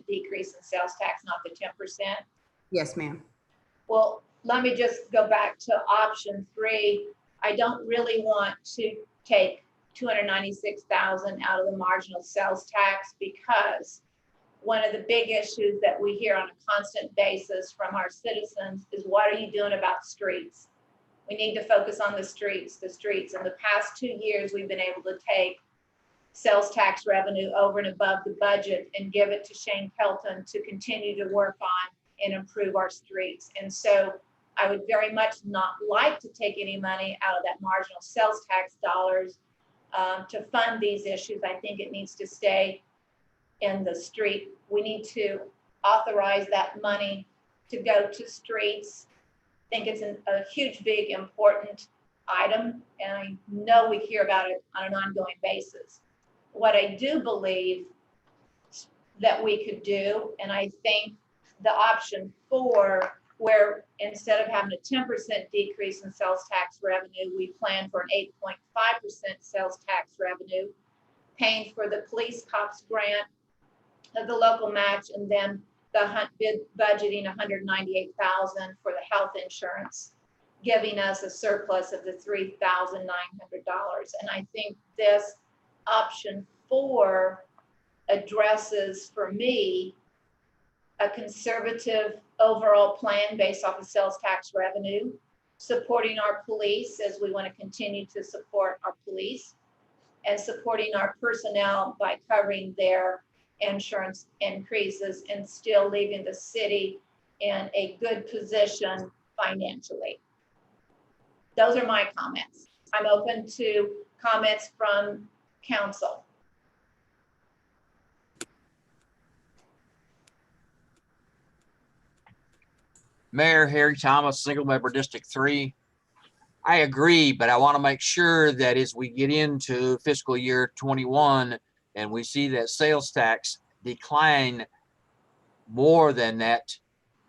decrease in sales tax, not the 10%?
Yes, ma'am.
Well, let me just go back to option 3. I don't really want to take 296,000 out of the marginal sales tax, because one of the big issues that we hear on a constant basis from our citizens is, what are you doing about streets? We need to focus on the streets, the streets. In the past 2 years, we've been able to take sales tax revenue over and above the budget and give it to Shane Kelton to continue to work on and improve our streets. And so I would very much not like to take any money out of that marginal sales tax dollars to fund these issues. I think it needs to stay in the street. We need to authorize that money to go to streets. I think it's a huge, big, important item, and I know we hear about it on an ongoing basis. What I do believe that we could do, and I think the option 4, where instead of having a 10% decrease in sales tax revenue, we plan for an 8.5% sales tax revenue, paying for the police cops grant, the local match, and then the budgeting 198,000 for the health insurance, giving us a surplus of the $3,900. And I think this option 4 addresses, for me, a conservative overall plan based off of sales tax revenue, supporting our police as we want to continue to support our police, and supporting our personnel by covering their insurance increases and still leaving the city in a good position financially. Those are my comments. I'm open to comments from council.
Mayor Harry Thomas, single member District 3. I agree, but I want to make sure that as we get into fiscal year 21 and we see that sales tax decline more than that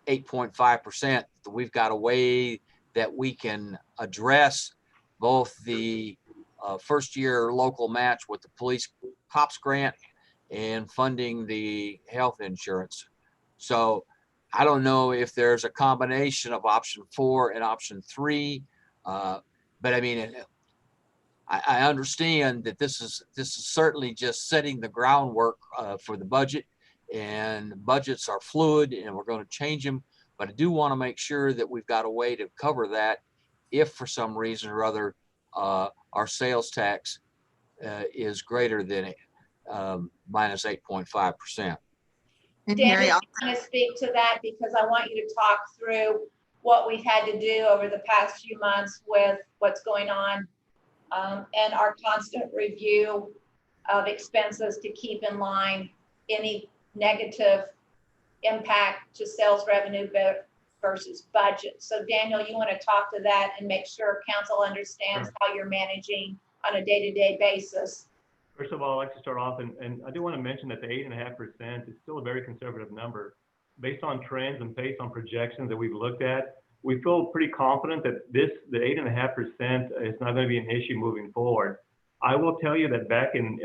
8.5%, we've got a way that we can address both the first year local match with the police cops grant and funding the health insurance. So I don't know if there's a combination of option 4 and option 3, but I mean, I understand that this is certainly just setting the groundwork for the budget, and budgets are fluid and we're going to change them. But I do want to make sure that we've got a way to cover that if for some reason or other our sales tax is greater than minus 8.5%.
Danny, I'm going to speak to that because I want you to talk through what we've had to do over the past few months with what's going on and our constant review of expenses to keep in line any negative impact to sales revenue versus budget. So Daniel, you want to talk to that and make sure council understands how you're managing on a day-to-day basis.
First of all, I'd like to start off, and I do want to mention that the 8.5% is still a very conservative number. Based on trends and based on projections that we've looked at, we feel pretty confident that the 8.5% is not going to be an issue moving forward. I will tell you that back in,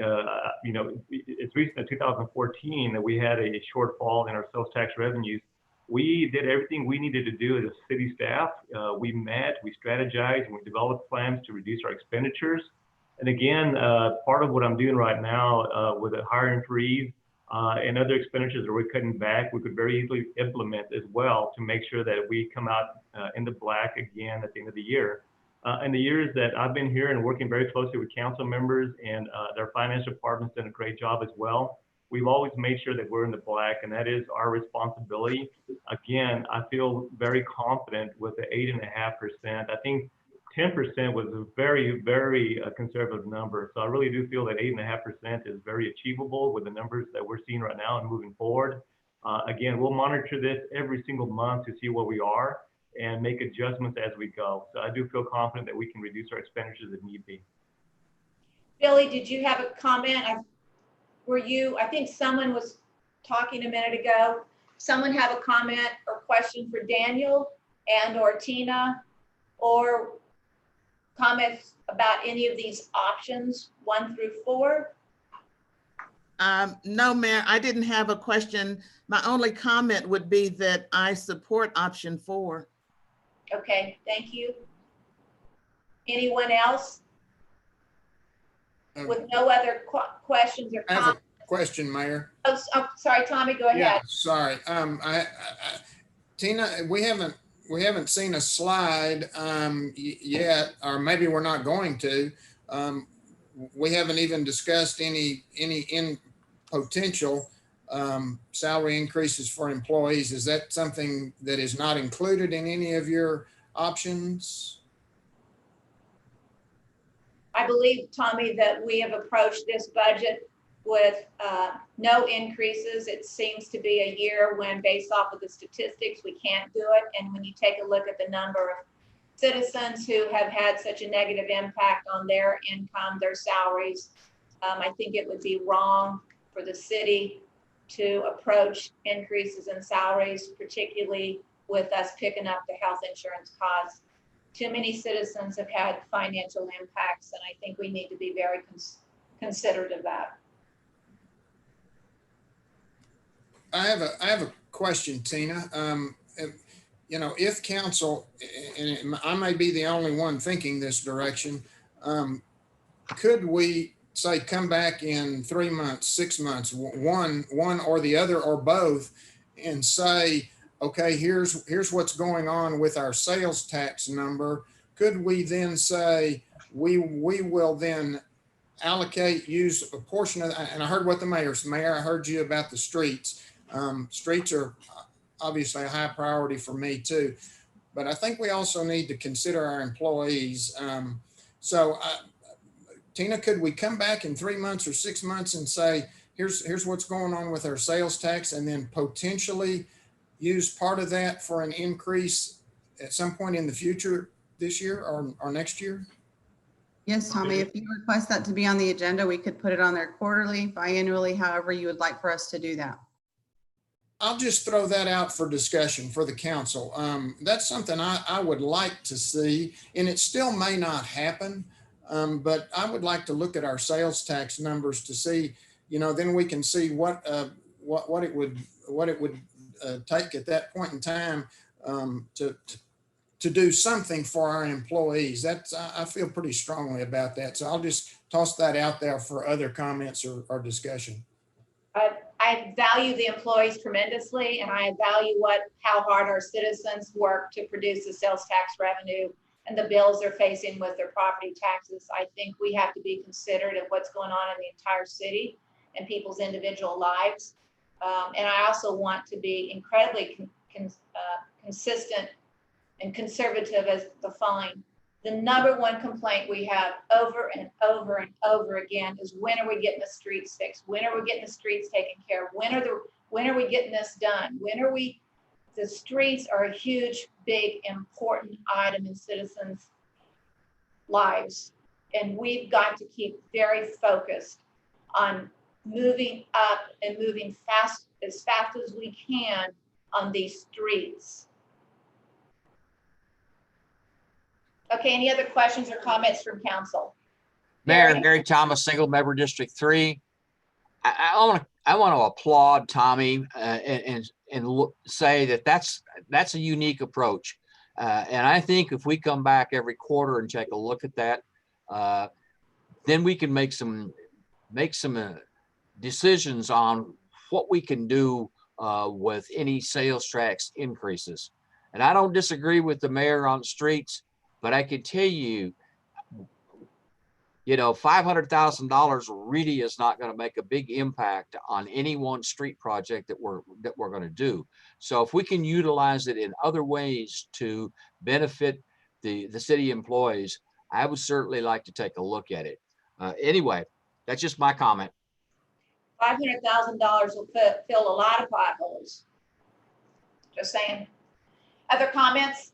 it's recent in 2014 that we had a shortfall in our sales tax revenues. We did everything we needed to do as a city staff. We met, we strategized, and we developed plans to reduce our expenditures. And again, part of what I'm doing right now with a hiring freeze and other expenditures that we're cutting back, we could very easily implement as well to make sure that we come out in the black again at the end of the year. In the years that I've been here and working very closely with council members and their finance department's done a great job as well. We've always made sure that we're in the black, and that is our responsibility. Again, I feel very confident with the 8.5%. I think 10% was a very, very conservative number. So I really do feel that 8.5% is very achievable with the numbers that we're seeing right now and moving forward. Again, we'll monitor this every single month to see where we are and make adjustments as we go. So I do feel confident that we can reduce our expenditures if need be.
Billy, did you have a comment? I think someone was talking a minute ago. Someone have a comment or question for Daniel and or Tina, or comments about any of these options, 1 through 4?
No, Mayor, I didn't have a question. My only comment would be that I support option 4.
Okay, thank you. Anyone else? With no other questions or
I have
comments?
a question, Mayor.
Oh, sorry, Tommy, go ahead.
Yeah, sorry. Tina, we haven't seen a slide yet, or maybe we're not going to. We haven't even discussed any potential salary increases for employees. Is that something that is not included in any of your options?
I believe, Tommy, that we have approached this budget with no increases. It seems to be a year when, based off of the statistics, we can't do it. And when you take a look at the number of citizens who have had such a negative impact on their income, their salaries, I think it would be wrong for the city to approach increases in salaries, particularly with us picking up the health insurance costs. Too many citizens have had financial impacts, and I think we need to be very considerate of that.
I have a question, Tina. You know, if council, and I may be the only one thinking this direction, could we say come back in 3 months, 6 months, one or the other or both, and say, okay, here's what's going on with our sales tax number. Could we then say we will then allocate, use a portion of, and I heard what the mayor, I heard you about the streets. Streets are obviously a high priority for me too, but I think we also need to consider our employees. Tina, could we come back in 3 months or 6 months and say, here's what's going on with our sales tax, and then potentially use part of that for an increase at some point in the future this year or next year?
Yes, Tommy, if you request that to be on the agenda, we could put it on there quarterly, biannually, however you would like for us to do that.
I'll just throw that out for discussion for the council. That's something I would like to see, and it still may not happen, but I would like to look at our sales tax numbers to see, you know, then we can see what it would take at that point in time to do something for our employees. I feel pretty strongly about that. So I'll just toss that out there for other comments or discussion.
I value the employees tremendously, and I value how hard our citizens work to produce the sales tax revenue and the bills they're facing with their property taxes. I think we have to be considerate of what's going on in the entire city and people's individual lives. And I also want to be incredibly consistent and conservative as the following. The number one complaint we have over and over and over again is, when are we getting the streets fixed? When are we getting the streets taken care of? When are we getting this done? The streets are a huge, big, important item in citizens' lives. And we've got to keep very focused on moving up and moving as fast as we can on these streets. Okay, any other questions or comments from council?
Mayor Harry Thomas, single member District 3. I want to applaud Tommy and say that that's a unique approach. And I think if we come back every quarter and take a look at that, then we can make some decisions on what we can do with any sales tax increases. And I don't disagree with the mayor on the streets, but I can tell you, you know, $500,000 really is not going to make a big impact on any one street project that we're going to do. So if we can utilize it in other ways to benefit the city employees, I would certainly like to take a look at it. Anyway, that's just my comment.
$500,000 will fill a lot of potholes. Just saying. Other comments?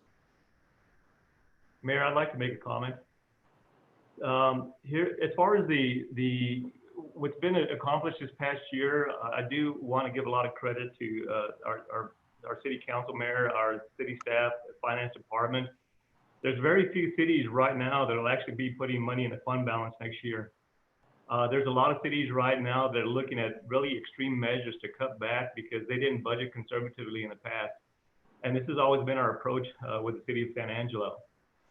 Mayor, I'd like to make a comment. Here, as far as what's been accomplished this past year, I do want to give a lot of credit to our city council, mayor, our city staff, finance department. There's very few cities right now that will actually be putting money in the fund balance next year. There's a lot of cities right now that are looking at really extreme measures to cut back because they didn't budget conservatively in the past. And this has always been our approach with the city of San Angelo.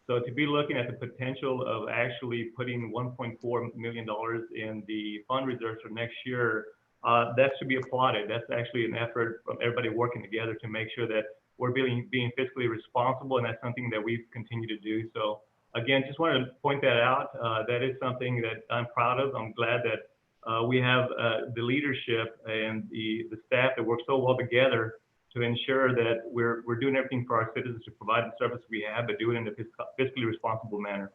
So to be looking at the potential of actually putting $1.4 million in the fund reserves for next year, that should be applauded. That's actually an effort from everybody working together to make sure that we're being fiscally responsible, and that's something that we've continued to do. So again, just wanted to point that out. That is something that I'm proud of. I'm glad that we have the leadership and the staff that work so well together to ensure that we're doing everything for our citizens to provide the service we have, but do it in a fiscally responsible manner.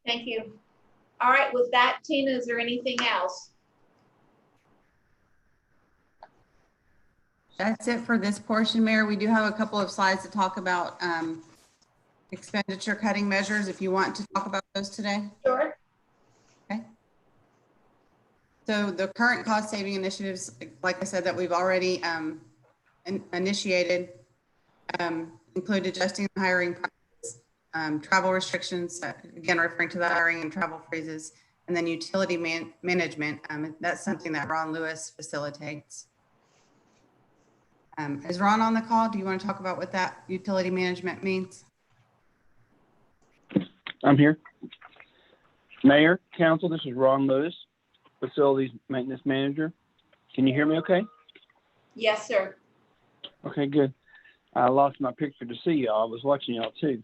Thank you. All right, with that, Tina, is there anything else?
That's it for this portion, Mayor. We do have a couple of slides to talk about expenditure cutting measures, if you want to talk about those today.
Sure.
Okay. So the current cost saving initiatives, like I said, that we've already initiated, include adjusting the hiring practice, travel restrictions, again, referring to the hiring and travel freezes, and then utility management. That's something that Ron Lewis facilitates. Is Ron on the call? Do you want to talk about what that utility management means?
I'm here. Mayor, Council, this is Ron Lewis, Facilities Maintenance Manager. Can you hear me okay?
Yes, sir.
Okay, good. I lost my picture to see y'all. I was watching y'all too.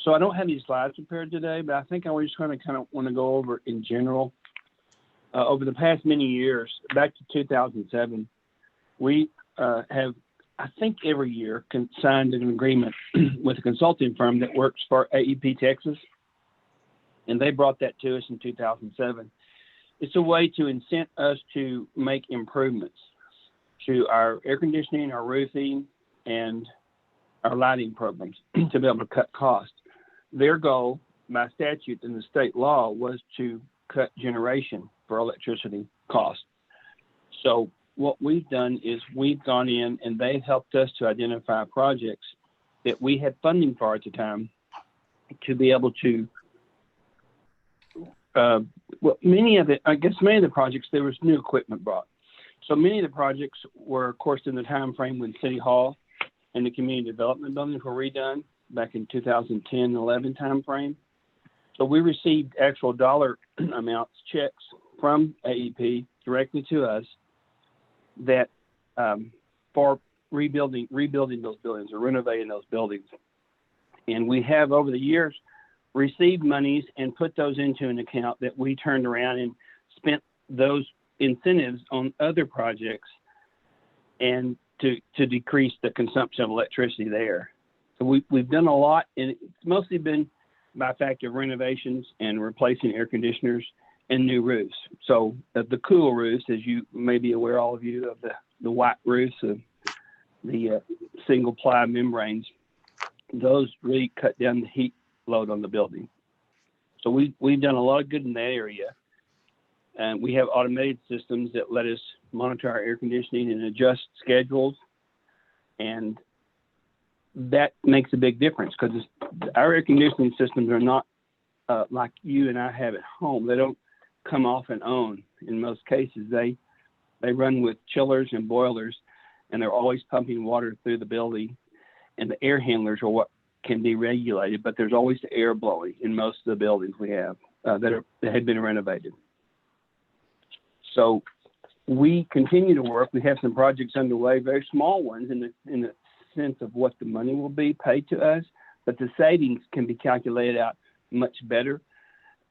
So I don't have any slides prepared today, but I think I was just going to kind of want to go over in general. Over the past many years, back to 2007, we have, I think every year, signed an agreement with a consulting firm that works for AEP Texas. And they brought that to us in 2007. It's a way to incent us to make improvements to our air conditioning, our roofing, and our lighting programs to be able to cut costs. Their goal by statute in the state law was to cut generation for electricity costs. So what we've done is we've gone in and they've helped us to identify projects that we had funding for at the time to be able to, many of the projects, there was new equipment brought. So many of the projects were, of course, in the time frame when City Hall and the community development buildings were redone back in 2010-11 time frame. So we received actual dollar amounts, checks from AEP directly to us that for rebuilding those buildings or renovating those buildings. And we have over the years received monies and put those into an account that we turned around and spent those incentives on other projects and to decrease the consumption of electricity there. So we've done a lot, and it's mostly been by factor of renovations and replacing air conditioners and new roofs. So the cool roofs, as you may be aware, all of you, of the white roofs, of the single ply membranes, those really cut down the heat load on the building. So we've done a lot of good in that area. And we have automated systems that let us monitor our air conditioning and adjust schedules. And that makes a big difference because our air conditioning systems are not like you and I have at home. They don't come off and on. In most cases, they run with chillers and boilers, and they're always pumping water through the building. And the air handlers are what can be regulated, but there's always the air blowing in most of the buildings we have that had been renovated. So we continue to work. We have some projects underway, very small ones in the sense of what the money will be paid to us, but the savings can be calculated out much better.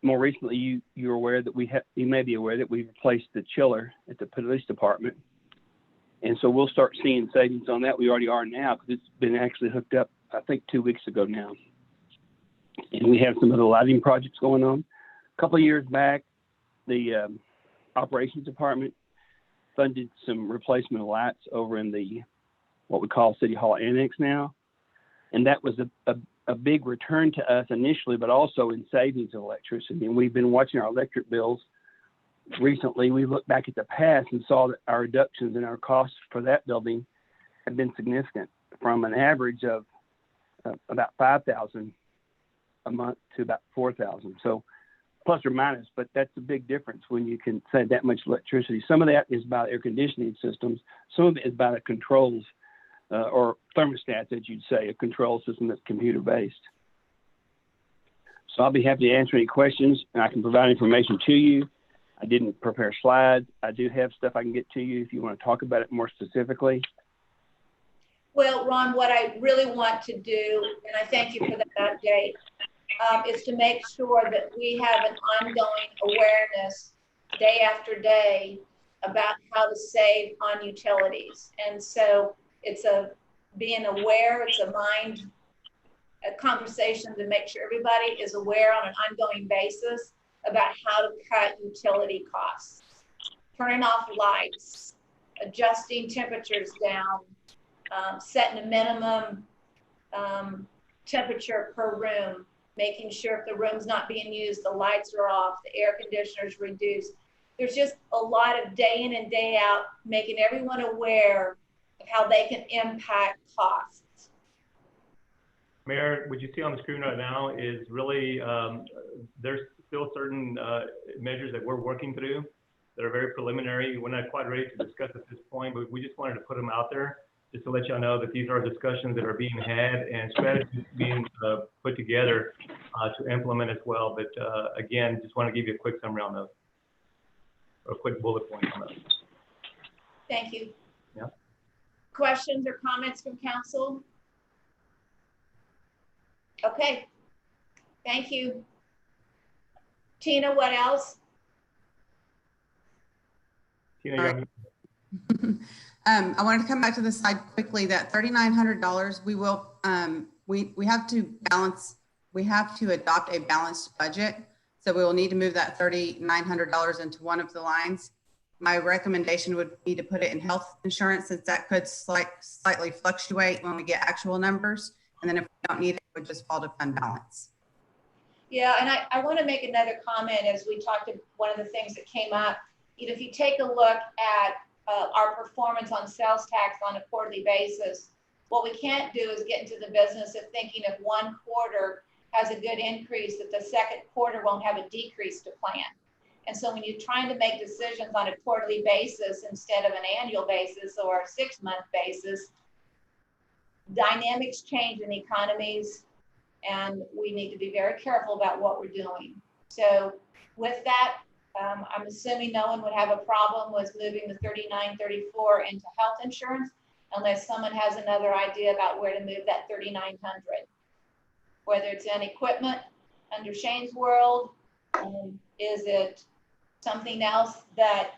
More recently, you're aware that you may be aware that we replaced the chiller at the police department. And so we'll start seeing savings on that. We already are now because it's been actually hooked up, I think, 2 weeks ago now. And we have some other lighting projects going on. A couple of years back, the operations department funded some replacement of lights over in the what we call City Hall Annex now. And that was a big return to us initially, but also in savings of electricity. And we've been watching our electric bills. Recently, we looked back at the past and saw that our reductions in our costs for that building have been significant, from an average of about 5,000 a month to about 4,000. So plus or minus, but that's a big difference when you can save that much electricity. Some of that is by air conditioning systems. Some of it is by the controls or thermostats, as you'd say, a control system that's computer based. So I'll be happy to answer any questions, and I can provide information to you. I didn't prepare slides. I do have stuff I can get to you if you want to talk about it more specifically.
Well, Ron, what I really want to do, and I thank you for that update, is to make sure that we have an ongoing awareness day after day about how to save on utilities. And so it's being aware, it's a conversation to make sure everybody is aware on an ongoing basis about how to cut utility costs. Turning off lights, adjusting temperatures down, setting a minimum temperature per room, making sure if the room's not being used, the lights are off, the air conditioner's reduced. There's just a lot of day in and day out, making everyone aware of how they can impact costs.
Mayor, what you see on the screen right now is really, there's still certain measures that we're working through that are very preliminary. We're not quite ready to discuss at this point, but we just wanted to put them out there just to let y'all know that these are discussions that are being had and strategies being put together to implement as well. But again, just want to give you a quick summary on those, or a quick bullet point on those.
Thank you.
Yeah.
Questions or comments from council? Okay, thank you. Tina, what else?
Tina,
I wanted to come back to this slide quickly. That $3,900, we will we have to balance. We have to adopt a balanced budget, so we will need to move that $3,900 into one of the lines. My recommendation would be to put it in health insurance, since that could slightly fluctuate when we get actual numbers. And then if we don't need it, it would just fall to fund balance.
Yeah, and I want to make another comment as we talked to one of the things that came up. If you take a look at our performance on sales tax on a quarterly basis, what we can't do is get into the business of thinking if one quarter has a good increase, that the second quarter won't have a decrease to plan. And so when you're trying to make decisions on a quarterly basis instead of an annual basis or a 6-month basis, dynamics change in economies, and we need to be very careful about what we're doing. So with that, I'm assuming no one would have a problem with moving the 3934 into health insurance, unless someone has another idea about where to move that 3900. Whether it's in equipment under Shane's world, is it something else that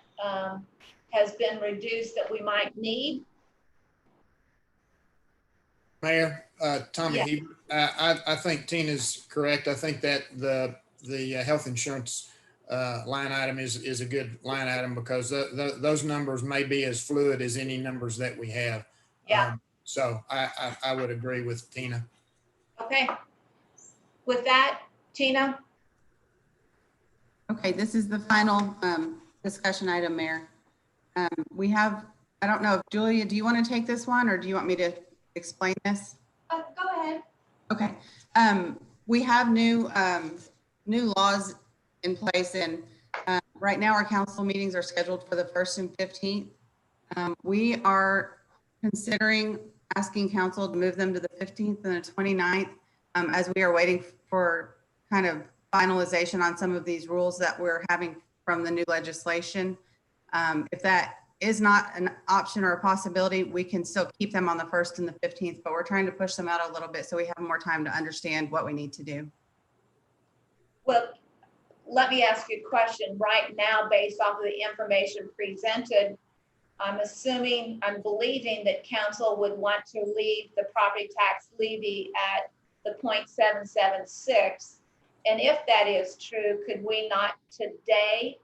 has been reduced that we might need?
Mayor, Tommy,
Yeah.
I think Tina's correct. I think that the health insurance line item is a good line item, because those numbers may be as fluid as any numbers that we have.
Yeah.
So I would agree with Tina.
Okay. With that, Tina?
Okay, this is the final discussion item, Mayor. We have, I don't know if Julia, do you want to take this one, or do you want me to explain this?
Go ahead.
Okay. We have new laws in place, and right now our council meetings are scheduled for the 1st and 15th. We are considering asking council to move them to the 15th and the 29th, as we are waiting for kind of finalization on some of these rules that we're having from the new legislation. If that is not an option or a possibility, we can still keep them on the 1st and the 15th, but we're trying to push them out a little bit so we have more time to understand what we need to do.
Well, let me ask you a question. Right now, based off of the information presented, I'm believing that council would want to leave the property tax levy at the 0.776. And if that is true, could we not today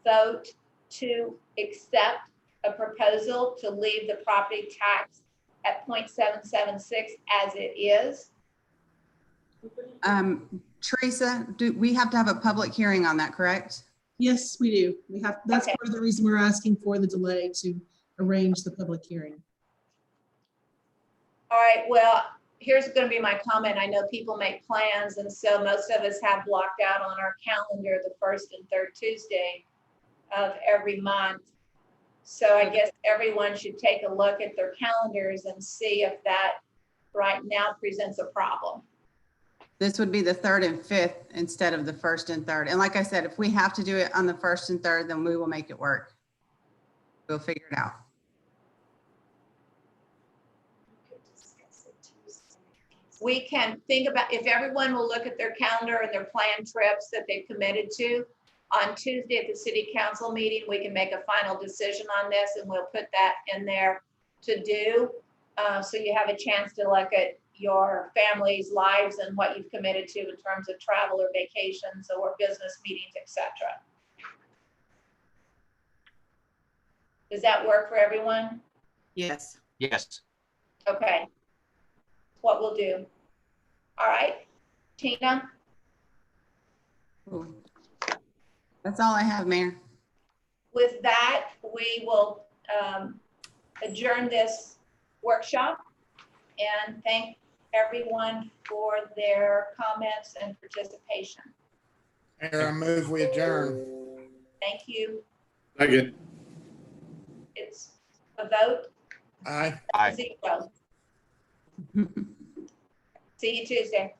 vote to accept a proposal to leave the property tax at 0.776 as it is?
Teresa, do we have to have a public hearing on that, correct?
Yes, we do. We have. That's
Okay.
part of the reason we're asking for the delay, to arrange the public hearing.
All right, well, here's going to be my comment. I know people make plans, and so most of us have blocked out on our calendar the first and third Tuesday of every month. So I guess everyone should take a look at their calendars and see if that right now presents a problem.
This would be the 3rd and 5th instead of the 1st and 3rd. And like I said, if we have to do it on the 1st and 3rd, then we will make it work. We'll figure it out.
We can think about, if everyone will look at their calendar and their planned trips that they've committed to, on Tuesday at the city council meeting, we can make a final decision on this, and we'll put that in there to do. So you have a chance to look at your family's lives and what you've committed to in terms of travel or vacations or business meetings, etc. Does that work for everyone?
Yes.
Yes.
Okay. What we'll do. All right, Tina?
Ooh. That's all I have, Mayor.
With that, we will adjourn this workshop and thank everyone for their comments and participation.
Mayor, I move we adjourn.
Thank you.
Second.
It's a vote.
Aye.
Aye.
0. See you Tuesday.